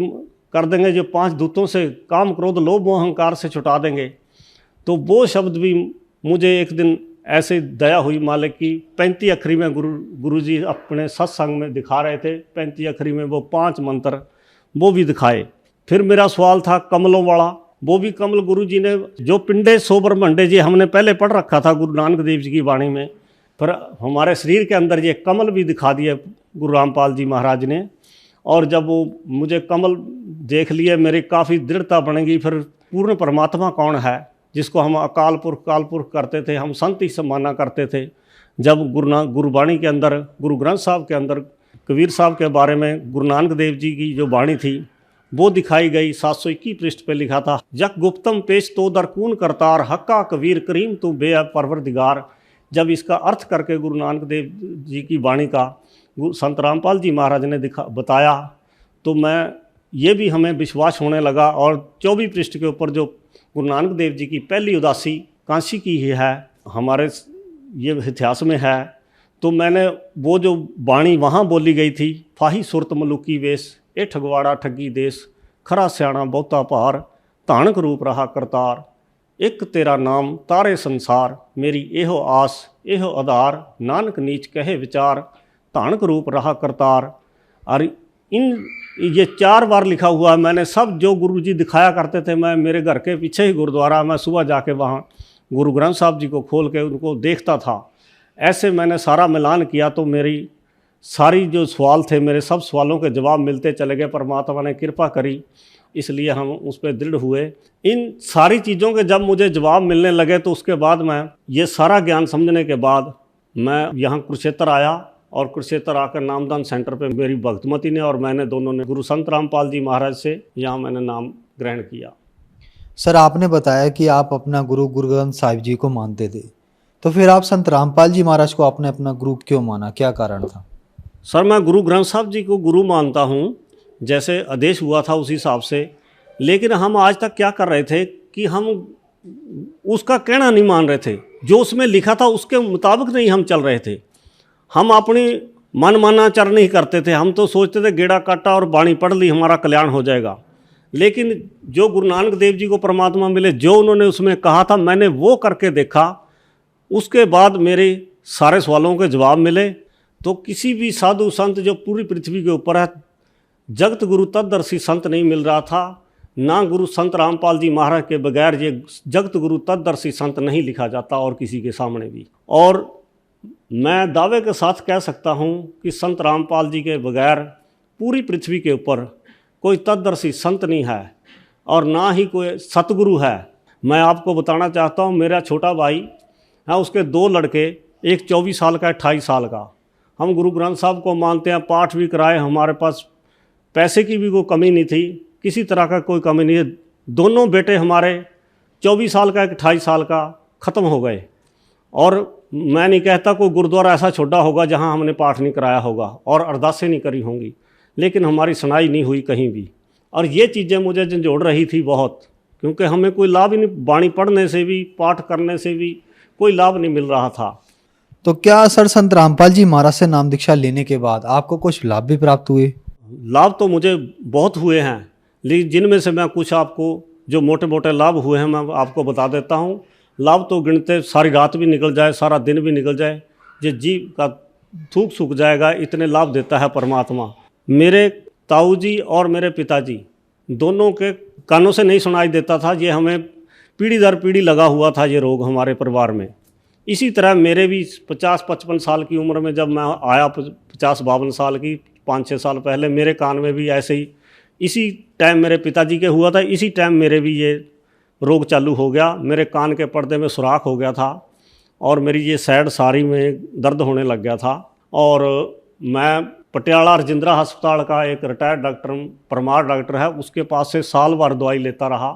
कर देंगे, जो 5 दूतों से काम क्रोध लोभ मोह अहंकार से छुटा देंगे। तो वो शब्द भी मुझे एक दिन ऐसे दया हुई मालिक की, 35 अखरी में गुरुजी अपने सत्संग में दिखा रहे थे, 35 अखरी में वो 5 मंत्र वो भी दिखाए। फिर मेरा सवाल था कमलों वाला, वो भी कमल गुरुजी ने जो पिंडे सो ब्रह्मंडे जी हमने पहले पढ़ रखा था गुरु नानक देव जी की वाणी में, पर हमारे शरीर के अंदर ये कमल भी दिखा दिए गुरु रामपाल जी महाराज ने। और जब वो मुझे कमल देख लिए, मेरी काफ़ी दृढ़ता बनेगी फिर पूर्ण परमात्मा कौन है, जिसको हम अकाल पुरख काल पुरख करते थे, हम संत ही सम्माना करते थे। जब गुरुवाणी के अंदर, गुरु ग्रंथ साहब के अंदर कबीर साहब के बारे में गुरु नानक देव जी की जो वाणी थी वो दिखाई गई, 721 पृष्ठ पे लिखा था, जक गुप्तम पेश तो दरकून करतार, हक्का कबीर करीम तू बे परवरदिगार। जब इसका अर्थ करके गुरु नानक देव जी की वाणी का संत रामपाल जी महाराज ने बताया, तो मैं ये भी हमें विश्वास होने लगा। और 24 पृष्ठ के ऊपर जो गुरु नानक देव जी की पहली उदासी कांसी की ही है, हमारे ये इतिहास में है। तो मैंने वो जो वाणी वहाँ बोली गई थी, फाही सुरत मलुकी वेश, ए ठगवाड़ा ठगी देश, खरा स्याणा बहुता भार, धानक रूप रहा करतार, एक तेरा नाम तारे संसार, मेरी एहो आस एहो आधार, नानक नीच कहे विचार, धानक रूप रहा करतार। और इन ये 4 बार लिखा हुआ है। मैंने सब जो गुरु जी दिखाया करते थे, मैं मेरे घर के पीछे ही गुरुद्वारा, मैं सुबह जाके वहाँ गुरु ग्रंथ साहब जी को खोल के उनको देखता था। ऐसे मैंने सारा मिलान किया तो मेरी सारी जो सवाल थे, मेरे सब सवालों के जवाब मिलते चले गए। परमात्मा ने कृपा करी, इसलिए हम उस पर दृढ़ हुए। इन सारी चीज़ों के जब मुझे जवाब मिलने लगे तो उसके बाद मैं ये सारा ज्ञान समझने के बाद मैं यहाँ कुरुक्षेत्र आया। और कुरुक्षेत्र आकर नामदान सेंटर पे मेरी भक्तमती ने और मैंने दोनों ने गुरु संत रामपाल जी महाराज से यहाँ मैंने नाम ग्रहण किया। सर, आपने बताया कि आप अपना गुरु ग्रंथ साहिब जी को मानते थे, तो फिर आप संत रामपाल जी महाराज को आपने अपना गुरु क्यों माना, क्या कारण था? सर, मैं गुरु ग्रंथ साहब जी को गुरु मानता हूँ, जैसे आदेश हुआ था उसी हिसाब से। लेकिन हम आज तक क्या कर रहे थे कि हम उसका कहना नहीं मान रहे थे, जो उसमें लिखा था उसके मुताबिक नहीं हम चल रहे थे। हम अपनी मनमानाचार नहीं करते थे। हम तो सोचते थे गेड़ा काटा और बाणी पढ़ ली हमारा कल्याण हो जाएगा। लेकिन जो गुरु नानक देव जी को परमात्मा मिले, जो उन्होंने उसमें कहा था, मैंने वो करके देखा। उसके बाद मेरे सारे सवालों के जवाब मिले। तो किसी भी साधु संत जो पूरी पृथ्वी के ऊपर है, जगत गुरु तददर्शी संत नहीं मिल रहा था। ना गुरु संत रामपाल जी महाराज के बगैर ये जगत गुरु तददर्शी संत नहीं लिखा जाता और किसी के सामने भी। और मैं दावे के साथ कह सकता हूँ कि संत रामपाल जी के बगैर पूरी पृथ्वी के ऊपर कोई तददर्शी संत नहीं है। और ना ही कोई सतगुरु है। मैं आपको बताना चाहता हूँ, मेरा छोटा भाई है, उसके 2 लड़के, एक 24 साल का, 28 साल का। हम गुरु ग्रंथ साहब को मानते हैं, पाठ भी कराए, हमारे पास पैसे की भी कोई कमी नहीं थी, किसी तरह का कोई कमी नहीं है। दोनों बेटे हमारे 24 साल का, 28 साल का, ख़त्म हो गए। और मैं नहीं कहता कोई गुरुद्वारा ऐसा छोटा होगा जहां हमने पाठ नहीं कराया होगा और अरदासें नहीं करी होंगी, लेकिन हमारी सुनाई नहीं हुई कहीं भी। और ये चीज़ें मुझे झंझोड़ रही थी बहुत, क्योंकि हमें कोई लाभ ही नहीं, बाणी पढ़ने से भी, पाठ करने से भी कोई लाभ नहीं मिल रहा था। तो क्या सर संत रामपाल जी महाराज से नाम दीक्षा लेने के बाद आपको कुछ लाभ भी प्राप्त हुए? लाभ तो मुझे बहुत हुए हैं, लेकिन जिनमें से मैं कुछ आपको जो मोटे मोटे लाभ हुए हैं मैं आपको बता देता हूँ। लाभ तो गिनते सारी रात भी निकल जाए, सारा दिन भी निकल जाए, ये जीव का थूक सूख जाएगा, इतने लाभ देता है परमात्मा। मेरे ताऊ जी और मेरे पिताजी दोनों के कानों से नहीं सुनाई देता था, ये हमें पीढ़ी दर पीढ़ी लगा हुआ था ये रोग हमारे परिवार में। इसी तरह मेरे भी 50-55 साल की उम्र में जब मैं आया, 50-52 साल की, 5-6 साल पहले, मेरे कान में भी ऐसे ही, इसी टाइम मेरे पिताजी के हुआ था, इसी टाइम मेरे भी ये रोग चालू हो गया। मेरे कान के पर्दे में सुराख हो गया था और मेरी ये साइड सारी में दर्द होने लग गया था। और मैं पटियाला राजेंद्रा अस्पताल का एक रिटायर्ड डॉक्टर, परमार डॉक्टर है, उसके पास से साल भर दवाई लेता रहा।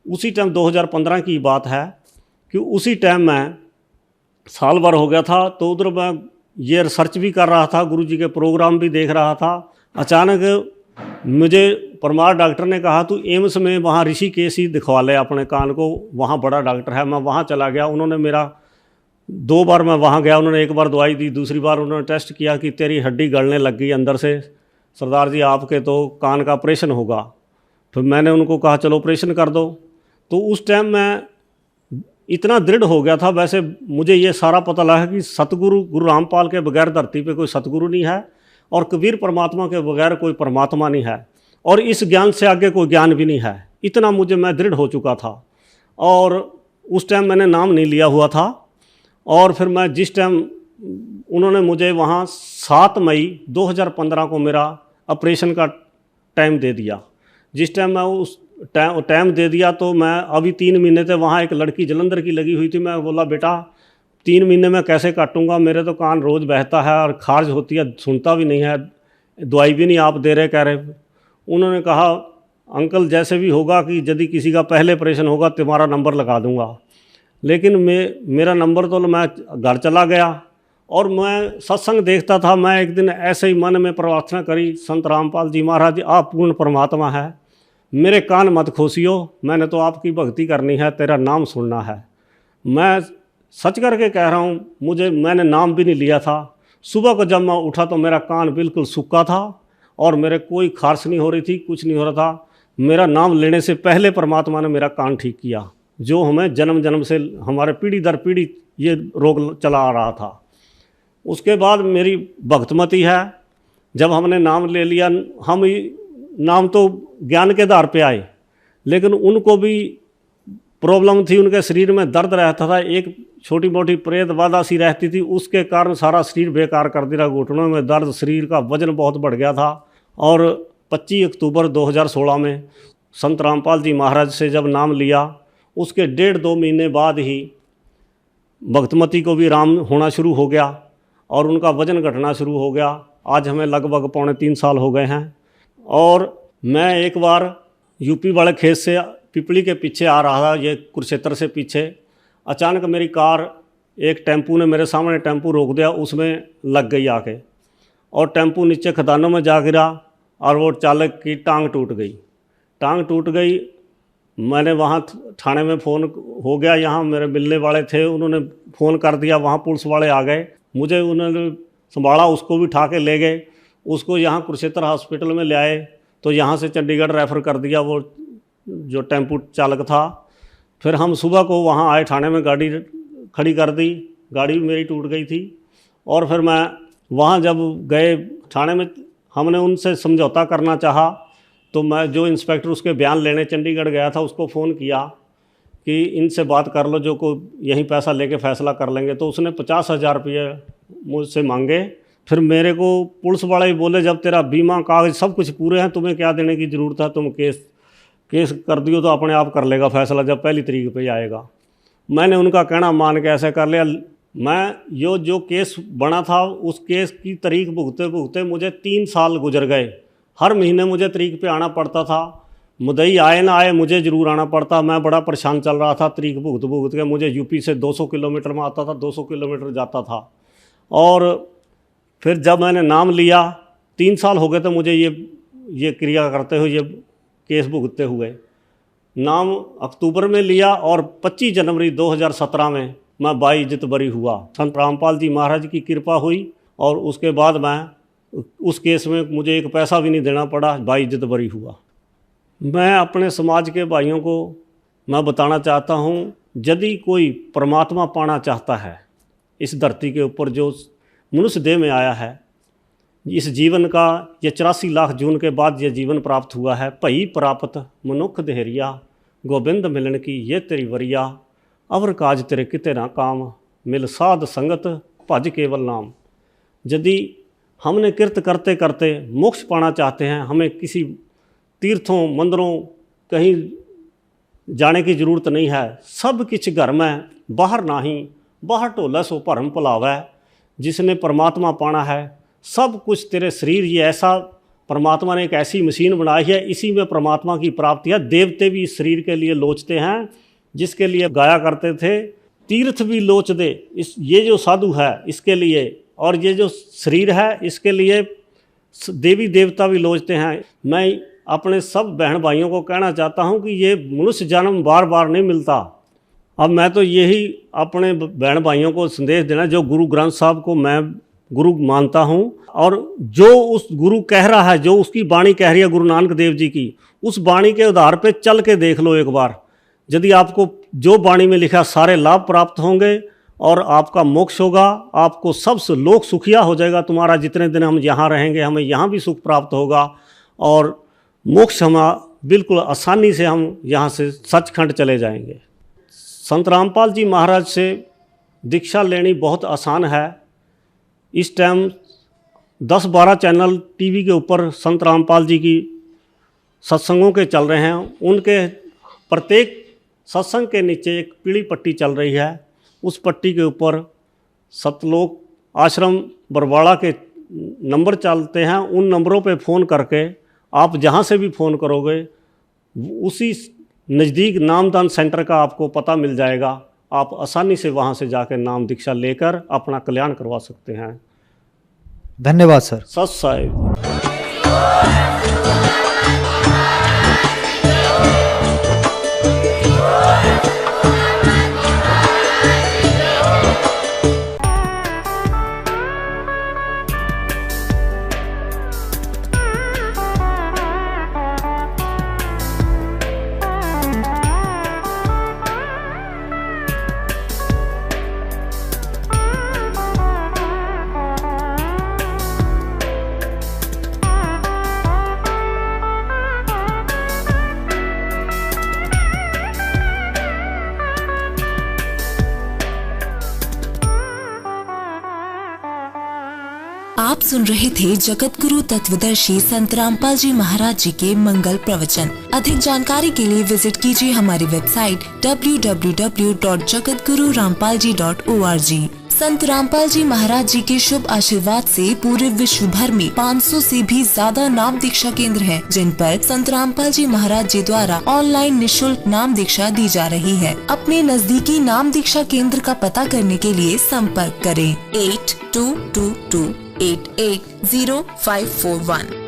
उसी टाइम 2015 की बात है कि उसी टाइम मैं साल भर हो गया था, तो उधर मैं ये रिसर्च भी कर रहा था, गुरुजी के प्रोग्राम भी देख रहा था। अचानक मुझे परमार डॉक्टर ने कहा तू एम्स में वहाँ ऋषिकेश ही दिखवा ले अपने कान को, वहाँ बड़ा डॉक्टर है। मैं वहाँ चला गया, उन्होंने मेरा 2 बार मैं वहाँ गया, उन्होंने 1 बार दवाई दी, दूसरी बार उन्होंने टेस्ट किया कि तेरी हड्डी गलने लग गई अंदर से, सरदार जी आपके तो कान का ऑपरेशन होगा। फिर मैंने उनको कहा चलो ऑपरेशन कर दो। तो उस टाइम मैं इतना दृढ़ हो गया था। वैसे मुझे ये सारा पता लगा कि सतगुरु गुरु रामपाल के बगैर धरती पे कोई सतगुरु नहीं है और कबीर परमात्मा के बगैर कोई परमात्मा नहीं है, और इस ज्ञान से आगे कोई ज्ञान भी नहीं है। इतना मैं दृढ़ हो चुका था। और उस टाइम मैंने नाम नहीं लिया हुआ था। और फिर मैं जिस टाइम उन्होंने मुझे वहाँ 7 मई 2015 को मेरा ऑपरेशन का टाइम दे दिया। जिस टाइम मैं उस टाइम दे दिया तो मैं अभी 3 महीने थे वहाँ, एक लड़की जलंधर की लगी हुई थी। मैं बोला बेटा 3 महीने में कैसे काटूंगा, मेरे तो कान रोज़ बहता है और खारिज होती है, सुनता भी नहीं है, दवाई भी नहीं आप दे रहे, कह रहे। उन्होंने कहा अंकल जैसे भी होगा कि यदि किसी का पहले ऑपरेशन होगा तुम्हारा नंबर लगा दूंगा। लेकिन मेरा नंबर तो मैं घर चला गया और मैं सत्संग देखता था। मैं एक दिन ऐसे ही मन में प्रार्थना करी, संत रामपाल जी महाराज आप पूर्ण परमात्मा है, मेरे कान मत खोसियो, मैंने तो आपकी भक्ति करनी है, तेरा नाम सुनना है। मैं सच करके कह रहा हूँ, मैंने नाम भी नहीं लिया था। सुबह को जब मैं उठा तो मेरा कान बिल्कुल सूखा था और मेरे कोई खारिश नहीं हो रही थी, कुछ नहीं हो रहा था। मेरा नाम लेने से पहले परमात्मा ने मेरा कान ठीक किया, जो हमें जन्म जन्म से हमारे पीढ़ी दर पीढ़ी ये रोग चला आ रहा था। उसके बाद मेरी भक्तमती है, जब हमने नाम ले लिया, हम नाम तो ज्ञान के आधार पे आए, लेकिन उनको भी प्रॉब्लम थी, उनके शरीर में दर्द रहता था, एक छोटी मोटी प्रेत बाधा सी रहती थी, उसके कारण सारा शरीर बेकार कर दिया, घुटनों में दर्द, शरीर का वजन बहुत बढ़ गया था। और 25 अक्टूबर 2016 में संत रामपाल जी महाराज से जब नाम लिया, उसके 1.5-2 महीने बाद ही भक्तमती को भी आराम होना शुरू हो गया और उनका वजन घटना शुरू हो गया। आज हमें लगभग 3.25 साल हो गए हैं। और मैं एक बार यूपी वाले खेत से पिपली के पीछे आ रहा था, ये कुरुक्षेत्र से पीछे, अचानक मेरी कार, एक टेम्पू ने मेरे सामने टेम्पू रोक दिया, उसमें लग गई आके और टेम्पू नीचे खदानों में जा गिरा और वो चालक की टांग टूट गई। मैंने वहाँ थाने में फ़ोन हो गया, यहाँ मेरे मिलने वाले थे, उन्होंने फ़ोन कर दिया, वहाँ पुलिस वाले आ गए, मुझे उन्होंने संभाला, उसको भी उठा के ले गए, उसको यहाँ कुरुक्षेत्र हॉस्पिटल में ले आए, तो यहाँ से चंडीगढ़ रेफ़र कर दिया वो जो टेम्पू चालक था। फिर हम सुबह को वहाँ आए, थाने में गाड़ी खड़ी कर दी, गाड़ी मेरी टूट गई थी। और फिर मैं वहाँ जब गए थाने में, हमने उनसे समझौता करना चाहा, तो मैं जो इंस्पेक्टर उसके बयान लेने चंडीगढ़ गया था उसको फ़ोन किया कि इनसे बात कर लो, जो को यहीं पैसा लेके फ़ैसला कर लेंगे। तो उसने 50,000 रुपये मुझसे मांगे। फिर मेरे को पुलिस वाले ही बोले जब तेरा बीमा कागज सब कुछ पूरे हैं, तुम्हें क्या देने की ज़रूरत है, तुम केस कर दियो तो अपने आप कर लेगा फैसला जब पहली तारीख पे आएगा। मैंने उनका कहना मान के ऐसे कर लिया। मैं जो केस बना था उस केस की तारीख भुगते भुगते मुझे 3 साल गुजर गए। हर महीने मुझे तारीख पे आना पड़ता था, मुद्दई आए ना आए मुझे ज़रूर आना पड़ता। मैं बड़ा परेशान चल रहा था, तारीख भुगत भुगत के मुझे यूपी से 200 किलोमीटर में आता था, 200 किलोमीटर जाता था। और फिर जब मैंने नाम लिया 3 साल हो गए थे मुझे ये क्रिया करते हुए, ये केस भुगतते हुए। नाम अक्टूबर में लिया और 25 जनवरी 2017 में मैं बाइज्जत बरी हुआ। संत रामपाल जी महाराज की कृपा हुई और उसके बाद मैं उस केस में मुझे एक पैसा भी नहीं देना पड़ा, बाइज्जत बरी हुआ। मैं अपने समाज के भाइयों को मैं बताना चाहता हूँ, यदि कोई परमात्मा पाना चाहता है इस धरती के ऊपर जो मनुष्य देह में आया है, इस जीवन का ये 84 लाख जून के बाद ये जीवन प्राप्त हुआ है। भई प्राप्त मनुख देहरिया, गोबिंद मिलन की ये तेरी वरिया, अवर काज तेरे किते ना काम, मिल साध संगत भज केवल नाम। यदि हमने कृत करते करते मोक्ष पाना चाहते हैं, हमें किसी तीर्थों मंदिरों कहीं जाने की ज़रूरत नहीं है। सब किछ घर में बाहर नाही, बाहर ढोला सो भरम भुलावै। जिसने परमात्मा पाना है सब कुछ तेरे शरीर, ये ऐसा परमात्मा ने एक ऐसी मशीन बनाई है, इसी में परमात्मा की प्राप्ति है। देवते भी इस शरीर के लिए लोचते हैं, जिसके लिए गाया करते थे तीर्थ भी लोच दे। ये जो साधु है इसके लिए, और ये जो शरीर है इसके लिए देवी देवता भी लोचते हैं। मैं अपने सब बहन भाइयों को कहना चाहता हूँ कि ये मनुष्य जन्म बार बार नहीं मिलता। अब मैं तो यही अपने बहन भाइयों को संदेश देना, जो गुरु ग्रंथ साहब को मैं गुरु मानता हूँ, और जो उस गुरु कह रहा है, जो उसकी वाणी कह रही है गुरु नानक देव जी की, उस वाणी के आधार पे चल के देख लो एक बार। यदि आपको जो वाणी में लिखा सारे लाभ प्राप्त होंगे और आपका मोक्ष होगा, आपको सबसे लोक सुखिया हो जाएगा। तुम्हारा जितने दिन हम यहाँ रहेंगे हमें यहाँ भी सुख प्राप्त होगा, और मोक्ष हम बिल्कुल आसानी से हम यहाँ से सचखंड चले जाएंगे। संत रामपाल जी महाराज से दीक्षा लेनी बहुत आसान है। इस टाइम 10-12 चैनल टीवी के ऊपर संत रामपाल जी की सत्संगों के चल रहे हैं। उनके प्रत्येक सत्संग के नीचे एक पीली पट्टी चल रही है। उस पट्टी के ऊपर सतलोक आश्रम बरवाड़ा के नंबर चलते हैं। उन नंबरों पे फ़ोन करके आप जहाँ से भी फ़ोन करोगे उसी नज़दीक नामदान सेंटर का आपको पता मिल जाएगा। आप आसानी से वहाँ से जाकर नाम दीक्षा लेकर अपना कल्याण करवा सकते हैं। धन्यवाद सर। सत साहिब। आप सुन रहे थे जगत गुरु तत्वदर्शी संत रामपाल जी महाराज जी के मंगल प्रवचन। अधिक जानकारी के लिए विजिट कीजिए हमारी वेबसाइट www.jagatgururampalji.org। संत रामपाल जी महाराज जी के शुभ आशीर्वाद से पूरे विश्व भर में 500 से भी ज्यादा नाम दीक्षा केंद्र हैं, जिन पर संत रामपाल जी महाराज जी द्वारा ऑनलाइन निशुल्क नाम दीक्षा दी जा रही है। अपने नजदीकी नाम दीक्षा केंद्र का पता करने के लिए संपर्क करें 8222880541।